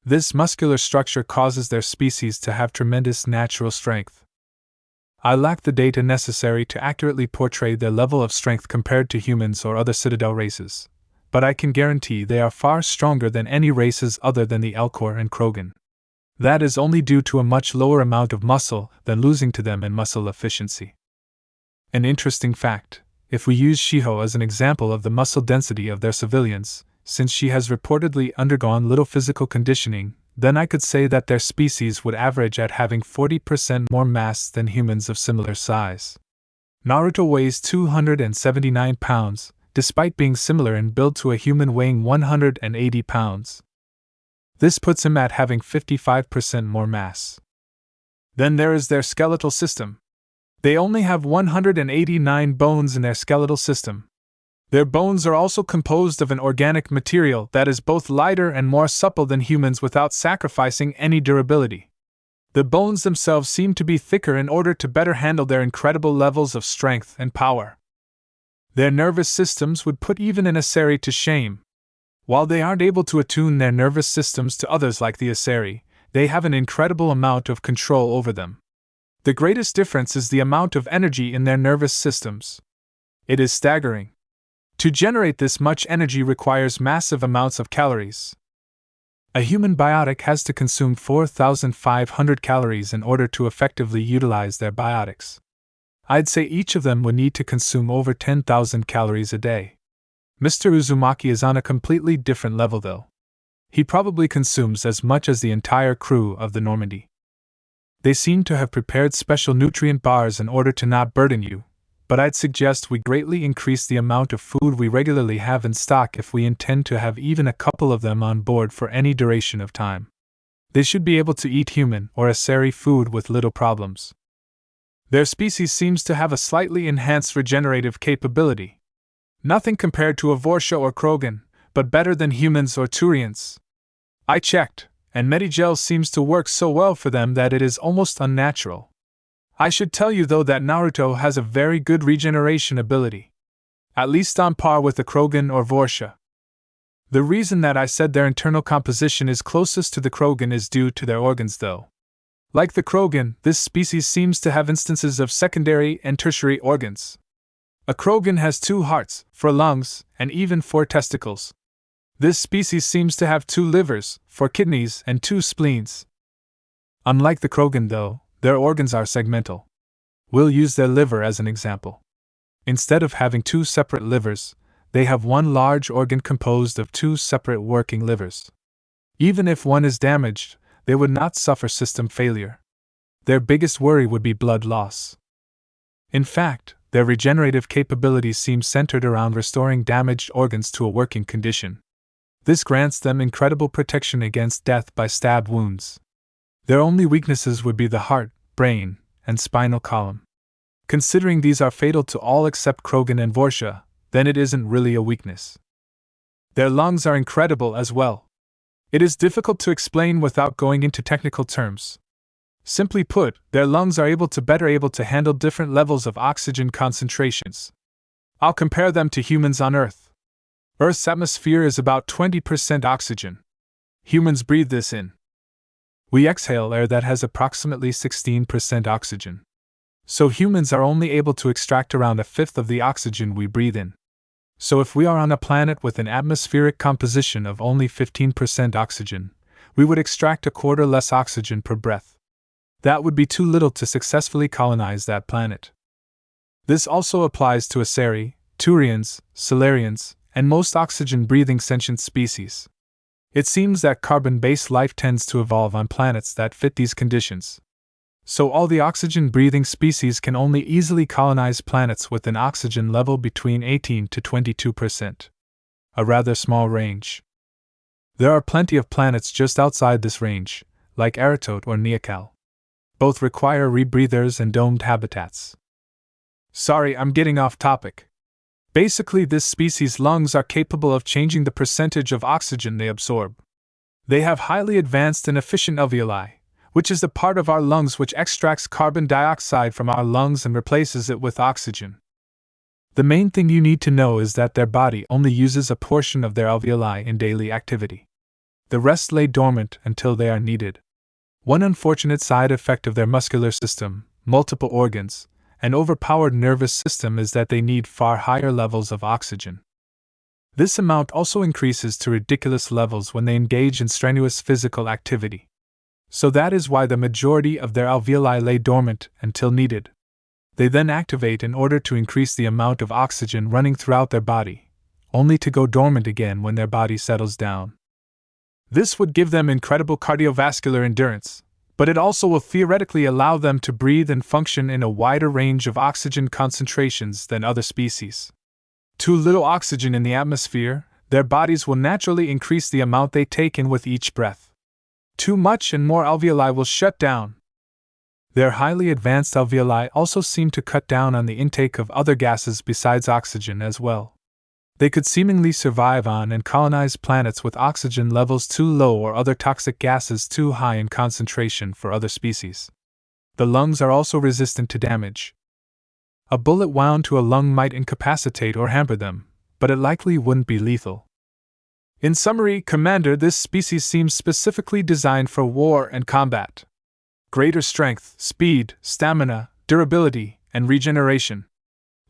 This muscular structure causes their species to have tremendous natural strength. I lack the data necessary to accurately portray their level of strength compared to humans or other Citadel races, but I can guarantee they are far stronger than any races other than the Elcor and Krogan. That is only due to a much lower amount of muscle than losing to them in muscle efficiency. An interesting fact: if we use Shiho as an example of the muscle density of their civilians, since she has reportedly undergone little physical conditioning, then I could say that their species would average at having 40% more mass than humans of similar size. Naruto weighs 279 pounds, despite being similar in build to a human weighing 180 pounds. This puts him at having 55% more mass. Then there is their skeletal system. They only have 189 bones in their skeletal system. Their bones are also composed of an organic material that is both lighter and more supple than humans without sacrificing any durability. The bones themselves seem to be thicker in order to better handle their incredible levels of strength and power. Their nervous systems would put even an Asari to shame. While they aren't able to attune their nervous systems to others like the Asari, they have an incredible amount of control over them. The greatest difference is the amount of energy in their nervous systems. It is staggering. To generate this much energy requires massive amounts of calories. A human biotic has to consume 4,500 calories in order to effectively utilize their biotics. I'd say each of them would need to consume over 10,000 calories a day. Mr. Uzumaki is on a completely different level though. He probably consumes as much as the entire crew of the Normandy. They seem to have prepared special nutrient bars in order to not burden you, but I'd suggest we greatly increase the amount of food we regularly have in stock if we intend to have even a couple of them on board for any duration of time. They should be able to eat human or Asari food with little problems. Their species seems to have a slightly enhanced regenerative capability. Nothing compared to a Vorsha or Krogan, but better than humans or Turians. I checked, and Medigel seems to work so well for them that it is almost unnatural. I should tell you though that Naruto has a very good regeneration ability. At least on par with the Krogan or Vorsha. The reason that I said their internal composition is closest to the Krogan is due to their organs though. Like the Krogan, this species seems to have instances of secondary and tertiary organs. A Krogan has 2 hearts, 4 lungs, and even 4 testicles. This species seems to have 2 livers, 4 kidneys, and 2 spleens. Unlike the Krogan though, their organs are segmental. We'll use their liver as an example. Instead of having 2 separate livers, they have one large organ composed of 2 separate working livers. Even if one is damaged, they would not suffer system failure. Their biggest worry would be blood loss. In fact, their regenerative capabilities seem centered around restoring damaged organs to a working condition. This grants them incredible protection against death by stab wounds. Their only weaknesses would be the heart, brain, and spinal column. Considering these are fatal to all except Krogan and Vorsha, then it isn't really a weakness. Their lungs are incredible as well. It is difficult to explain without going into technical terms. Simply put, their lungs are better able to handle different levels of oxygen concentrations. I'll compare them to humans on Earth. Earth's atmosphere is about 20% oxygen. Humans breathe this in. We exhale air that has approximately 16% oxygen. So humans are only able to extract around 1/5 of the oxygen we breathe in. So if we are on a planet with an atmospheric composition of only 15% oxygen, we would extract 1/4 less oxygen per breath. That would be too little to successfully colonize that planet. This also applies to Asari, Turians, Solarians, and most oxygen-breathing sentient species. It seems that carbon-based life tends to evolve on planets that fit these conditions. So all the oxygen-breathing species can only easily colonize planets with an oxygen level between 18 to 22%. A rather small range. There are plenty of planets just outside this range, like Aratote or Neokal. Both require rebreathers and domed habitats. Sorry, I'm getting off topic. Basically, this species' lungs are capable of changing the percentage of oxygen they absorb. They have highly advanced and efficient alveoli, which is the part of our lungs which extracts carbon dioxide from our lungs and replaces it with oxygen. The main thing you need to know is that their body only uses a portion of their alveoli in daily activity. The rest lay dormant until they are needed. One unfortunate side effect of their muscular system, multiple organs, and overpowered nervous system is that they need far higher levels of oxygen. This amount also increases to ridiculous levels when they engage in strenuous physical activity. So that is why the majority of their alveoli lay dormant until needed. They then activate in order to increase the amount of oxygen running throughout their body, only to go dormant again when their body settles down. This would give them incredible cardiovascular endurance, but it also will theoretically allow them to breathe and function in a wider range of oxygen concentrations than other species. Too little oxygen in the atmosphere, their bodies will naturally increase the amount they take in with each breath. Too much and more alveoli will shut down. Their highly advanced alveoli also seem to cut down on the intake of other gases besides oxygen as well. They could seemingly survive on and colonize planets with oxygen levels too low or other toxic gases too high in concentration for other species. The lungs are also resistant to damage. A bullet wound to a lung might incapacitate or hamper them, but it likely wouldn't be lethal. In summary, Commander, this species seems specifically designed for war and combat. Greater strength, speed, stamina, durability, and regeneration.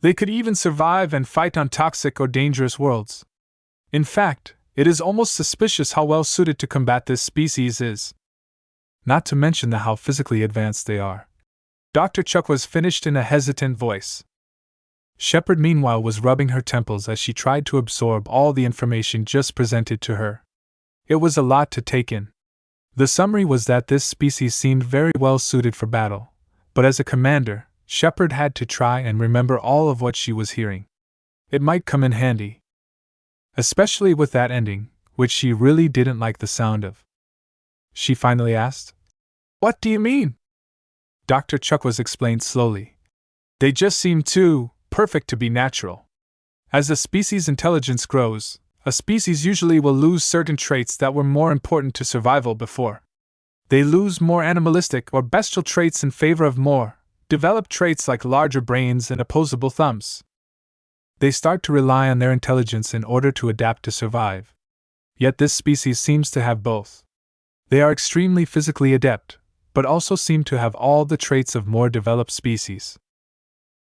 They could even survive and fight on toxic or dangerous worlds. In fact, it is almost suspicious how well suited to combat this species is. Not to mention how physically advanced they are. Dr. Chuck was finished in a hesitant voice. Shepard, meanwhile, was rubbing her temples as she tried to absorb all the information just presented to her. It was a lot to take in. The summary was that this species seemed very well suited for battle, but as a commander, Shepard had to try and remember all of what she was hearing. It might come in handy. Especially with that ending, which she really didn't like the sound of. She finally asked, "What do you mean?" Dr. Chuck was explained slowly. They just seem too perfect to be natural. As a species' intelligence grows, a species usually will lose certain traits that were more important to survival before. They lose more animalistic or bestial traits in favor of more developed traits like larger brains and opposable thumbs. They start to rely on their intelligence in order to adapt to survive. Yet this species seems to have both. They are extremely physically adept, but also seem to have all the traits of more developed species.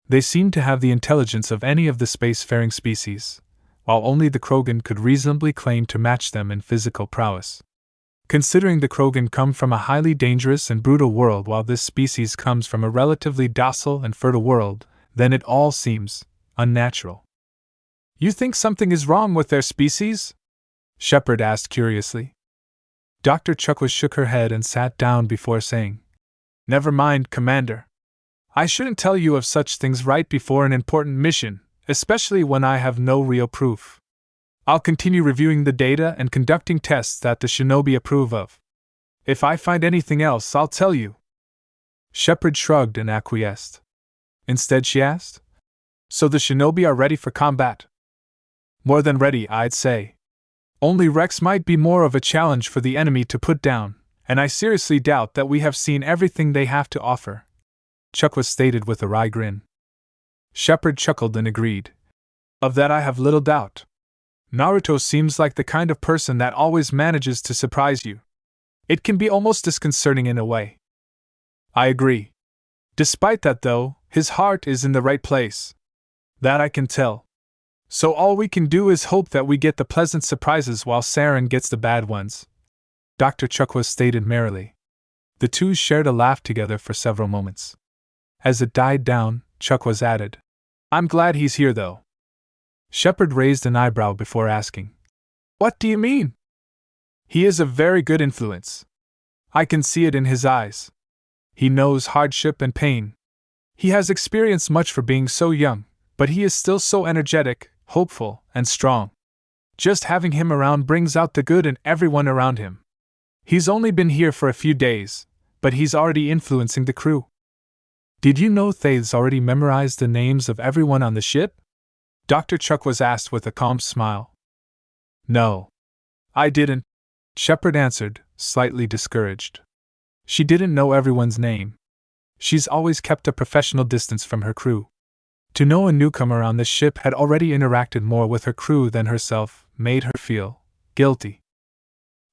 They seem to have the intelligence of any of the spacefaring species, while only the Krogan could reasonably claim to match them in physical prowess. Considering the Krogan come from a highly dangerous and brutal world while this species comes from a relatively docile and fertile world, then it all seems unnatural. "You think something is wrong with their species?" Shepard asked curiously. Dr. Chuck shook her head and sat down before saying, "Never mind, Commander. I shouldn't tell you of such things right before an important mission, especially when I have no real proof. I'll continue reviewing the data and conducting tests that the shinobi approve of. If I find anything else, I'll tell you." Shepard shrugged and acquiesced. Instead, she asked, "So the shinobi are ready for combat?" "More than ready, I'd say. Only Rex might be more of a challenge for the enemy to put down, and I seriously doubt that we have seen everything they have to offer," Chuck stated with a wry grin. Shepard chuckled and agreed. "Of that I have little doubt. Naruto seems like the kind of person that always manages to surprise you. It can be almost disconcerting in a way." "I agree. Despite that, though, his heart is in the right place. That I can tell. So all we can do is hope that we get the pleasant surprises while Saren gets the bad ones," Dr. Chuck stated merrily. The two shared a laugh together for several moments. As it died down, Chuck added, "I'm glad he's here, though." Shepard raised an eyebrow before asking, "What do you mean?" "He is a very good influence. I can see it in his eyes. He knows hardship and pain. He has experienced much for being so young, but he is still so energetic, hopeful, and strong. Just having him around brings out the good in everyone around him. He's only been here for a few days, but he's already influencing the crew." "Did you know Thales already memorized the names of everyone on the ship?" Dr. Chuck asked with a calm smile. "No. I didn't," Shepard answered, slightly discouraged. "She didn't know everyone's name. She's always kept a professional distance from her crew. To know a newcomer on the ship had already interacted more with her crew than herself made her feel guilty.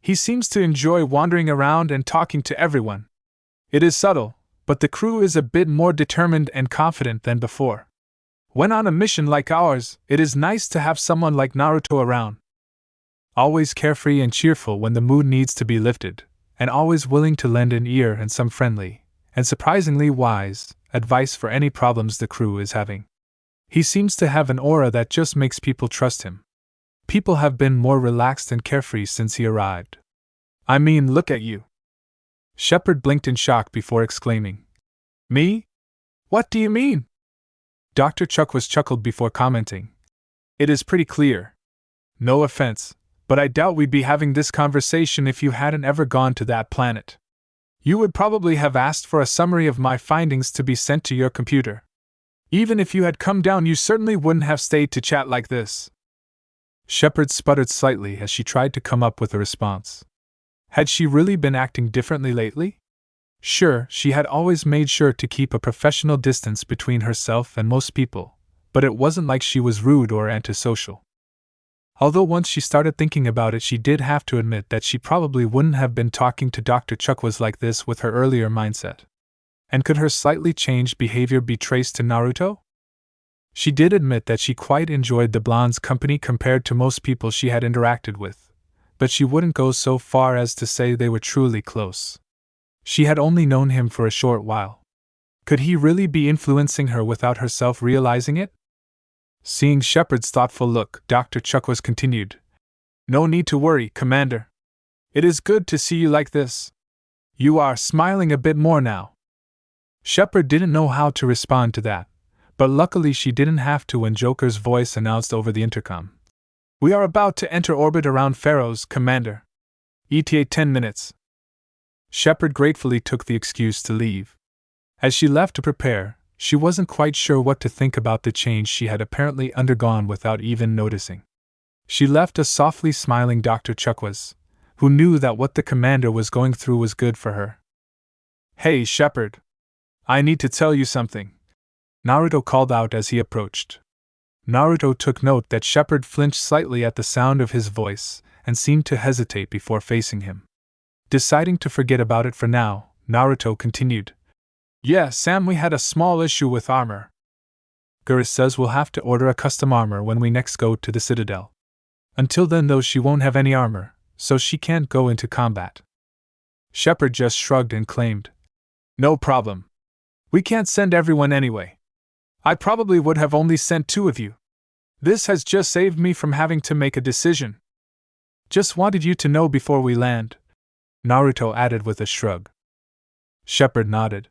He seems to enjoy wandering around and talking to everyone. It is subtle, but the crew is a bit more determined and confident than before. When on a mission like ours, it is nice to have someone like Naruto around. Always carefree and cheerful when the mood needs to be lifted, and always willing to lend an ear and some friendly, and surprisingly wise, advice for any problems the crew is having. He seems to have an aura that just makes people trust him. People have been more relaxed and carefree since he arrived. I mean, look at you. Shepard blinked in shock before exclaiming. Me? What do you mean? Dr. Chuckwas chuckled before commenting. It is pretty clear. No offense, but I doubt we'd be having this conversation if you hadn't ever gone to that planet. You would probably have asked for a summary of my findings to be sent to your computer. Even if you had come down, you certainly wouldn't have stayed to chat like this. Shepard sputtered slightly as she tried to come up with a response. Had she really been acting differently lately? Sure, she had always made sure to keep a professional distance between herself and most people, but it wasn't like she was rude or antisocial. Although once she started thinking about it, she did have to admit that she probably wouldn't have been talking to Dr. Chuckwas like this with her earlier mindset. And could her slightly changed behavior be traced to Naruto? She did admit that she quite enjoyed the blonde's company compared to most people she had interacted with, but she wouldn't go so far as to say they were truly close. She had only known him for a short while. Could he really be influencing her without herself realizing it? Seeing Shepard's thoughtful look, Dr. Chuckwas continued. No need to worry, Commander. It is good to see you like this. You are smiling a bit more now. Shepard didn't know how to respond to that, but luckily she didn't have to when Joker's voice announced over the intercom. We are about to enter orbit around Pharaohs, Commander. ETA 10 minutes. Shepard gratefully took the excuse to leave. As she left to prepare, she wasn't quite sure what to think about the change she had apparently undergone without even noticing. She left a softly smiling Dr. Chuckwas, who knew that what the commander was going through was good for her. Hey, Shepard. I need to tell you something, Naruto called out as he approached. Naruto took note that Shepard flinched slightly at the sound of his voice and seemed to hesitate before facing him. Deciding to forget about it for now, Naruto continued. Yeah, Sam, we had a small issue with armor. Geras says we'll have to order a custom armor when we next go to the Citadel. Until then, though, she won't have any armor, so she can't go into combat. Shepard just shrugged and claimed. No problem. We can't send everyone anyway. I probably would have only sent 2 of you. This has just saved me from having to make a decision. Just wanted you to know before we land, Naruto added with a shrug. Shepard nodded.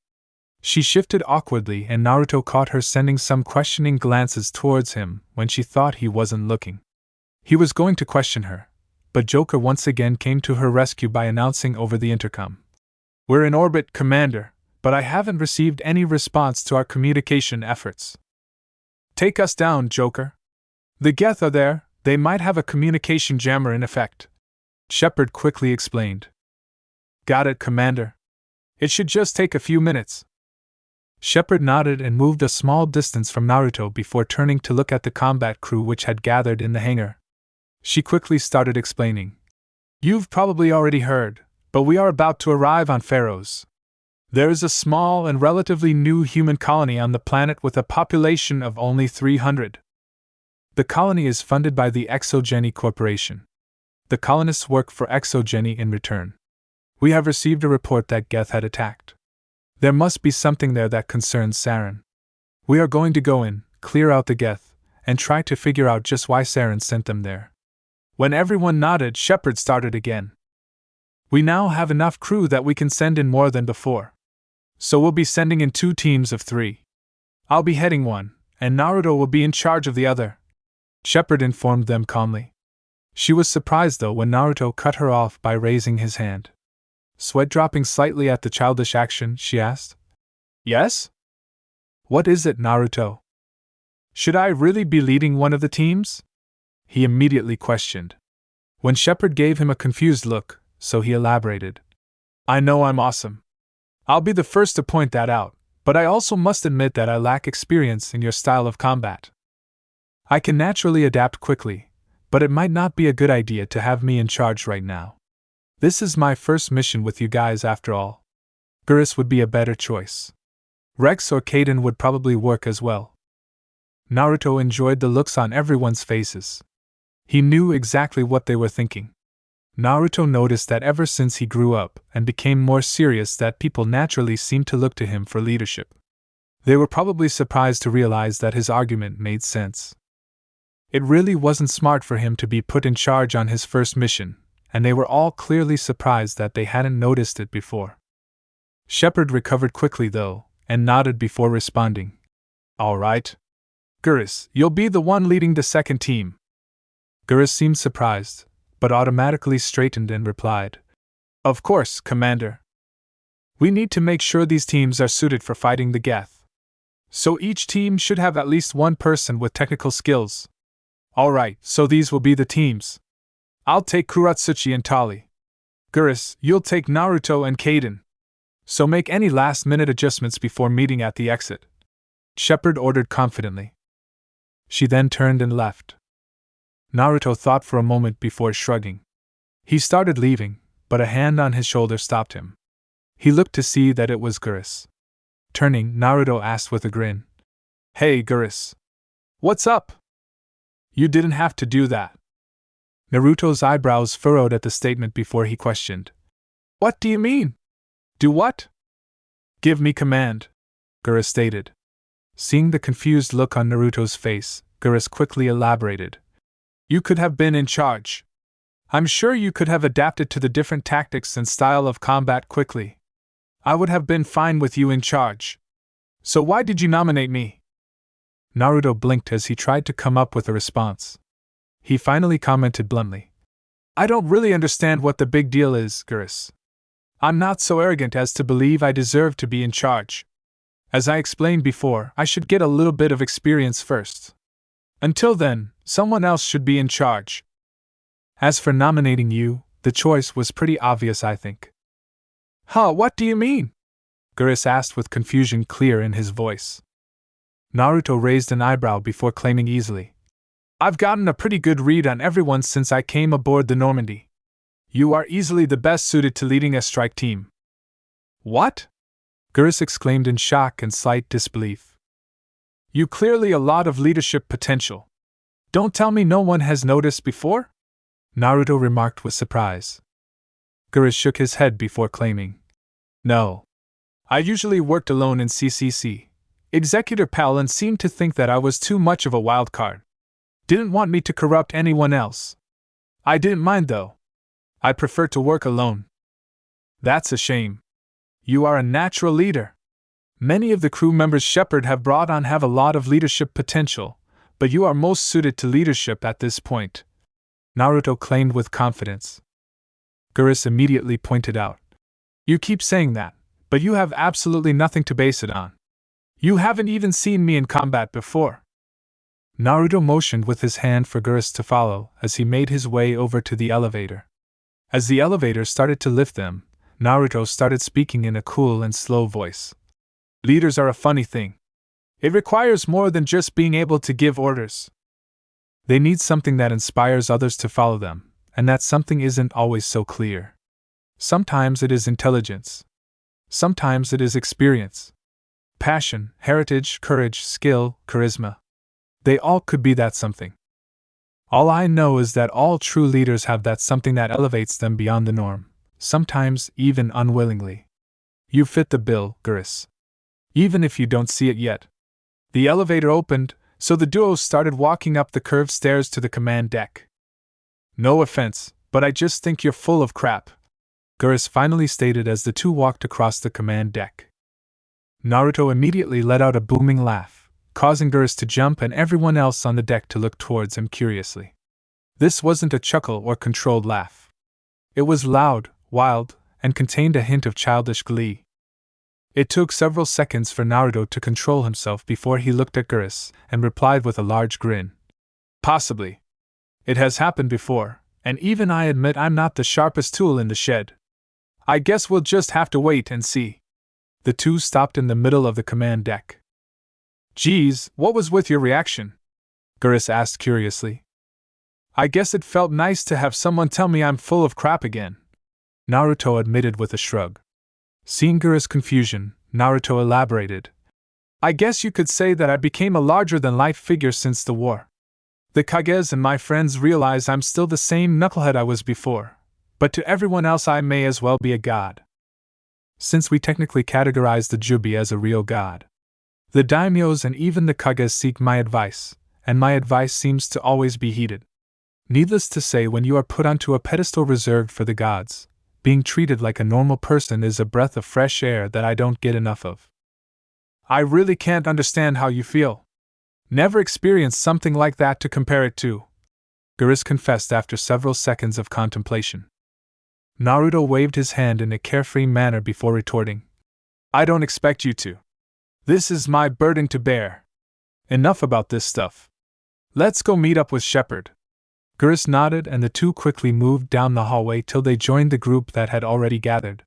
She shifted awkwardly and Naruto caught her sending some questioning glances towards him when she thought he wasn't looking. He was going to question her, but Joker once again came to her rescue by announcing over the intercom. We're in orbit, Commander, but I haven't received any response to our communication efforts. Take us down, Joker. The Geth are there, they might have a communication jammer in effect, Shepard quickly explained. Got it, Commander. It should just take a few minutes. Shepard nodded and moved a small distance from Naruto before turning to look at the combat crew which had gathered in the hangar. She quickly started explaining. You've probably already heard, but we are about to arrive on Pharaohs. There is a small and relatively new human colony on the planet with a population of only 300. The colony is funded by the Exogeny Corporation. The colonists work for Exogeny in return. We have received a report that Geth had attacked. There must be something there that concerns Saren. We are going to go in, clear out the Geth, and try to figure out just why Saren sent them there. When everyone nodded, Shepard started again. We now have enough crew that we can send in more than before. So we'll be sending in 2 teams of 3. I'll be heading one, and Naruto will be in charge of the other, Shepard informed them calmly. She was surprised though when Naruto cut her off by raising his hand. Sweat dropping slightly at the childish action, she asked. Yes? What is it, Naruto? Should I really be leading one of the teams? He immediately questioned. When Shepard gave him a confused look, so he elaborated. I know I'm awesome. I'll be the first to point that out, but I also must admit that I lack experience in your style of combat. I can naturally adapt quickly, but it might not be a good idea to have me in charge right now. This is my first mission with you guys after all. Geras would be a better choice. Rex or Kaden would probably work as well. Naruto enjoyed the looks on everyone's faces. He knew exactly what they were thinking. Naruto noticed that ever since he grew up and became more serious that people naturally seemed to look to him for leadership. They were probably surprised to realize that his argument made sense. It really wasn't smart for him to be put in charge on his first mission, and they were all clearly surprised that they hadn't noticed it before. Shepard recovered quickly though, and nodded before responding. All right. Geras, you'll be the one leading the second team. Geras seemed surprised, but automatically straightened and replied. Of course, Commander. We need to make sure these teams are suited for fighting the Geth. So each team should have at least one person with technical skills. Alright, so these will be the teams. I'll take Kuratsuchi and Tali. Geras, you'll take Naruto and Kaden. So make any last-minute adjustments before meeting at the exit. Shepard ordered confidently. She then turned and left. Naruto thought for a moment before shrugging. He started leaving, but a hand on his shoulder stopped him. He looked to see that it was Geras. Turning, Naruto asked with a grin. Hey, Geras. What's up? You didn't have to do that. Naruto's eyebrows furrowed at the statement before he questioned. What do you mean? Do what? Give me command, Geras stated. Seeing the confused look on Naruto's face, Geras quickly elaborated. You could have been in charge. I'm sure you could have adapted to the different tactics and style of combat quickly. I would have been fine with you in charge. So why did you nominate me? Naruto blinked as he tried to come up with a response. He finally commented bluntly. I don't really understand what the big deal is, Geras. I'm not so arrogant as to believe I deserve to be in charge. As I explained before, I should get a little bit of experience first. Until then, someone else should be in charge. As for nominating you, the choice was pretty obvious, I think. Huh, what do you mean? Geras asked with confusion clear in his voice. Naruto raised an eyebrow before claiming easily. I've gotten a pretty good read on everyone since I came aboard the Normandy. You are easily the best suited to leading a strike team. What? Geras exclaimed in shock and slight disbelief. You clearly a lot of leadership potential. Don't tell me no one has noticed before? Naruto remarked with surprise. Geras shook his head before claiming. No. I usually worked alone in CCC. Executor Palin seemed to think that I was too much of a wild card. Didn't want me to corrupt anyone else. I didn't mind though. I prefer to work alone. That's a shame. You are a natural leader. Many of the crew members Shepard have brought on have a lot of leadership potential, but you are most suited to leadership at this point, Naruto claimed with confidence. Geras immediately pointed out. You keep saying that, but you have absolutely nothing to base it on. You haven't even seen me in combat before. Naruto motioned with his hand for Geras to follow as he made his way over to the elevator. As the elevator started to lift them, Naruto started speaking in a cool and slow voice. Leaders are a funny thing. It requires more than just being able to give orders. They need something that inspires others to follow them, and that something isn't always so clear. Sometimes it is intelligence. Sometimes it is experience. Passion, heritage, courage, skill, charisma. They all could be that something. All I know is that all true leaders have that something that elevates them beyond the norm, sometimes even unwillingly. You fit the bill, Geras. Even if you don't see it yet. The elevator opened, so the duo started walking up the curved stairs to the command deck. No offense, but I just think you're full of crap, Geras finally stated as the two walked across the command deck. Naruto immediately let out a booming laugh, causing Geras to jump and everyone else on the deck to look towards him curiously. This wasn't a chuckle or controlled laugh. It was loud, wild, and contained a hint of childish glee. It took several seconds for Naruto to control himself before he looked at Geras and replied with a large grin. Possibly. It has happened before, and even I admit I'm not the sharpest tool in the shed. I guess we'll just have to wait and see. The two stopped in the middle of the command deck. Geez, what was with your reaction? Geras asked curiously. I guess it felt nice to have someone tell me I'm full of crap again, Naruto admitted with a shrug. Seeing Geras' confusion, Naruto elaborated. I guess you could say that I became a larger-than-life figure since the war. The Kages and my friends realize I'm still the same knucklehead I was before, But to everyone else I may as well be a god. Since we technically categorize the Jubi as a real god. The daimyos and even the kages seek my advice, and my advice seems to always be heeded. Needless to say, when you are put onto a pedestal reserved for the gods, being treated like a normal person is a breath of fresh air that I don't get enough of. I really can't understand how you feel. Never experienced something like that to compare it to, Geras confessed after several seconds of contemplation. Naruto waved his hand in a carefree manner before retorting. I don't expect you to. This is my burden to bear. Enough about this stuff. Let's go meet up with Shepherd. Geras nodded and the two quickly moved down the hallway till they joined the group that had already gathered.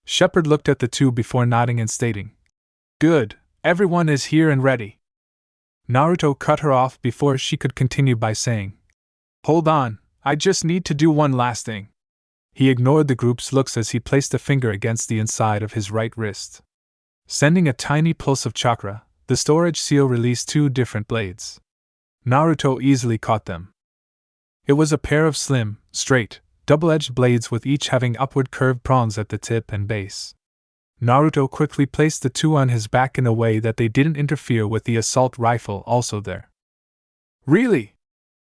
Shepherd looked at the two before nodding and stating, Good, everyone is here and ready. Naruto cut her off before she could continue by saying, Hold on, I just need to do one last thing. He ignored the group's looks as he placed a finger against the inside of his right wrist. Sending a tiny pulse of chakra, the storage seal released two different blades. Naruto easily caught them. It was a pair of slim, straight, double-edged blades with each having upward curved prongs at the tip and base. Naruto quickly placed the two on his back in a way that they didn't interfere with the assault rifle also there. Really?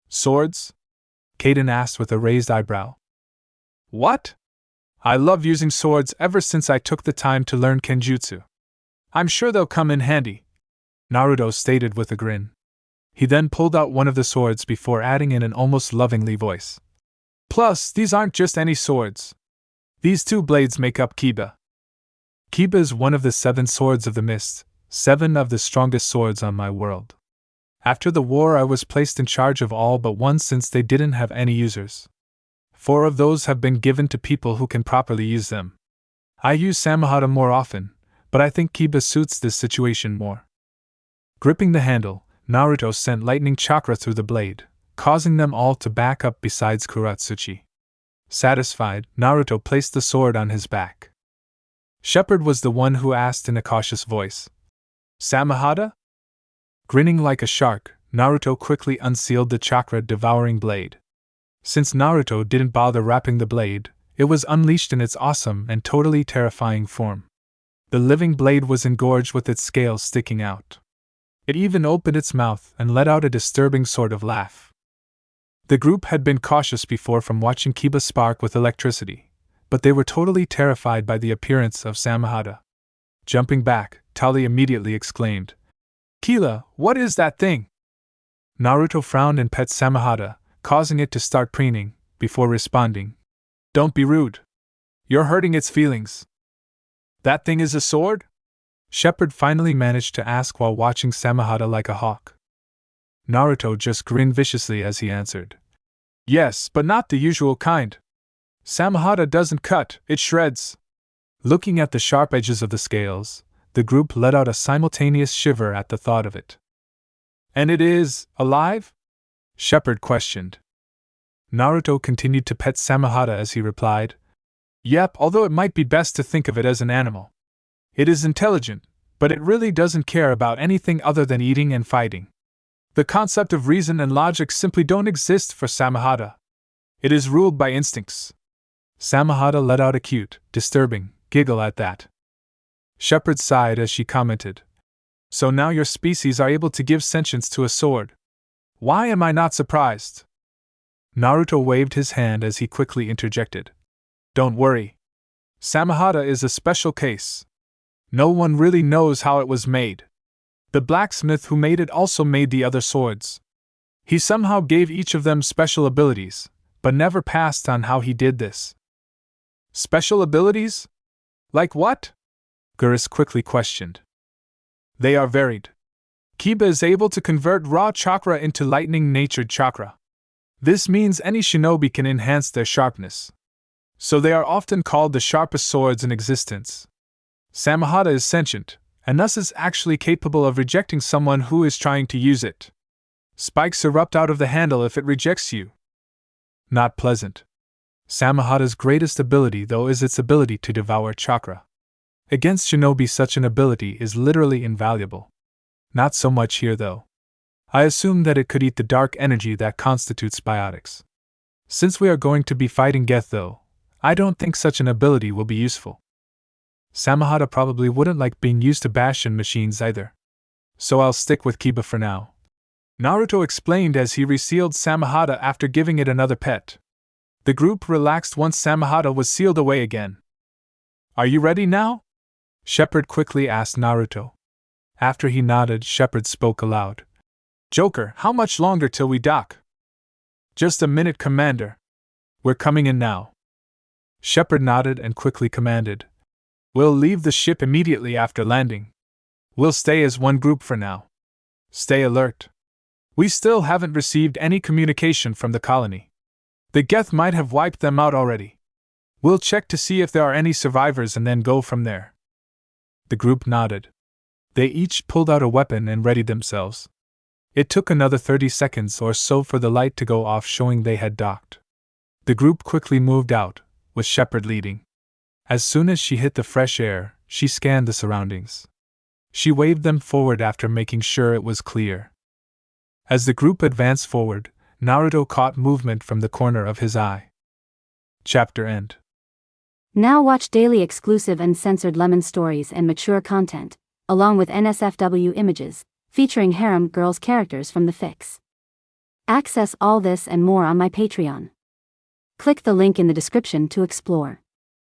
Swords? Kaden asked with a raised eyebrow. What? I love using swords ever since I took the time to learn kenjutsu. I'm sure they'll come in handy, Naruto stated with a grin. He then pulled out one of the swords before adding in an almost lovingly voice. Plus, these aren't just any swords. These two blades make up Kiba. Kiba is one of the 7 swords of the mist, 7 of the strongest swords on my world. After the war I was placed in charge of all but one since they didn't have any users. 4 of those have been given to people who can properly use them. I use Samahata more often, but I think Kiba suits this situation more. Gripping the handle, Naruto sent lightning chakra through the blade, causing them all to back up besides Kuratsuchi. Satisfied, Naruto placed the sword on his back. Shepherd was the one who asked in a cautious voice, Samahata? Grinning like a shark, Naruto quickly unsealed the chakra-devouring blade. Since Naruto didn't bother wrapping the blade, it was unleashed in its awesome and totally terrifying form. The living blade was engorged with its scales sticking out. It even opened its mouth and let out a disturbing sort of laugh. The group had been cautious before from watching Kiba spark with electricity, but they were totally terrified by the appearance of Samahata. Jumping back, Tali immediately exclaimed, Kila, what is that thing? Naruto frowned and pet Samahata, causing it to start preening, before responding, Don't be rude. You're hurting its feelings. That thing is a sword? Shepherd finally managed to ask while watching Samahata like a hawk. Naruto just grinned viciously as he answered, Yes, but not the usual kind. Samahata doesn't cut, it shreds. Looking at the sharp edges of the scales, the group let out a simultaneous shiver at the thought of it. And it is alive? Shepherd questioned. Naruto continued to pet Samahata as he replied, Yep, although it might be best to think of it as an animal. It is intelligent, but it really doesn't care about anything other than eating and fighting. The concept of reason and logic simply don't exist for Samahata. It is ruled by instincts. Samahata let out a cute, disturbing giggle at that. Shepherd sighed as she commented, So now your species are able to give sentience to a sword. Why am I not surprised? Naruto waved his hand as he quickly interjected, Don't worry. Samahata is a special case. No one really knows how it was made. The blacksmith who made it also made the other swords. He somehow gave each of them special abilities, but never passed on how he did this. Special abilities? Like what? Geras quickly questioned. They are varied. Kiba is able to convert raw chakra into lightning-natured chakra. This means any shinobi can enhance their sharpness. So they are often called the sharpest swords in existence. Samahata is sentient, and thus is actually capable of rejecting someone who is trying to use it. Spikes erupt out of the handle if it rejects you. Not pleasant. Samahata's greatest ability, though, is its ability to devour chakra. Against shinobi, such an ability is literally invaluable. Not so much here, though. I assume that it could eat the dark energy that constitutes biotics. Since we are going to be fighting Geth, though, I don't think such an ability will be useful. Samahata probably wouldn't like being used to Bastion machines either. So I'll stick with Kiba for now. Naruto explained as he resealed Samahata after giving it another pet. The group relaxed once Samahata was sealed away again. Are you ready now? Shepard quickly asked Naruto. After he nodded, Shepard spoke aloud. Joker, how much longer till we dock? Just a minute, Commander. We're coming in now. Shepard nodded and quickly commanded. We'll leave the ship immediately after landing. We'll stay as one group for now. Stay alert. We still haven't received any communication from the colony. The Geth might have wiped them out already. We'll check to see if there are any survivors and then go from there. The group nodded. They each pulled out a weapon and readied themselves. It took another 30 seconds or so for the light to go off, showing they had docked. The group quickly moved out, with Shepard leading. As soon as she hit the fresh air, she scanned the surroundings. She waved them forward after making sure it was clear. As the group advanced forward, Naruto caught movement from the corner of his eye. Chapter end. Now watch daily exclusive and censored Lemon stories and mature content, along with NSFW images, featuring Harem girls characters from the fics. Access all this and more on my Patreon. Click the link in the description to explore.